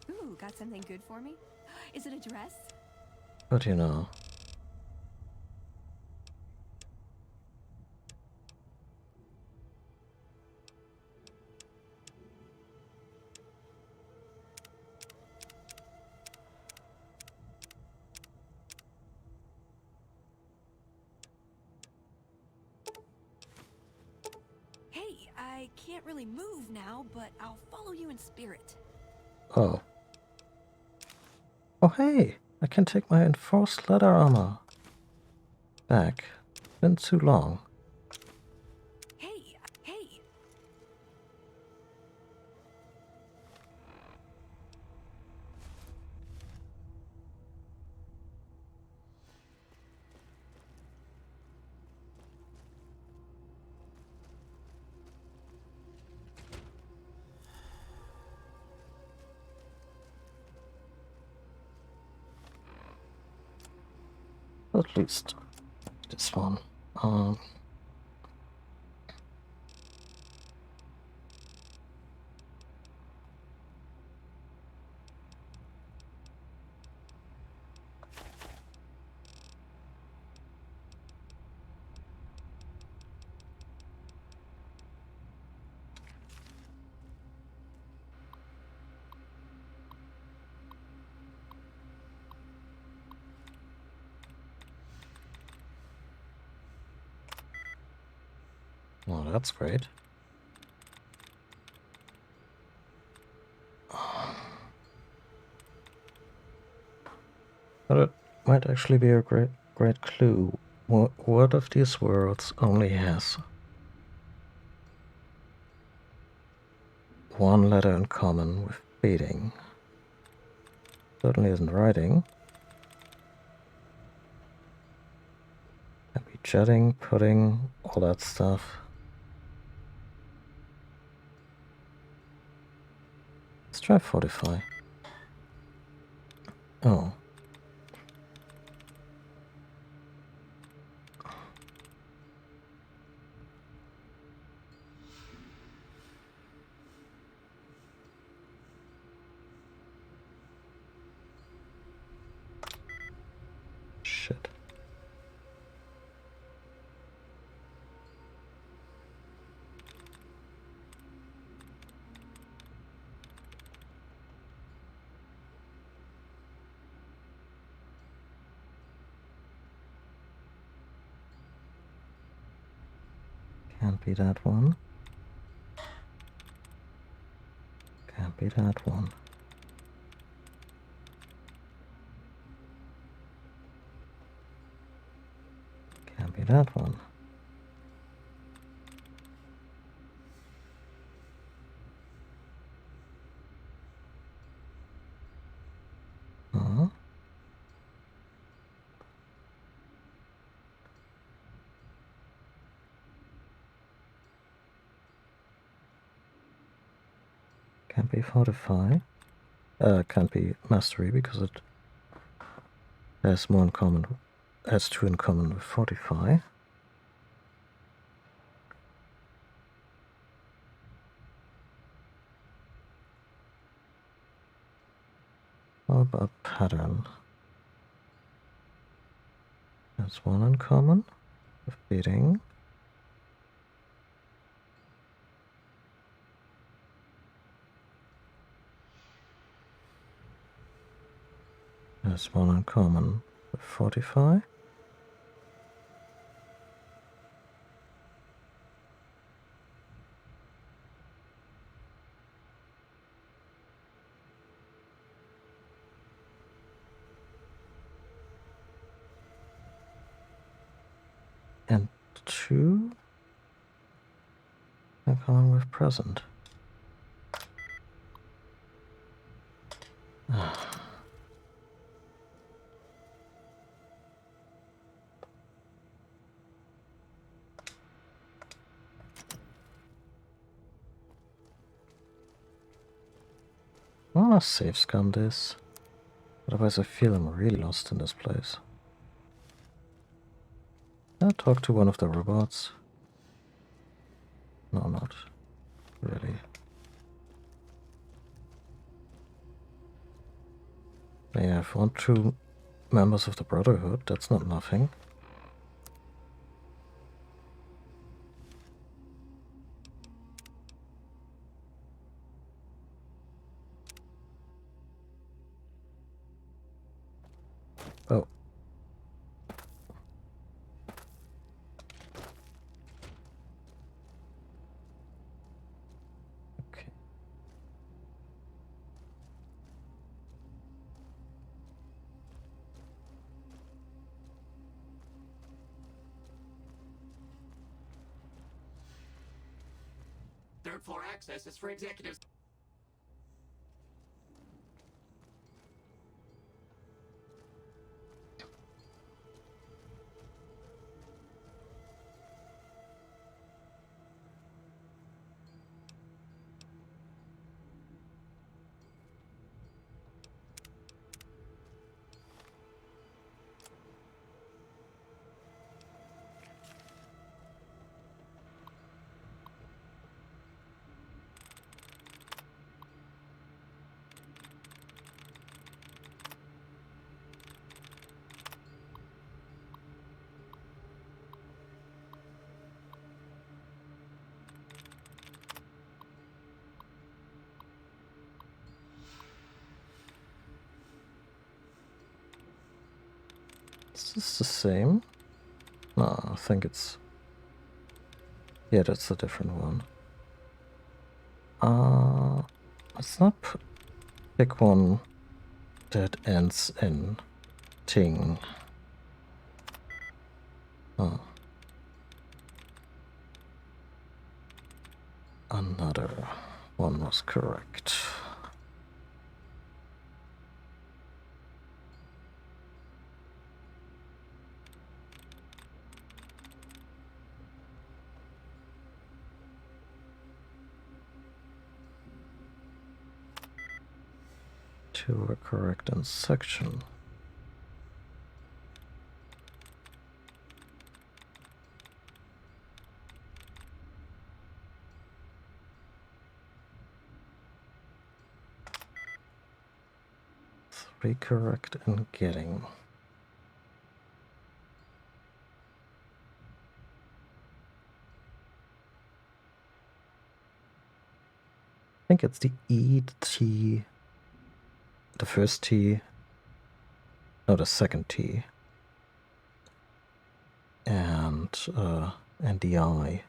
Ooh, got something good for me? Is it a dress?
But you know.
Hey, I can't really move now, but I'll follow you in spirit.
Oh. Oh hey! I can take my enforced leather armor back. Been too long.
Hey, hey!
At least this one. Oh, that's great. But it might actually be a great clue. What of these worlds only has one letter in common with feeding? Certainly isn't writing. Maybe jetting, pudding, all that stuff. Let's try fortify. Oh. Shit. Can't be that one. Can't be that one. Can't be that one. Huh? Can't be fortify. Can't be mastery because it has more in common. Has 2 in common with fortify. How about pattern? Has 1 in common with beating. Has 1 in common with fortify. And 2 in common with present. I must save scan this. Otherwise I feel I'm really lost in this place. I'll talk to one of the robots. No, not really. Yeah, if I want 2 members of the Brotherhood, that's not nothing. Oh. Okay.
Third floor access is for executives.
Is this the same? No, I think it's... Yeah, that's a different one. Let's not pick one that ends in ting. Oh. Another one was correct. Two were correct in section. Three correct in getting. I think it's the E, the T, the first T, no, the second T, and the I.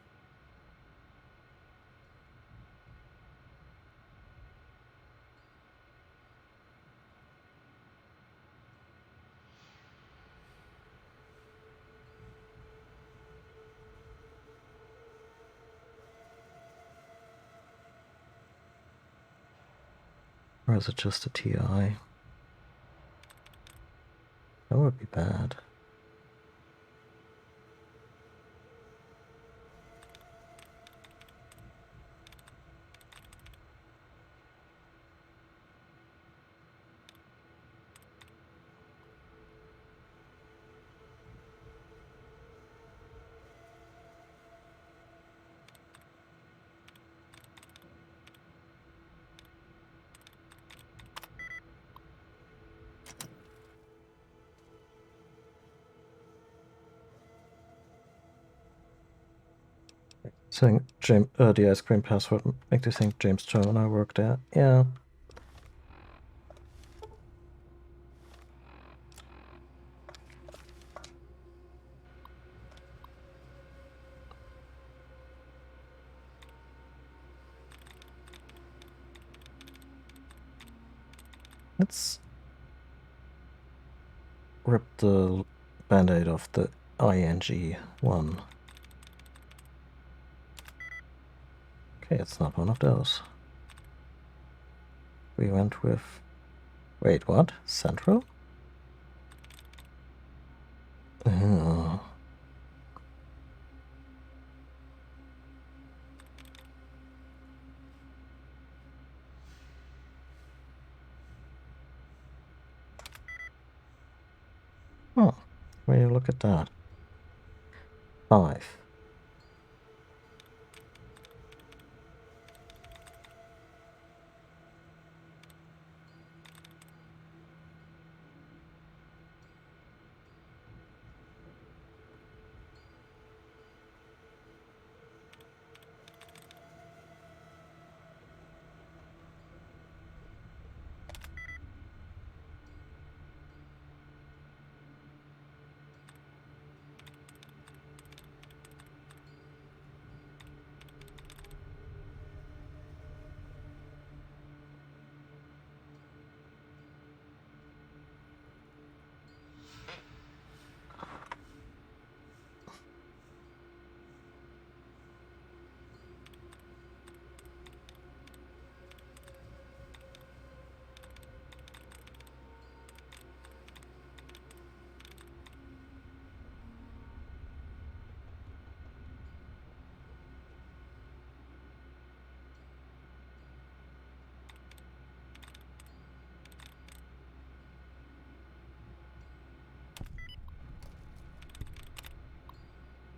Or is it just a TI? That would be bad. saying the ice cream password make you think James Cho and I worked there. Yeah. Let's rip the band-aid off the ING one. Okay, it's not one of those. We went with... Wait, what? Central? Oh. Oh, will you look at that? 5.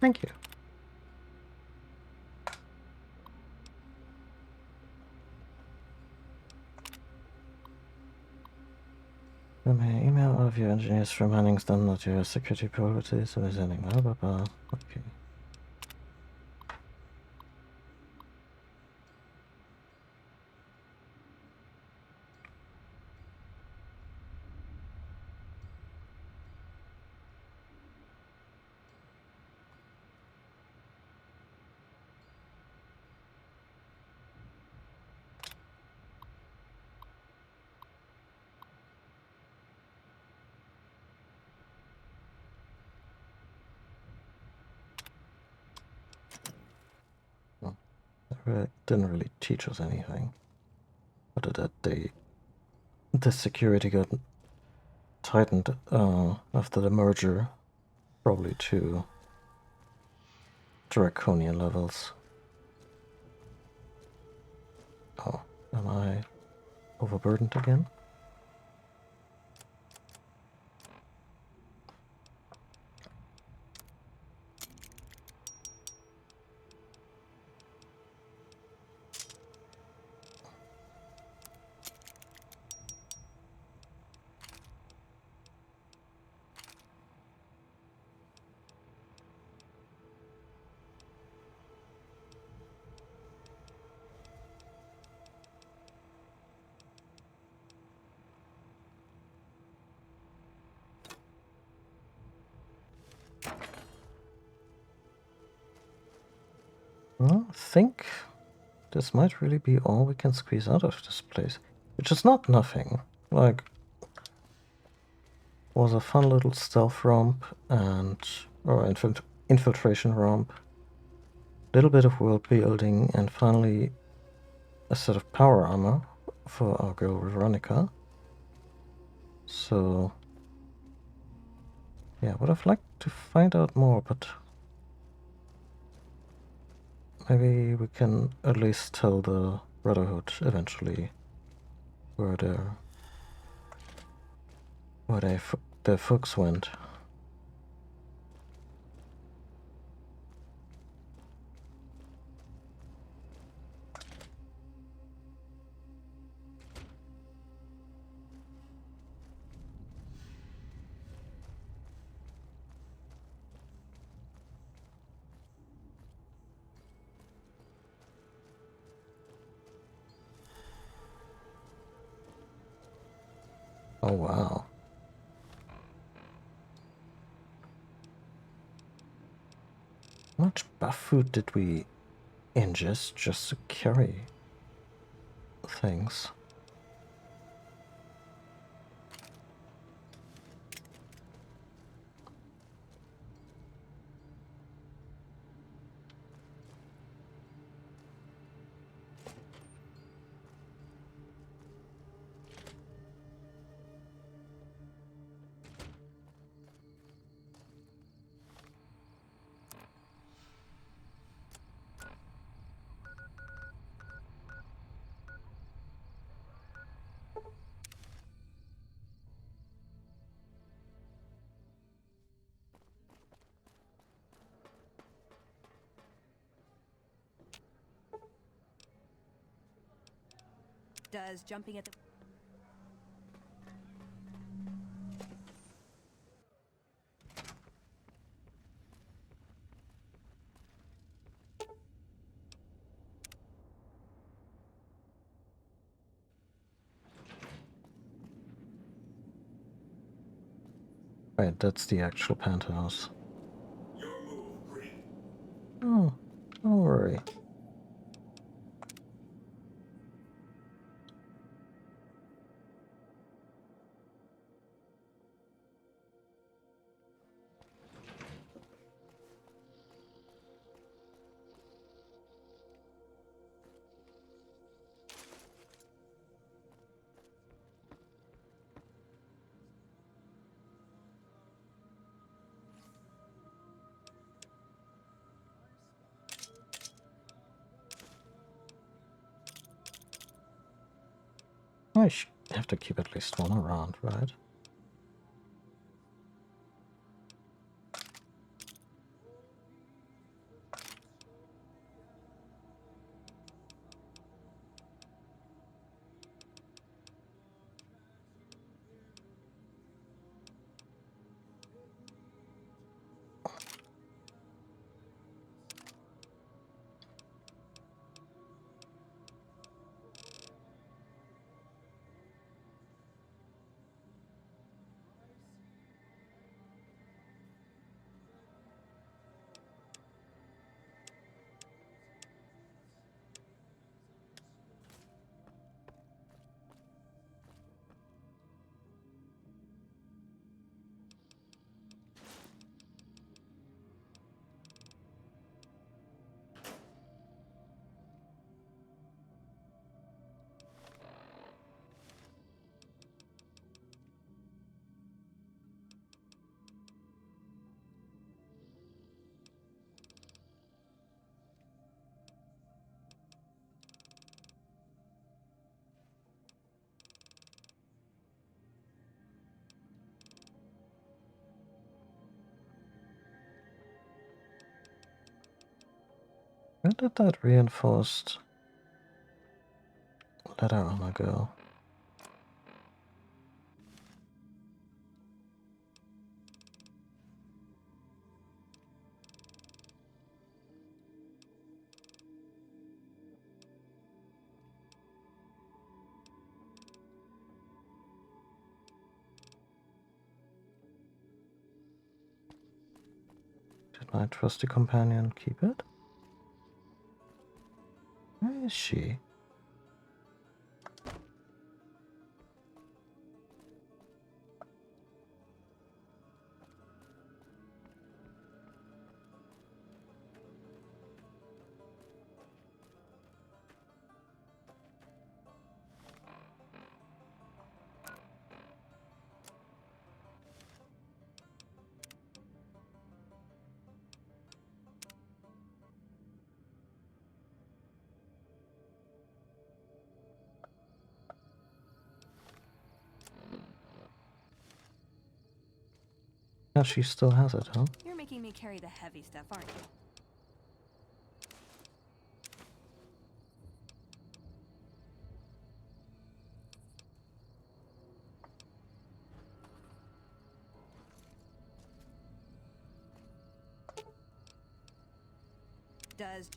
Thank you. I may email all of your engineers from Huntington not your security priorities or sending blah blah blah. Okay. Well, that didn't really teach us anything. Other that the security got tightened after the merger, probably to draconian levels. Oh, am I overburdened again? Well, I think this might really be all we can squeeze out of this place. Which is not nothing. Like, was a fun little stealth romp or infiltration romp. Little bit of world building, and finally a set of power armor for our girl Veronica. So yeah, would have liked to find out more, but maybe we can at least tell the Brotherhood eventually where their folks went. Oh wow. How much buff food did we ingest just to carry things?
Does jumping at the...
Right, that's the actual penthouse.
Your move, Green.
Oh, don't worry. I should have to keep at least one around, right? Where did that reinforced leather armor go? Did my trusty companion keep it? Where is she? Yeah, she still has it, huh?
You're making me carry the heavy stuff, aren't you? Does...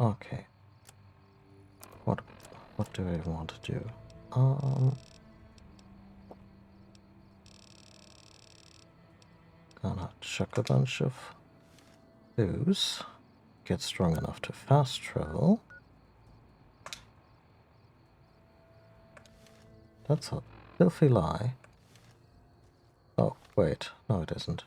Okay. What do I want to do? Gonna chuck a bunch of those. Get strong enough to fast travel. That's a filthy lie. Oh, wait. No, it isn't.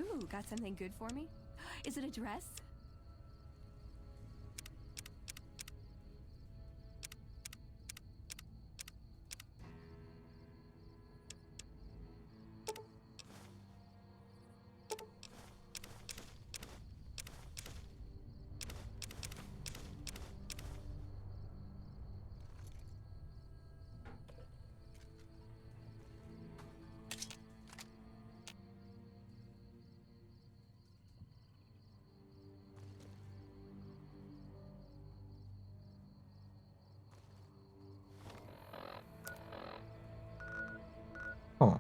Ooh, got something good for me? Is it a dress?
Oh.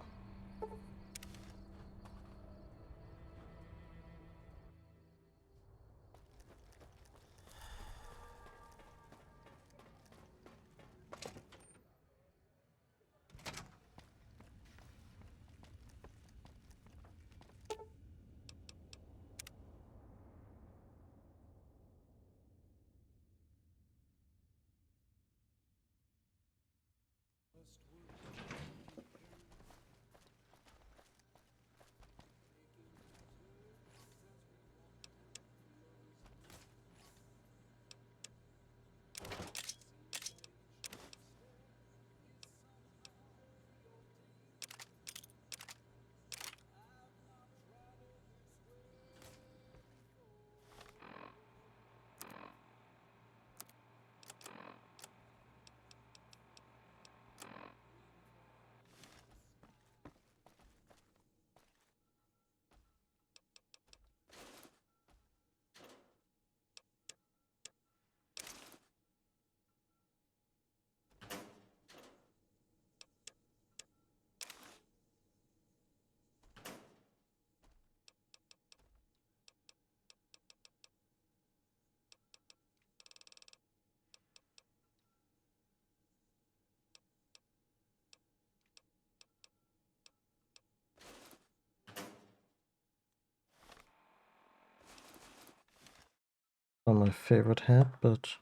On my favorite hat, but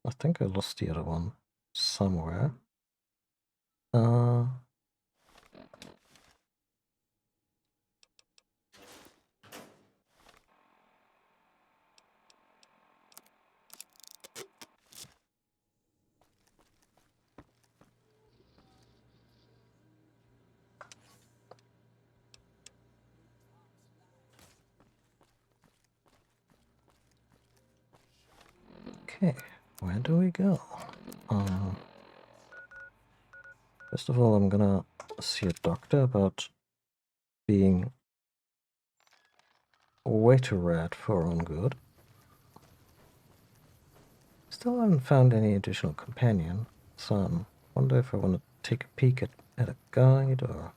I think I lost the other one somewhere. Okay, where do we go? First of all, I'm gonna see a doctor about being way too rad for our own good. Still haven't found any additional companion, so I wonder if I want to take a peek at a guide or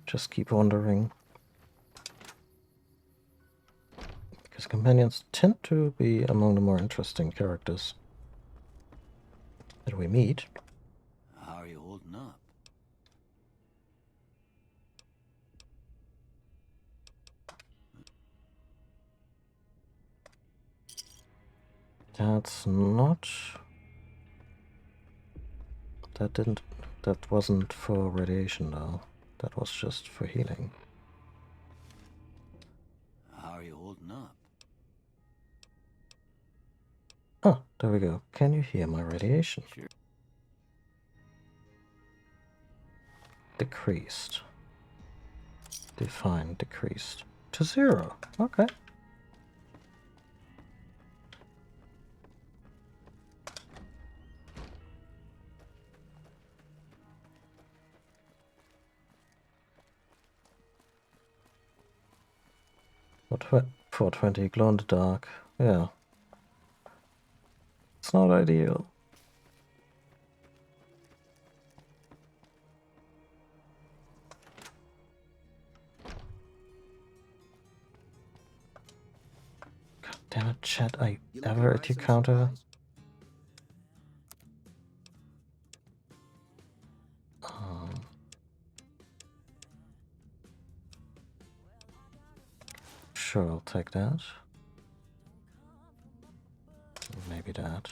just keep wandering. Because companions tend to be among the more interesting characters that we meet.
How are you holding up?
That's not... That wasn't for radiation though. That was just for healing. There we go. Can you hear my radiation?
Sure.
Decreased. Define decreased. To 0. Okay. What 420 glow in the dark. Yeah. It's not ideal. God damn it, chat. I ever at your counter? Sure, I'll take that. Maybe that.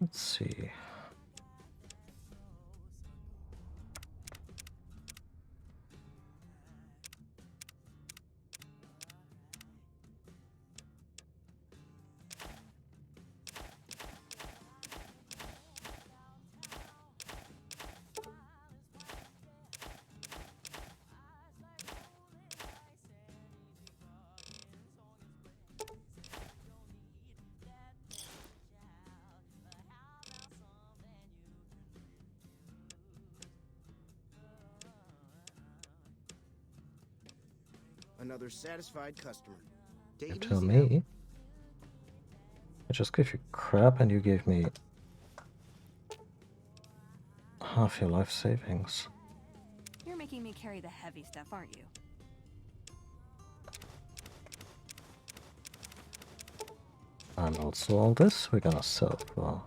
Let's see.
Another satisfied customer. Take
You
it
tell
easy now.
me. I just gave you crap and you gave me half your life savings.
You're making me carry the heavy stuff, aren't you?
And also all this we're gonna sell for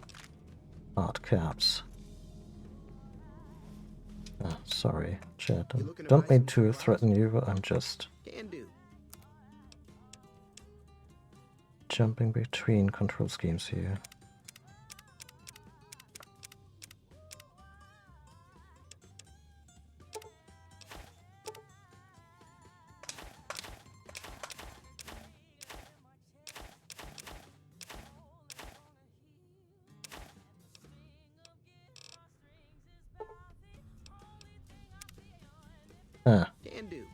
hard caps. Sorry, chat.
You looking to
Don't
buy
mean
some
to
supplies?
threaten you, but I'm just
Can do.
jumping between control schemes here.
Can do.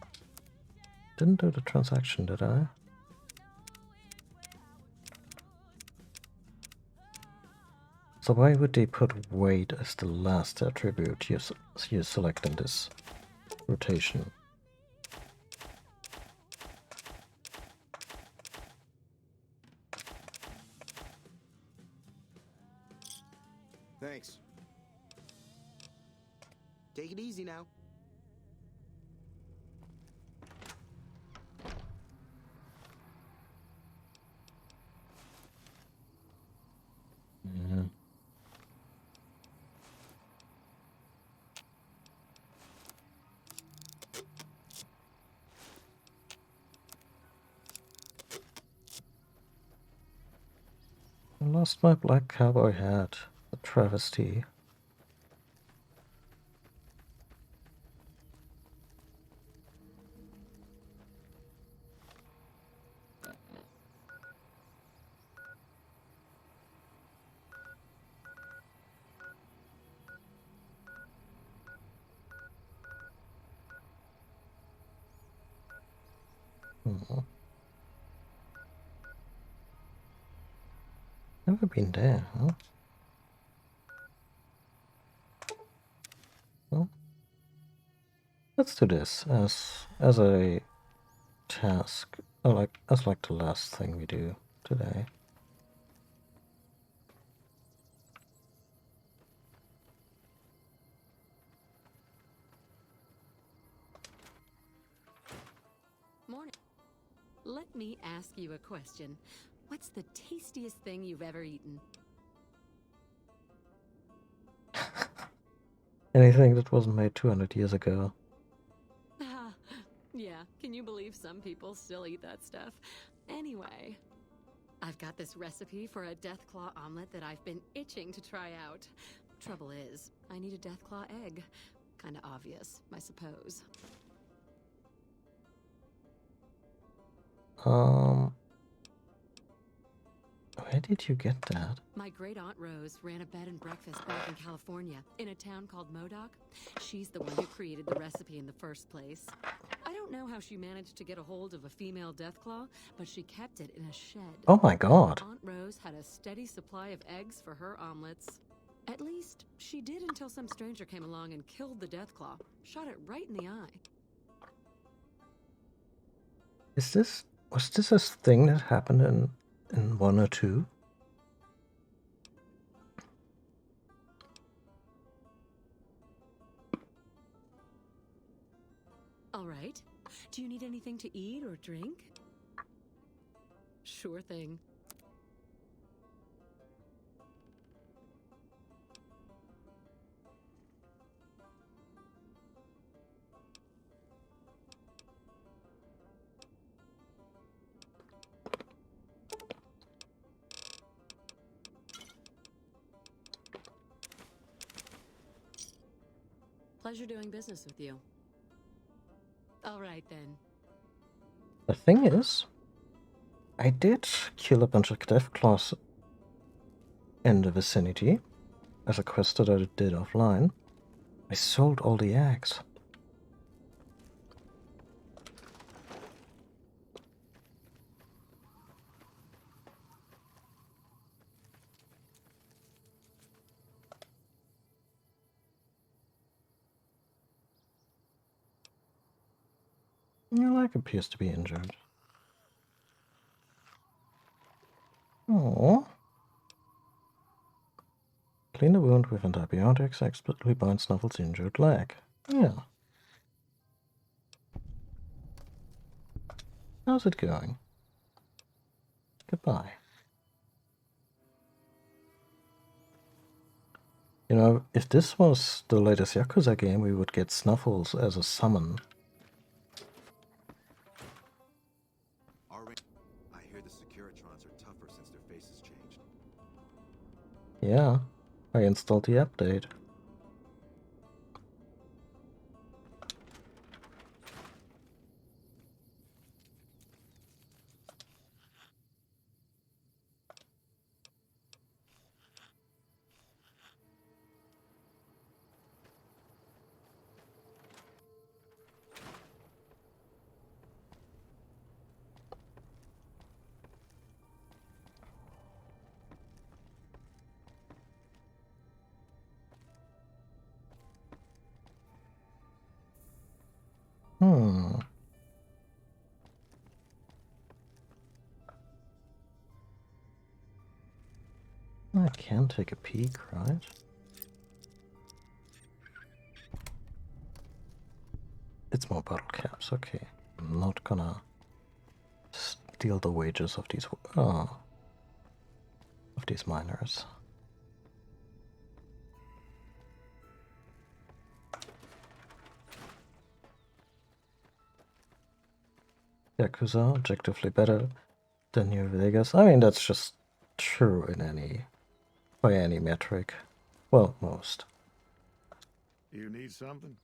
Didn't do the transaction, did I? So why would they put weight as the last attribute you select in this rotation?
Thanks. Take it easy now.
Yeah. I lost my black cowboy hat. A travesty. Hmm. Never been there, huh? Well, let's do this as a task, or as the last thing we do today.
Morning. Let me ask you a question. What's the tastiest thing you've ever eaten?
Anything that wasn't made 200 years ago.
Ah, yeah. Yeah, can you believe some people still eat that stuff? Anyway, I've got this recipe for a Deathclaw omelet that I've been itching to try out. Trouble is, I need a Deathclaw egg. Kinda obvious, I suppose.
Where did you get that?
My great-aunt Rose ran a bed and breakfast back in California, in a town called Modoc. She's the one who created the recipe in the first place. I don't know how she managed to get a hold of a female Deathclaw, but she kept it in a shed.
Oh my god.
Aunt Rose had a steady supply of eggs for her omelets. At least, she did until some stranger came along and killed the Deathclaw. Shot it right in the eye.
Was this a thing that happened in 1 or 2?
All right. Do you need anything to eat or drink? Sure thing. Pleasure doing business with you. All right, then.
The thing is, I did kill a bunch of Deathclaws in the vicinity as a quest that I did offline. I sold all the eggs. Your leg appears to be injured. Oh. Clean the wound with antibiotics, expertly bind Snuffle's injured leg. Yeah. How's it going? Goodbye. You know, if this was the latest Yakuza game, we would get Snuffles as a summon.
I hear the Securitrons are tougher since their faces changed.
Yeah, I installed the update. I can take a peek, right? It's more bottle caps, okay. I'm not gonna steal the wages of these miners. Yakuza, objectively better than New Vegas. I mean, that's just true by any metric. Well, most.
You need something?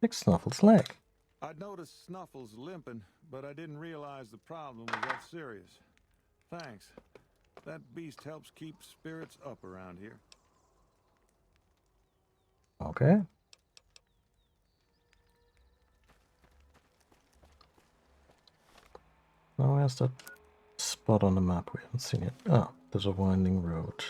Fix Snuffle's leg.
I'd noticed Snuffles limping, but I didn't realize the problem was that serious. Thanks. That beast helps keep spirits up around here.
Okay. Now where's that spot on the map? We haven't seen it. Ah, there's a winding road.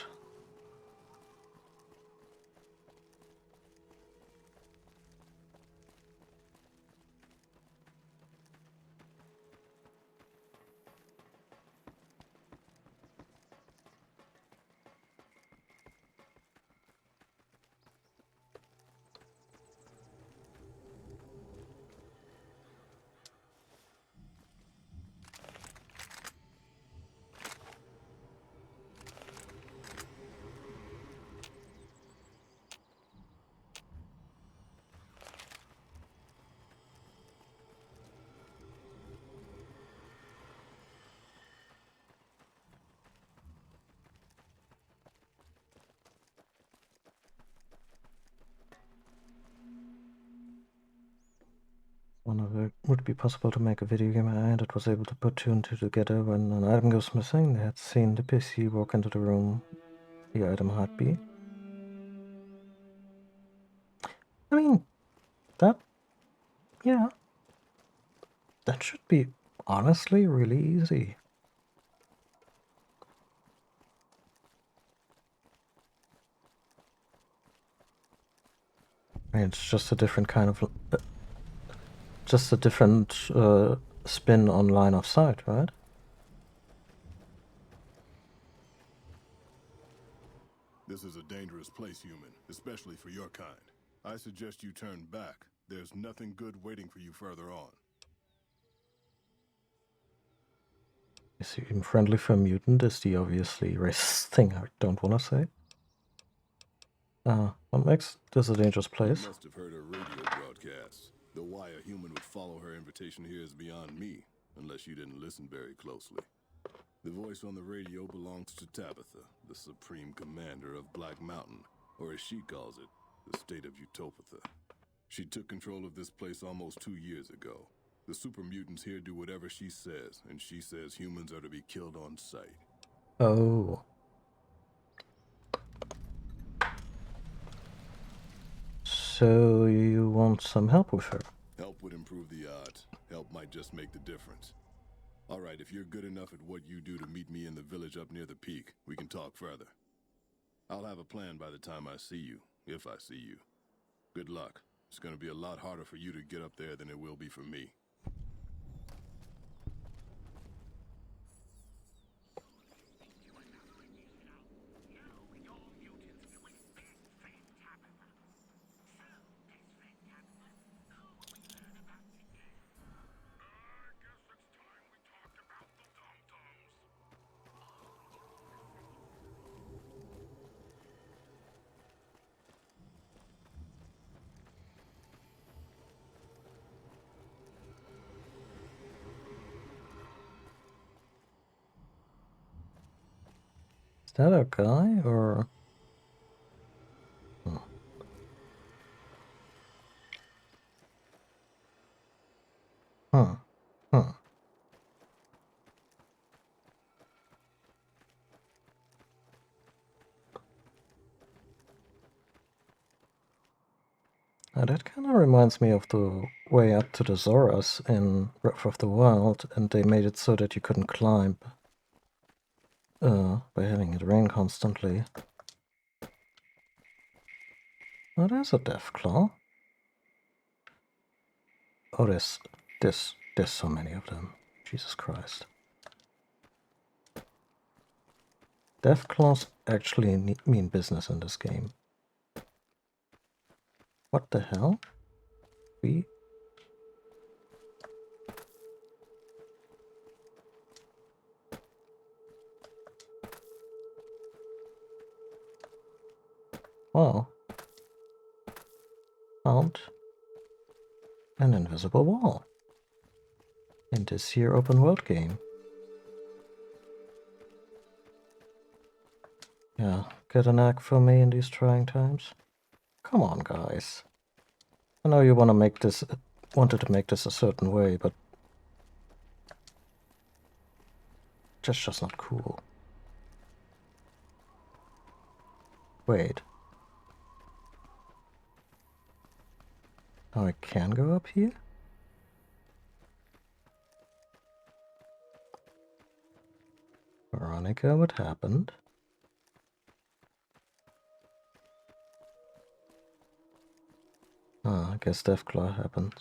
wonder if it would be possible to make a video game ad that was able to put two and two together when an item goes missing. They had seen the PC walk into the room the item had be. I mean, yeah, that should be honestly really easy. I mean, it's just a different kind of, just a different spin on line of sight, right?
This is a dangerous place, human, especially for your kind. I suggest you turn back. There's nothing good waiting for you further on.
Is he even friendly for a mutant? Is the obviously racist thing I don't want to say. What makes this a dangerous place?
You must have heard her radio broadcast. Though why a human would follow her invitation here is beyond me, unless you didn't listen very closely. The voice on the radio belongs to Tabitha, the supreme commander of Black Mountain, or as she calls it, the state of Utopatha. She took control of this place almost 2 years ago. The super mutants here do whatever she says, and she says humans are to be killed on sight.
Oh. So you want some help with her?
Help would improve the odds. Help might just make the difference. All right, if you're good enough at what you do to meet me in the village up near the peak, we can talk further. I'll have a plan by the time I see you, if I see you. Good luck. It's going to be a lot harder for you to get up there than it will be for me.
Is that a guy or? Hmm. Hmm. Hmm. That kind of reminds me of the way up to the Zoras in Breath of the Wild, and they made it so that you couldn't climb by having it rain constantly. Oh, there's a Deathclaw. Oh, there's so many of them. Jesus Christ. Deathclaws actually mean business in this game. What the hell? Wow. Found an invisible wall in this here open world game. Yeah, get an act for me in these trying times? Come on, guys. I know you wanted to make this a certain way, but that's just not cool. Wait. Now I can go up here? Veronica, what happened? Ah, I guess Deathclaw happened.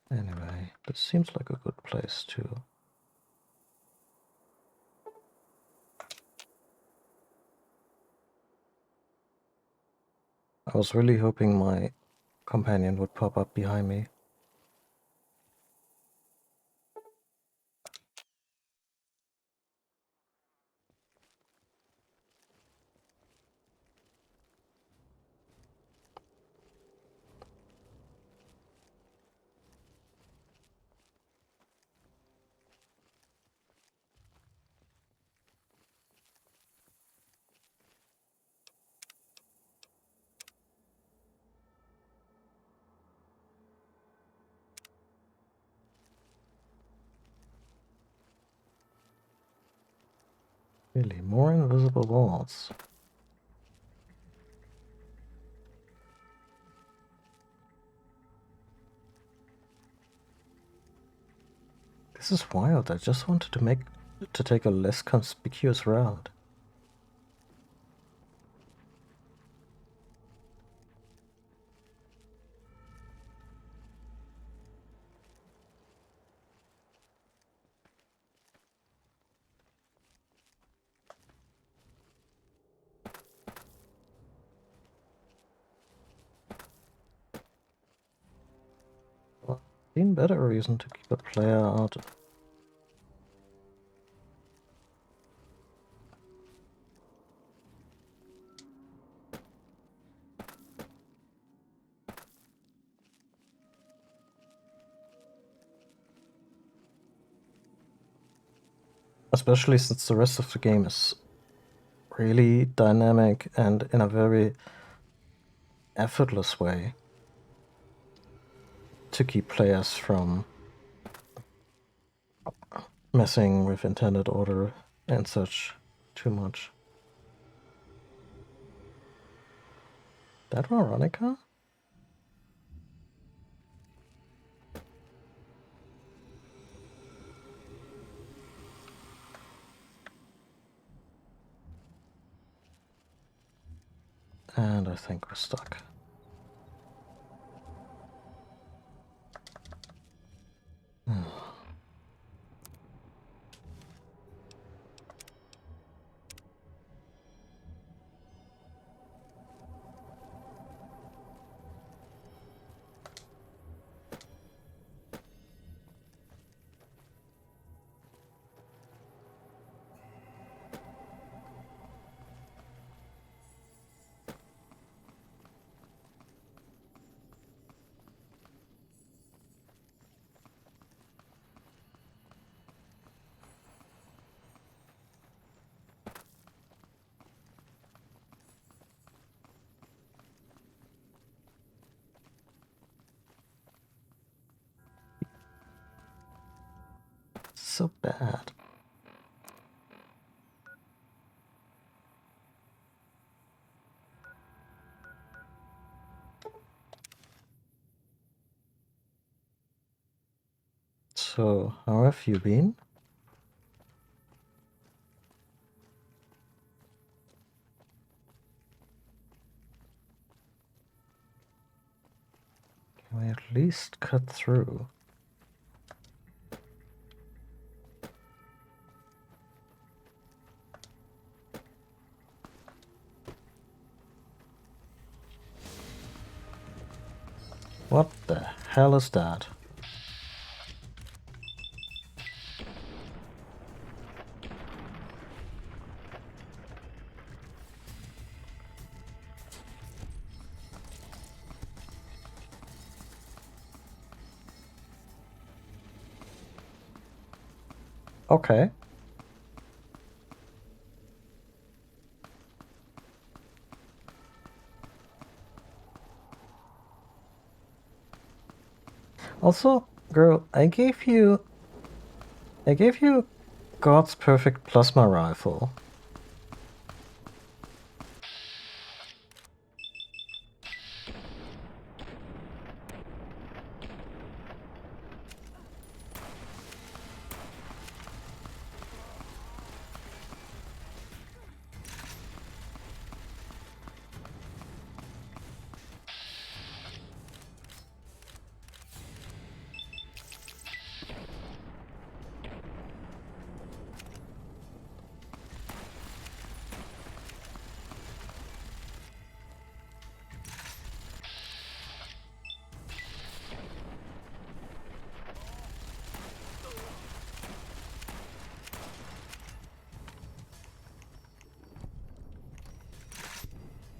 Anyway, this seems like a good place too. I was really hoping my companion would pop up behind me. Really, more invisible walls. This is wild. I just wanted to take a less conspicuous route. Well, been better reason to keep a player out. Especially since the rest of the game is really dynamic and in a very effortless way to keep players from messing with intended order and such too much. That Veronica? And I think we're stuck. So bad. So, how have you been? Can we at least cut through? What the hell is that? Okay. Also, girl, I gave you God's perfect plasma rifle.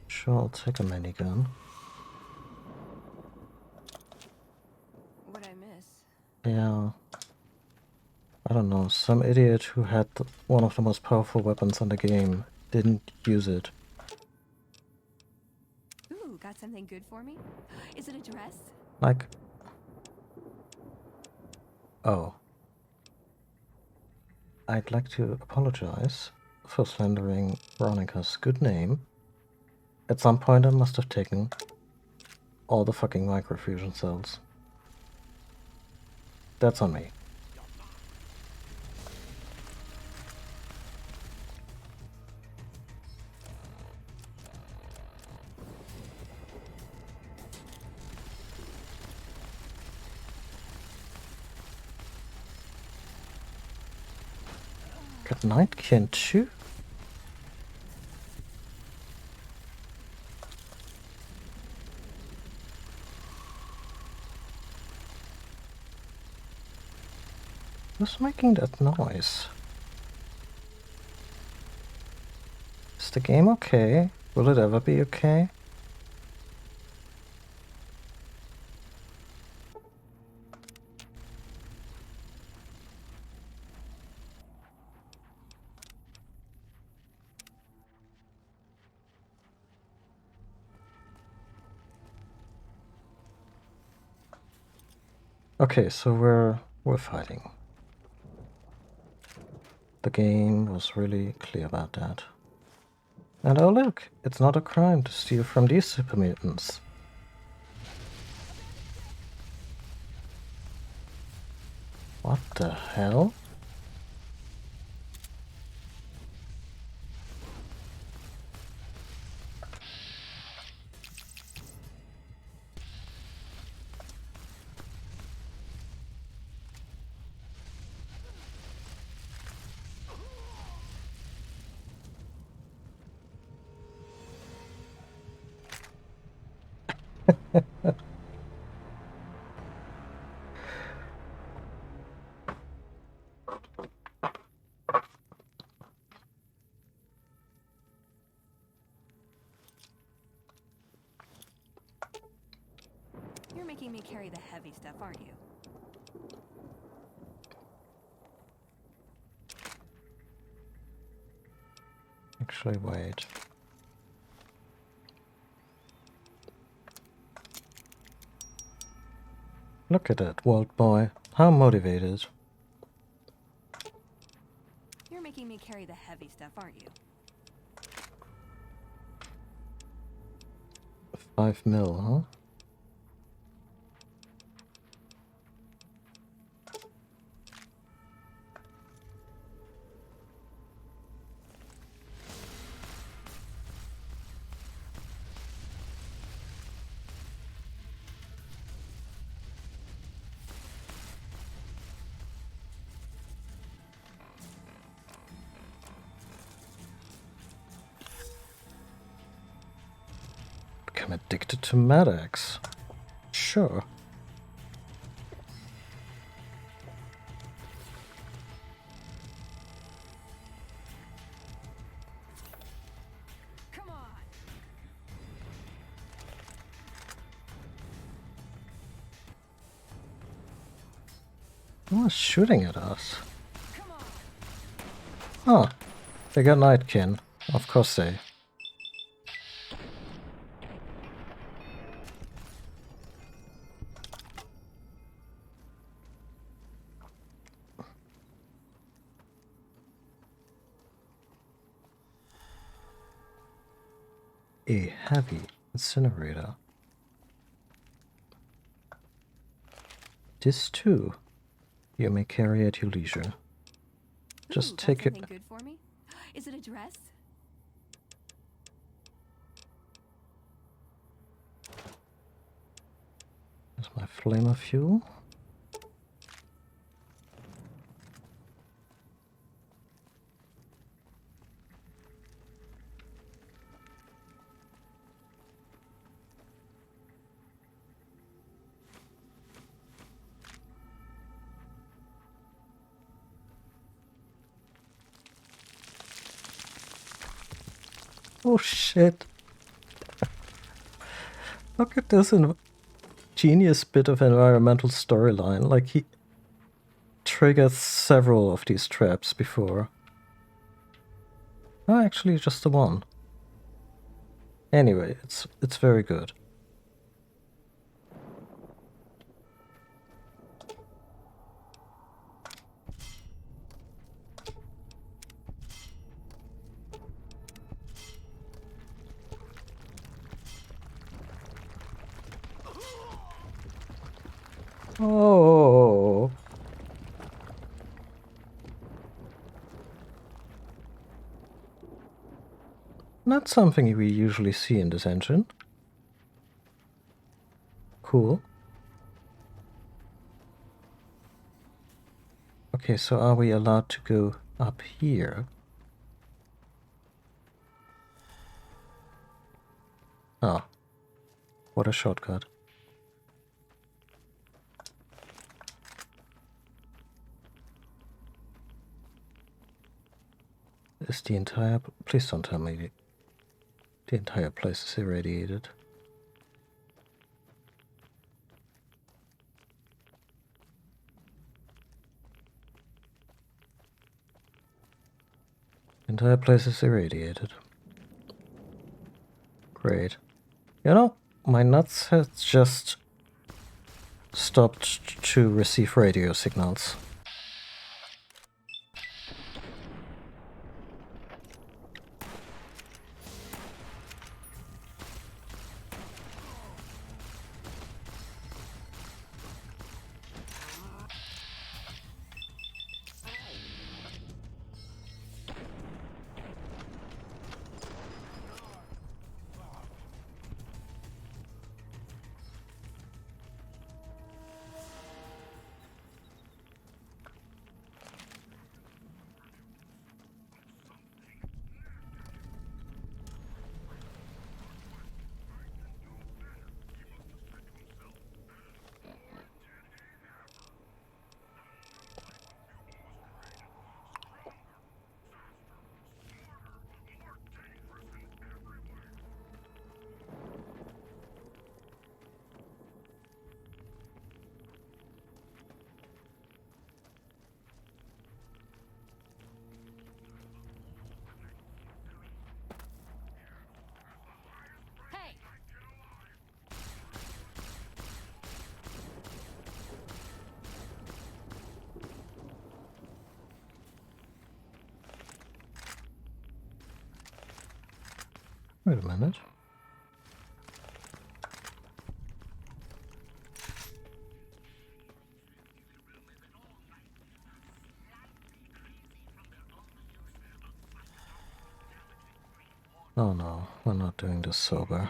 Sure, I'll take a minigun.
What'd I miss?
Yeah. I don't know, some idiot who had one of the most powerful weapons in the game didn't use it.
Ooh, got something good for me? Is it a dress?
Like... Oh. I'd like to apologize for slandering Veronica's good name. At some point I must have taken all the fucking microfusion cells. That's on me. Got Nightkin too? Who's making that noise? Is the game okay? Will it ever be okay? Okay, so we're fighting. The game was really clear about that. And oh look, it's not a crime to steal from these super mutants. What the hell?
You're making me carry the heavy stuff, aren't you?
Actually, wait. Look at that, Walt boy. How motivated.
You're making me carry the heavy stuff, aren't you?
5 mil, huh? Become addicted to Maddox. Sure.
Come on.
Who was shooting at us?
Come on.
Oh, they got Nightkin. Of course they. A heavy incinerator. This too, you may carry at your leisure. Just
Ooh,
take
got
it.
something good for me? Is it a dress?
There's my flamer fuel. Oh shit. Look at this genius bit of environmental storyline. Like, he triggered several of these traps before. Oh, actually just the one. Anyway, it's very good. Oh. Not something we usually see in this engine. Cool. Okay, so are we allowed to go up here? Ah, what a shortcut. Is the entire... Please don't tell me the entire place is irradiated. The entire place is irradiated. Great. You know, my nuts has just stopped to receive radio signals. Wait a minute. Oh no, we're not doing this sober.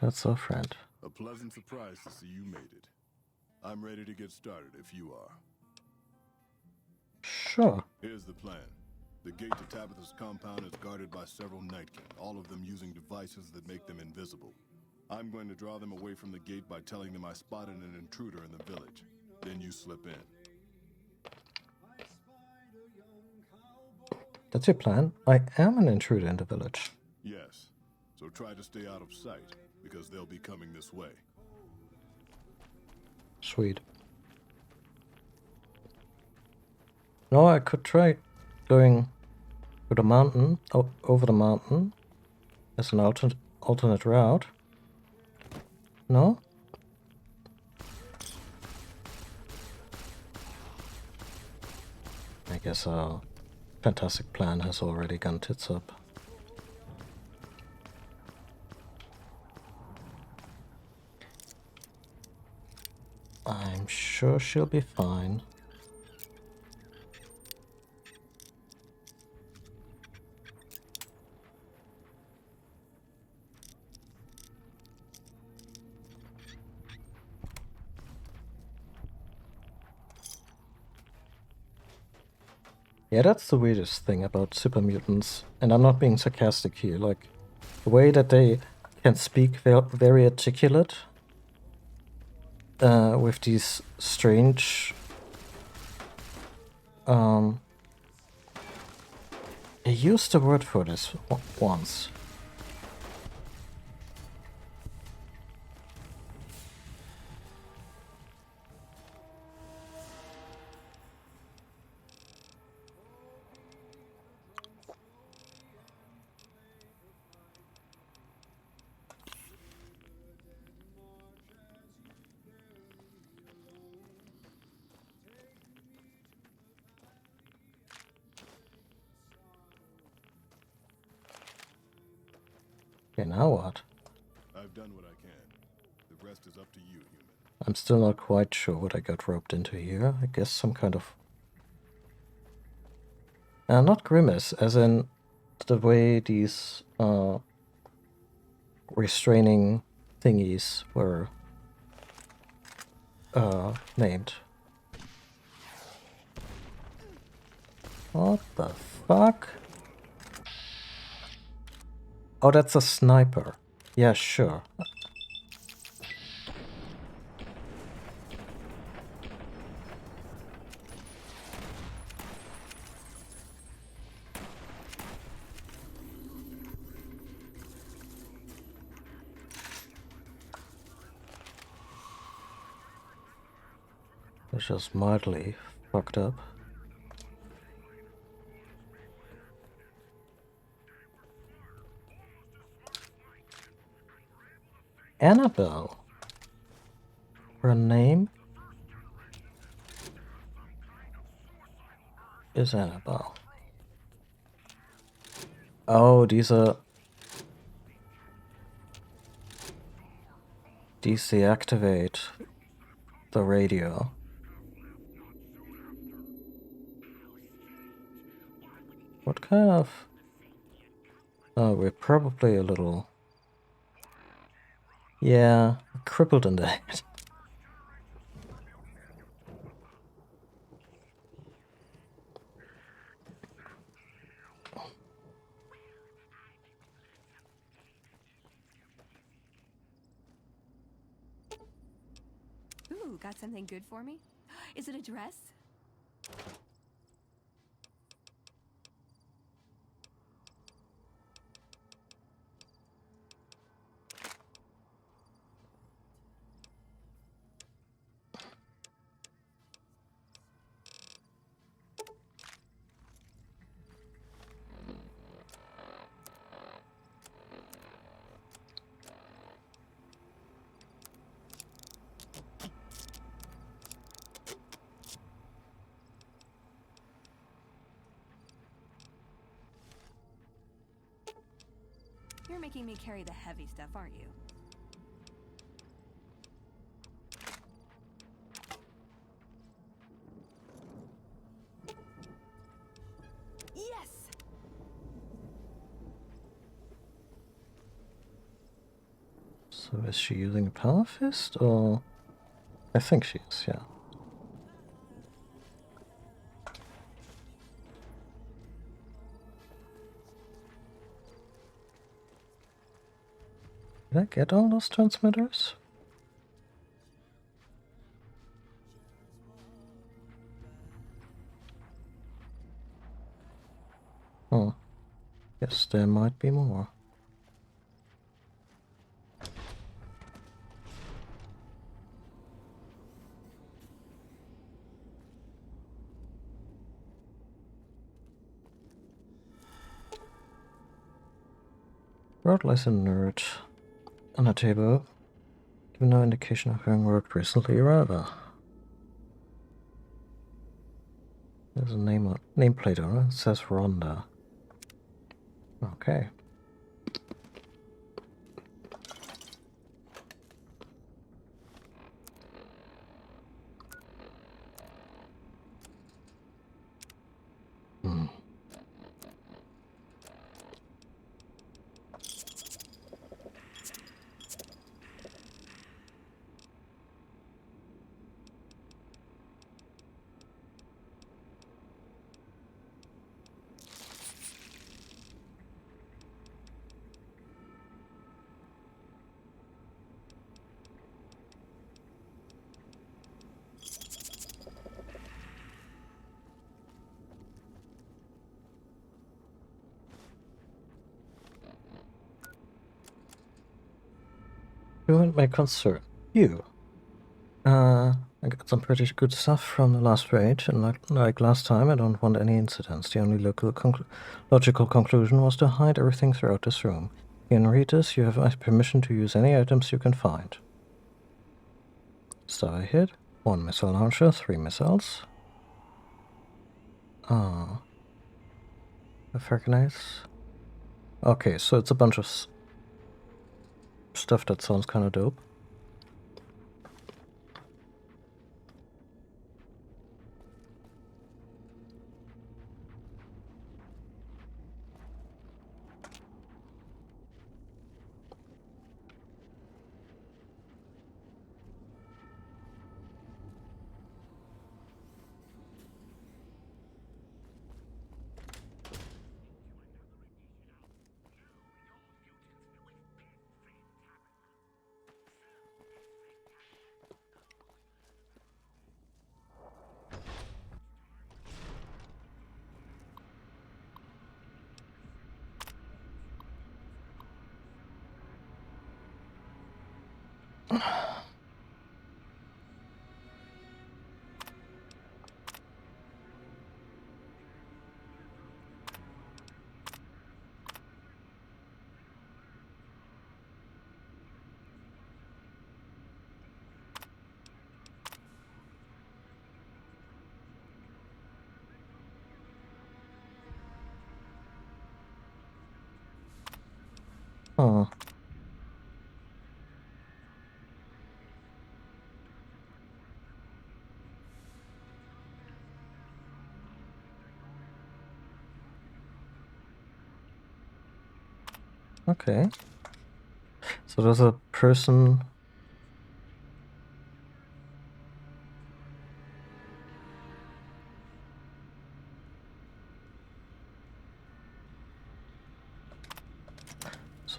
That's our friend.
A pleasant surprise to see you made it. I'm ready to get started if you are.
Sure.
Here's the plan. The gate to Tabitha's compound is guarded by several Nightkin, all of them using devices that make them invisible. I'm going to draw them away from the gate by telling them I spotted an intruder in the village. Then you slip in.
That's your plan? I am an intruder in the village.
Yes. So try to stay out of sight, because they'll be coming this way.
Sweet. No, I could try going to the mountain, over the mountain, as an alternate route. No? I guess our fantastic plan has already gone tits up. I'm sure she'll be fine. Yeah, that's the weirdest thing about super mutants, and I'm not being sarcastic here, like, the way that they can speak very articulate, with these strange, I used a word for this once. Okay, now what?
I've done what I can. The rest is up to you, human.
I'm still not quite sure what I got roped into here. I guess some kind of... not grimace, as in the way these restraining thingies were named. What the fuck? Oh, that's a sniper. Yeah, sure. It's just mildly fucked up. Annabelle. Her name is Annabelle. Oh, these deactivate the radio. What kind of... Oh, we're probably a little... Yeah, crippled in the head.
Ooh, got something good for me? Is it a dress? You're making me carry the heavy stuff, aren't you? Yes!
So is she using a power fist, or... I think she is, yeah. Did I get all those transmitters? Oh. Yes, there might be more. Wrote like a nerd on a table. Give no indication of having worked recently, rather. There's a nameplate on it. It says Rhonda. Okay. Hmm. You weren't my concern. You. I got some pretty good stuff from the last raid, and like last time, I don't want any incidents. The only logical conclusion was to hide everything throughout this room. You can read this. You have my permission to use any items you can find. Star hit. 1 missile launcher, 3 missiles. Ah. Fragnites. Okay, so it's a bunch of stuff that sounds kind of dope. Huh. Okay. So there's a person.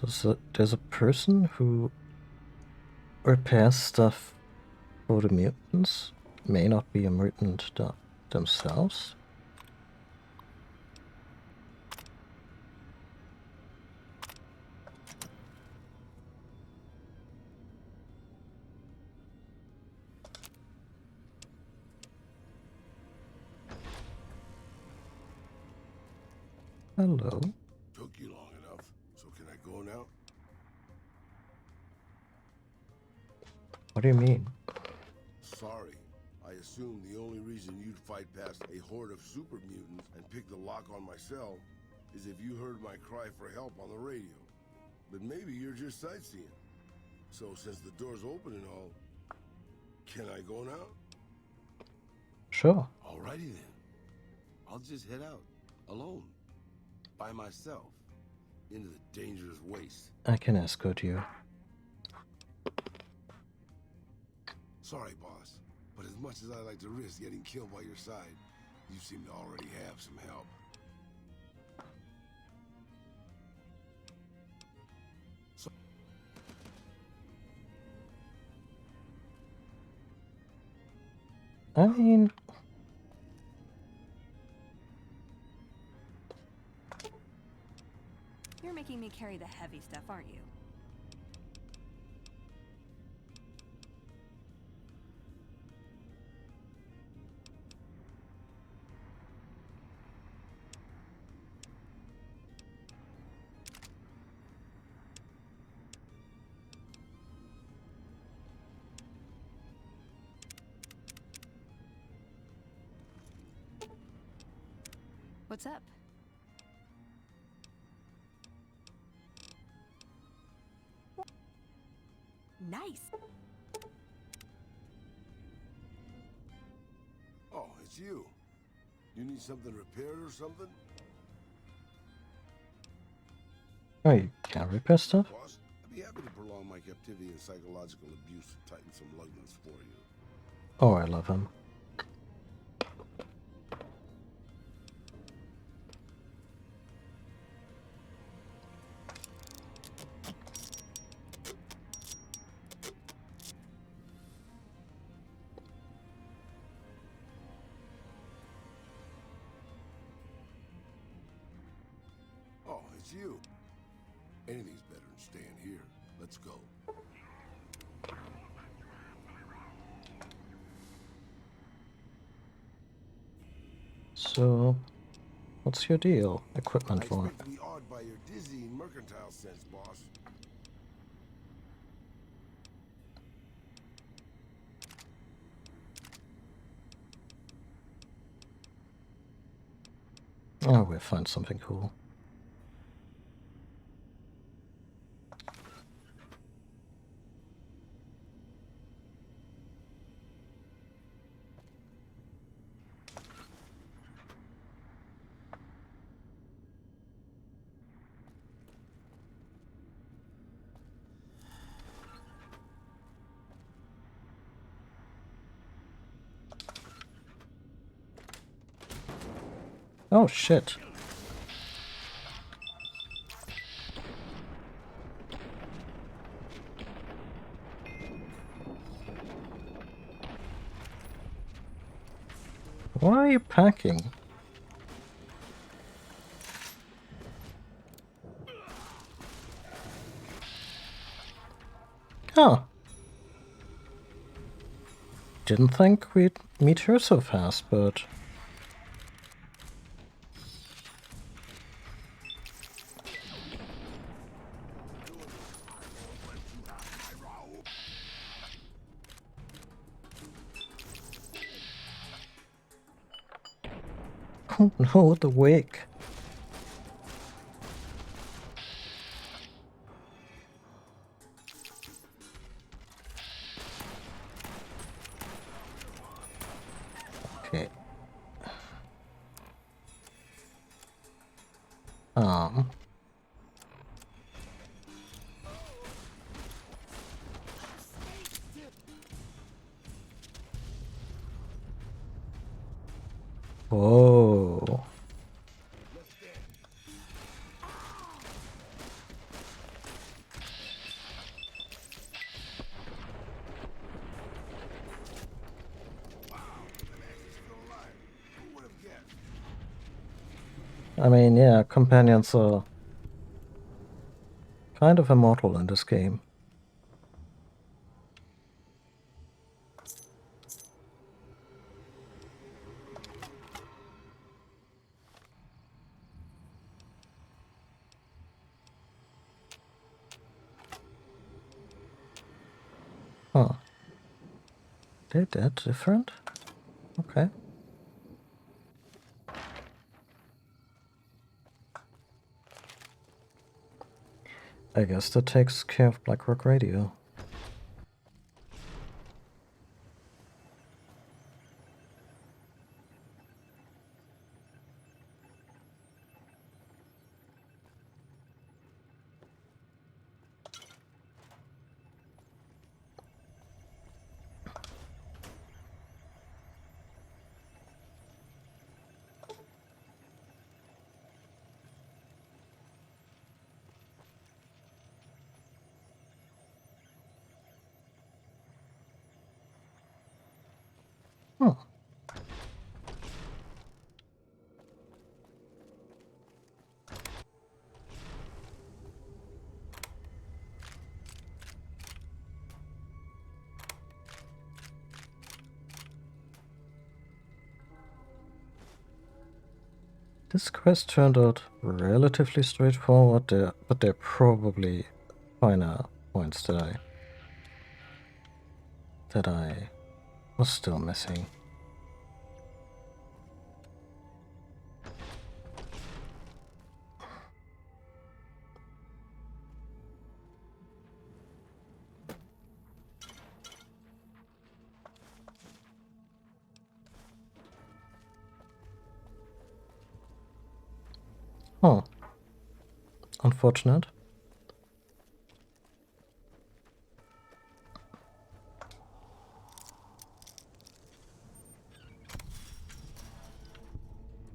So there's a person who repairs stuff for the mutants. May not be a mutant themselves. Hello.
Took you long enough, so can I go now?
What do you mean?
Sorry. I assumed the only reason you'd fight past a horde of super mutants and pick the lock on my cell is if you heard my cry for help on the radio. But maybe you're just sightseeing. So since the door's open and all, can I go now?
Sure.
Alrighty then. I'll just head out, alone, by myself, into the dangerous waste.
I can escort you.
Sorry, boss, but as much as I like to risk getting killed by your side, you seem to already have some help.
I mean,
You're making me carry the heavy stuff, aren't you? What's up? Nice.
Oh, it's you. You need something repaired or something?
oh, you can't repair stuff?
Boss, I'd be happy to prolong my captivity and psychological abuse to tighten some luggings for you.
Oh, I love him.
Oh, it's you. Anything's better than staying here. Let's go.
So, what's your deal? Equipment
I
for?
expect to be awed by your dizzying mercantile sense, boss.
Oh, we'll find something cool. Oh shit. Why are you packing? Oh. Didn't think we'd meet her so fast, but... Oh no, the wig. Okay. Whoa. I mean, yeah, companions are kind of immortal in this game. Huh. They're that different? Okay. I guess that takes care of Blackrock Radio. Hmm. This quest turned out relatively straightforward, but there are probably finer points that I was still missing. Oh. Unfortunate.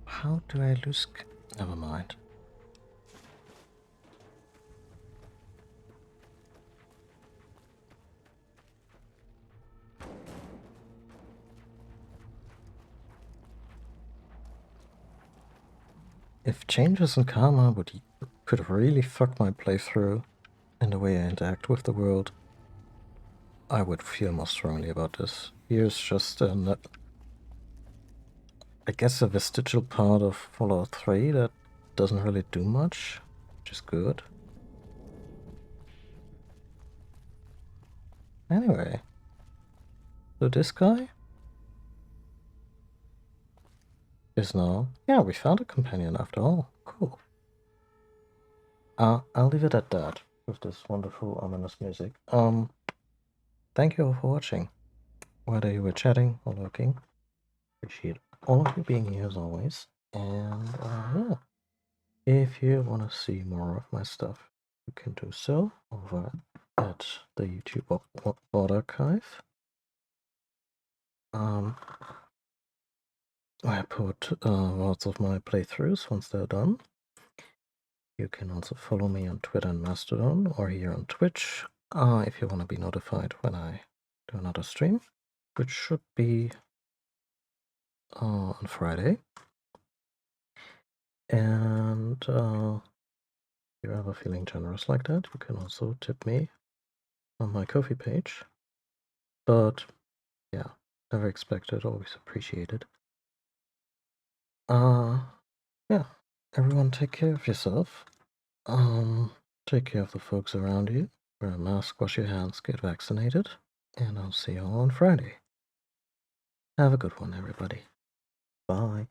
How do I lose... Never mind. If changes in karma could really fuck my playthrough and the way I interact with the world, I would feel more strongly about this. Here's just I guess a vestigial part of Fallout 3 that doesn't really do much, which is good. Anyway, so this guy is now... Yeah, we found a companion after all. Cool. I'll leave it at that with this wonderful ominous music. Thank you all for watching. Whether you were chatting or lurking, appreciate all of you being here as always. And yeah, if you want to see more of my stuff, you can do so over at the YouTube Board Archive. I put lots of my playthroughs once they're done. You can also follow me on Twitter and Mastodon, or here on Twitch, if you want to be notified when I do another stream, which should be on Friday. And if you're ever feeling generous like that, you can also tip me on my Ko-fi page. But yeah, never expected, always appreciated. Yeah, everyone take care of yourself. Take care of the folks around you. Wear a mask, wash your hands, get vaccinated, and I'll see you all on Friday. Have a good one, everybody. Bye.